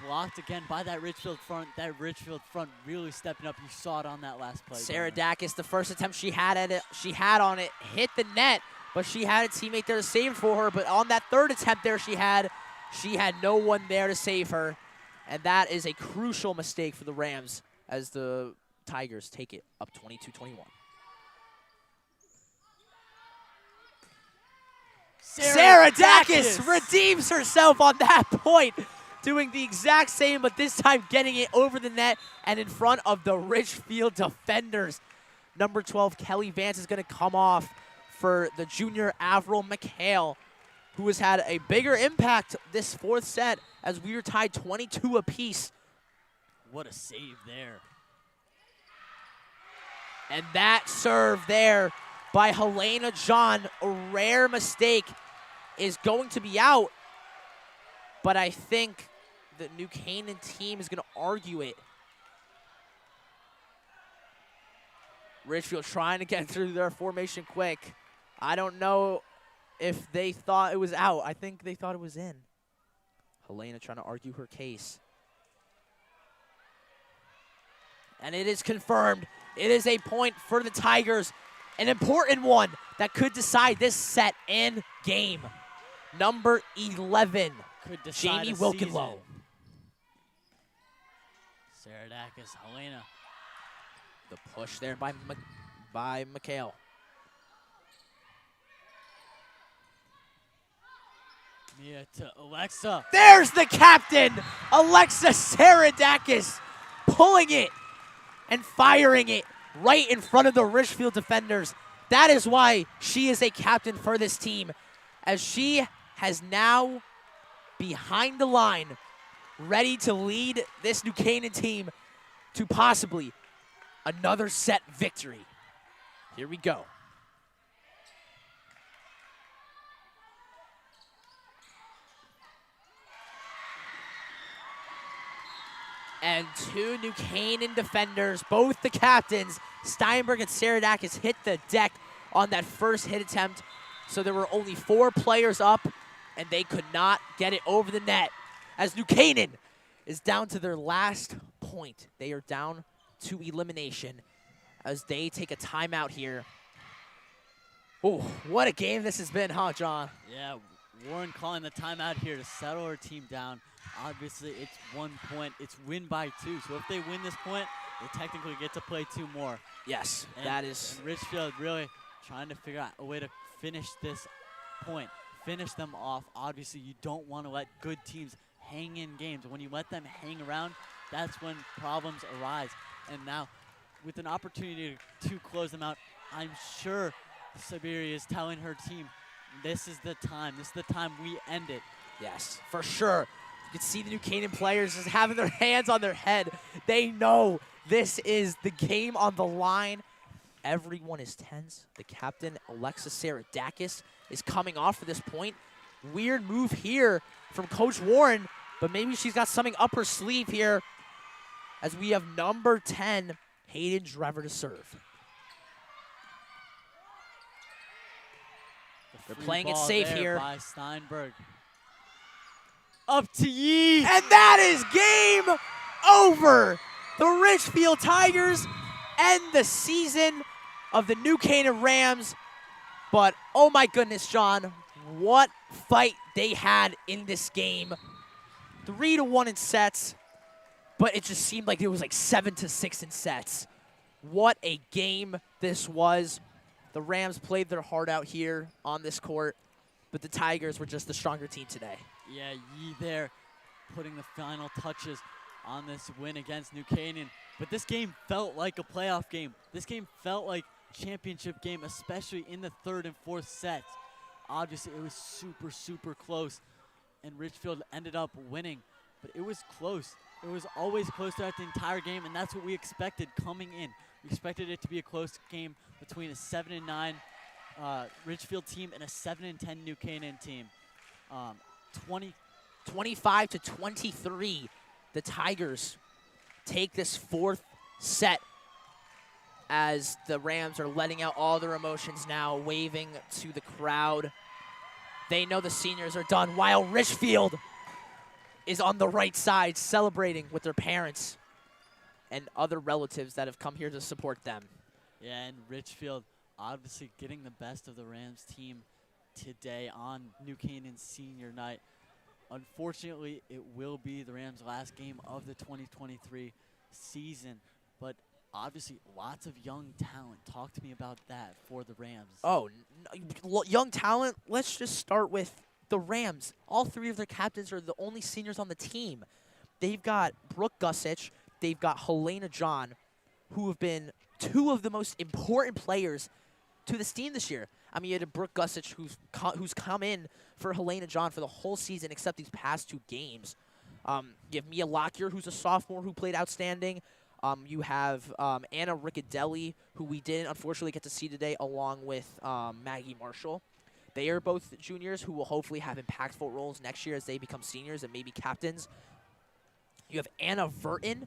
blocked again by that Ridgefield front. That Ridgefield front really stepping up. You saw it on that last play. Saradakis, the first attempt she had on it, hit the net, but she had a teammate there to save it for her. But on that third attempt there, she had no one there to save her. And that is a crucial mistake for the Rams as the Tigers take it up 22-21. Saradakis redeems herself on that point, doing the exact same, but this time getting it over the net and in front of the Ridgefield defenders. Number 12, Kelly Vance, is going to come off for the junior Avril McHale, who has had a bigger impact this fourth set as we are tied 22 apiece. What a save there. And that serve there by Helena John, a rare mistake, is going to be out. But I think the New Canaan team is going to argue it. Ridgefield trying to get through their formation quick. I don't know if they thought it was out. I think they thought it was in. Helena trying to argue her case. And it is confirmed. It is a point for the Tigers. An important one that could decide this set and game. Number 11, could decide Jamie a Wilkenlow. Saradakis, Helena. The push there by McHale. Mia to Alexa. There's the captain, Alexa Saradakis, pulling it and firing it right in front of the Ridgefield defenders. That is why she is a captain for this team, as she has now behind the line, ready to lead this New Canaan team to possibly another set victory. Here we go. And two New Canaan defenders, both the captains, Steinberg and Saradakis, hit the deck on that first hit attempt. So there were only 4 players up, and they could not get it over the net. As New Canaan is down to their last point. They are down to elimination as they take a timeout here. Oh, what a game this has been, huh, John? Yeah, Warren calling the timeout here to settle her team down. Obviously, it's 1 point. It's win by 2. So if they win this point, they technically get to play 2 more. Yes, And, that is. and Ridgefield really trying to figure out a way to finish this point, finish them off. Obviously, you don't want to let good teams hang in games. When you let them hang around, that's when problems arise. And now, with an opportunity to close them out, I'm sure Siberia is telling her team, this is the time. This is the time we end it. Yes, for sure. You can see the New Canaan players just having their hands on their head. They know this is the game on the line. Everyone is tense. The captain, Alexis Saradakis, is coming off for this point. Weird move here from Coach Warren, but maybe she's got something up her sleeve here as we have number 10, Hayden Drever, to serve. They're playing it safe here. By Steinberg. Up to Yee. And that is game over. The Ridgefield Tigers end the season of the New Canaan Rams. But, oh my goodness, John, what fight they had in this game. 3-1 in sets, but it just seemed like it was like 7-6 in sets. What a game this was. The Rams played their heart out here on this court, but the Tigers were just the stronger team today. Yeah, Yee there putting the final touches on this win against New Canaan. But this game felt like a playoff game. This game felt like championship game, especially in the 3rd and 4th sets. Obviously, it was super, super close, and Ridgefield ended up winning. But it was close. It was always close throughout the entire game, and that's what we expected coming in. We expected it to be a close game between a 7-9 Ridgefield team and a 7-10 New Canaan team. 25-23, the Tigers take this 4th set as the Rams are letting out all their emotions now, waving to the crowd. They know the seniors are done, while Ridgefield is on the right side celebrating with their parents and other relatives that have come here to support them. Yeah, and Ridgefield obviously getting the best of the Rams team today on New Canaan's senior night. Unfortunately, it will be the Rams' last game of the 2023 season, but obviously lots of young talent. Talk to me about that for the Rams. Oh, young talent, let's just start with the Rams. All 3 of their captains are the only seniors on the team. They've got Brooke Gussich, they've got Helena John, who have been 2 of the most important players to this team this year. I mean, you had a Brooke Gussich who's come in for Helena John for the whole season except these past 2 games. You have Mia Lockyer, who's a sophomore who played outstanding. You have Anna Riccadelli, who we didn't unfortunately get to see today, along with Maggie Marshall. They are both juniors who will hopefully have impactful roles next year as they become seniors and maybe captains. You have Anna Verton,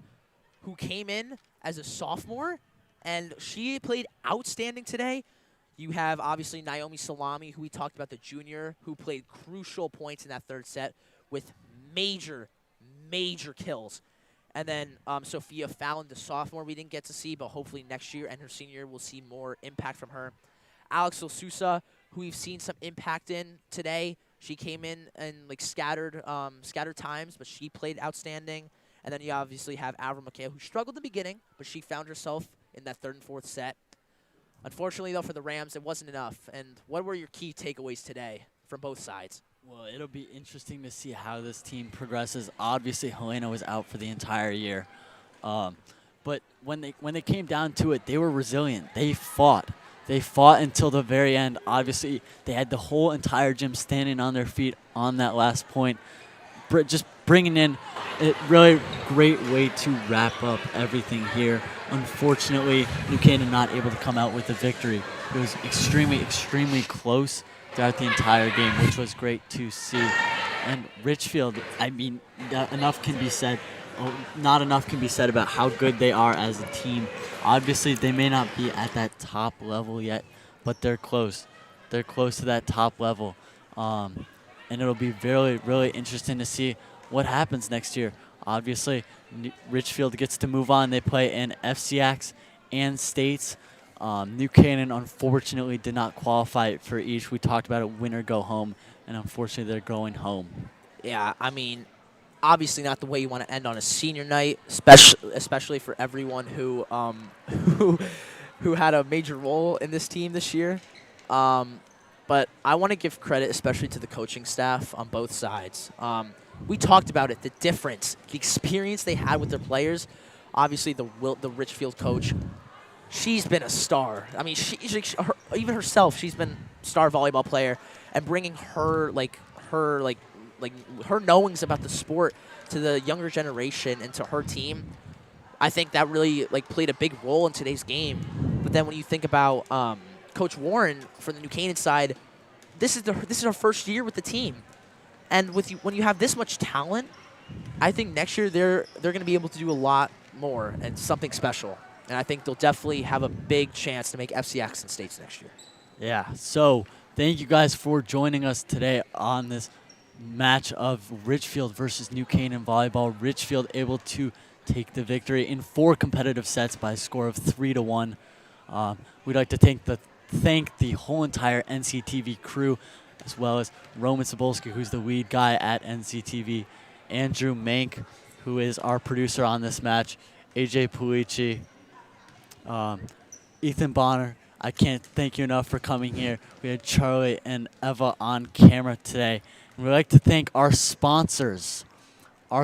who came in as a sophomore, and she played outstanding today. You have, obviously, Naomi Salami, who we talked about, the junior, who played crucial points in that 3rd set with major, major kills. And then Sophia Fallon, the sophomore, we didn't get to see, but hopefully next year and her senior year we'll see more impact from her. Alex Sousa, who we've seen some impact in today. She came in and like scattered times, but she played outstanding. And then you obviously have Avra McHale, who struggled in the beginning, but she found herself in that 3rd and 4th set. Unfortunately, though, for the Rams, it wasn't enough. And what were your key takeaways today from both sides? Well, it'll be interesting to see how this team progresses. Obviously, Helena was out for the entire year. But when they came down to it, they were resilient. They fought. They fought until the very end. Obviously, they had the whole entire gym standing on their feet on that last point. Just bringing in a really great way to wrap up everything here. Unfortunately, New Canaan not able to come out with a victory. It was extremely, extremely close throughout the entire game, which was great to see. And Ridgefield, I mean, enough can be said. Not enough can be said about how good they are as a team. Obviously, they may not be at that top level yet, but they're close. They're close to that top level. And it'll be really, really interesting to see what happens next year. Obviously, Ridgefield gets to move on. They play in FCX and States. New Canaan, unfortunately, did not qualify for each. We talked about it, win or go home, and unfortunately, they're going home. Yeah, I mean, obviously not the way you want to end on a senior night, especially for everyone who who had a major role in this team this year. But I want to give credit especially to the coaching staff on both sides. We talked about it, the difference, the experience they had with their players. Obviously, the Ridgefield coach, she's been a star. I mean, even herself, she's been a star volleyball player, and bringing her her knowings about the sport to the younger generation and to her team, I think that really played a big role in today's game. But then when you think about Coach Warren for the New Canaan side, this is her first year with the team, and when you have this much talent, I think next year they're going to be able to do a lot more and something special. And I think they'll definitely have a big chance to make FCX and States next year. Yeah, so thank you guys for joining us today on this match of Ridgefield versus New Canaan volleyball. Ridgefield able to take the victory in 4 competitive sets by a score of 3-1. We'd like to thank the whole entire NCTV crew, as well as Roman Sobolski, who's the lead guy at NCTV, Andrew Mank, who is our producer on this match, AJ Pulici, Ethan Bonner. I can't thank you enough for coming here. We had Charlie and Eva on camera today. And we'd like to thank our sponsors. We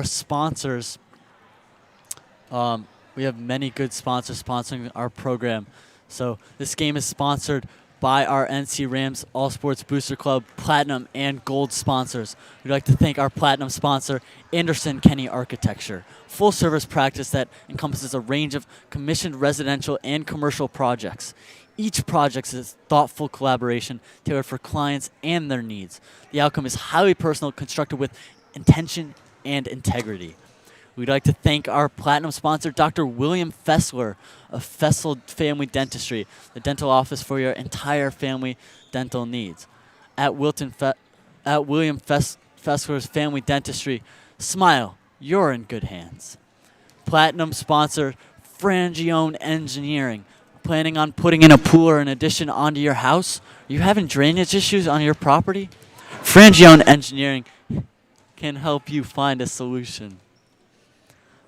have many good sponsors sponsoring our program. So this game is sponsored by our NC Rams All Sports Booster Club Platinum and Gold sponsors. We'd like to thank our Platinum sponsor, Anderson Kenny Architecture, full-service practice that encompasses a range of commissioned residential and commercial projects. Each project is thoughtful collaboration tailored for clients and their needs. The outcome is highly personal, constructed with intention and integrity. We'd like to thank our Platinum sponsor, Dr. William Fessler of Fessel Family Dentistry, the dental office for your entire family dental needs. At William Fessler's Family Dentistry, smile, you're in good hands. Platinum sponsor, Frangione Engineering. Planning on putting in a pool or an addition onto your house? Are you having drainage issues on your property? Frangione Engineering can help you find a solution.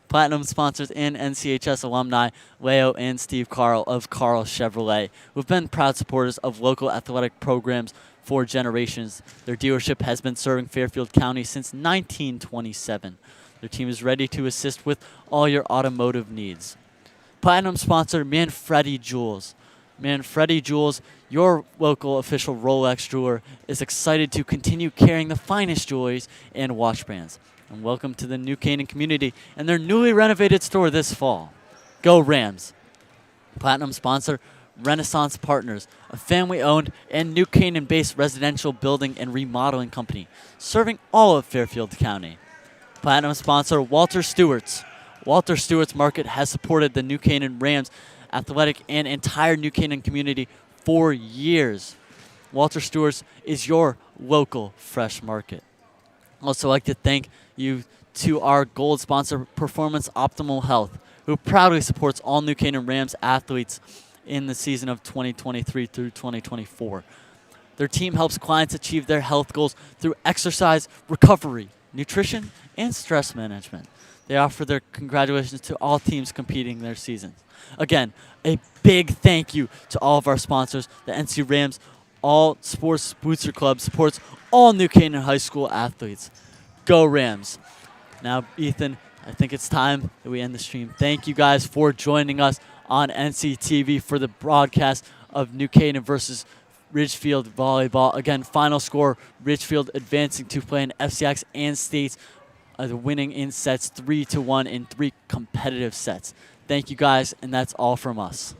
Platinum sponsors and NCHS alumni Leo and Steve Carl of Carl Chevrolet, who have been proud supporters of local athletic programs for generations. Their dealership has been serving Fairfield County since 1927. Their team is ready to assist with all your automotive needs. Platinum sponsor Manfredi Jewels. Manfredi Jewels, your local official Rolex jeweler, is excited to continue carrying the finest jewelries and watch brands. And welcome to the New Canaan community and their newly renovated store this fall. Go Rams. Platinum sponsor Renaissance Partners, a family-owned and New Canaan-based residential building and remodeling company, serving all of Fairfield County. Platinum sponsor Walter Stewart's. Walter Stewart's Market has supported the New Canaan Rams athletic and entire New Canaan community for years. Walter Stewart's is your local fresh market. I'd also like to thank you to our gold sponsor, Performance Optimal Health, who proudly supports all New Canaan Rams athletes in the season of 2023 through 2024. Their team helps clients achieve their health goals through exercise, recovery, nutrition, and stress management. They offer their congratulations to all teams competing their seasons. Again, a big thank you to all of our sponsors. The NC Rams All Sports Booster Club supports all New Canaan High School athletes. Go Rams. Now, Ethan, I think it's time that we end the stream. Thank you guys for joining us on NCTV for the broadcast of New Canaan versus Ridgefield Volleyball. Again, final score, Ridgefield advancing to play in FCX and States, winning in sets 3-1 in 3 competitive sets. Thank you guys, and that's all from us.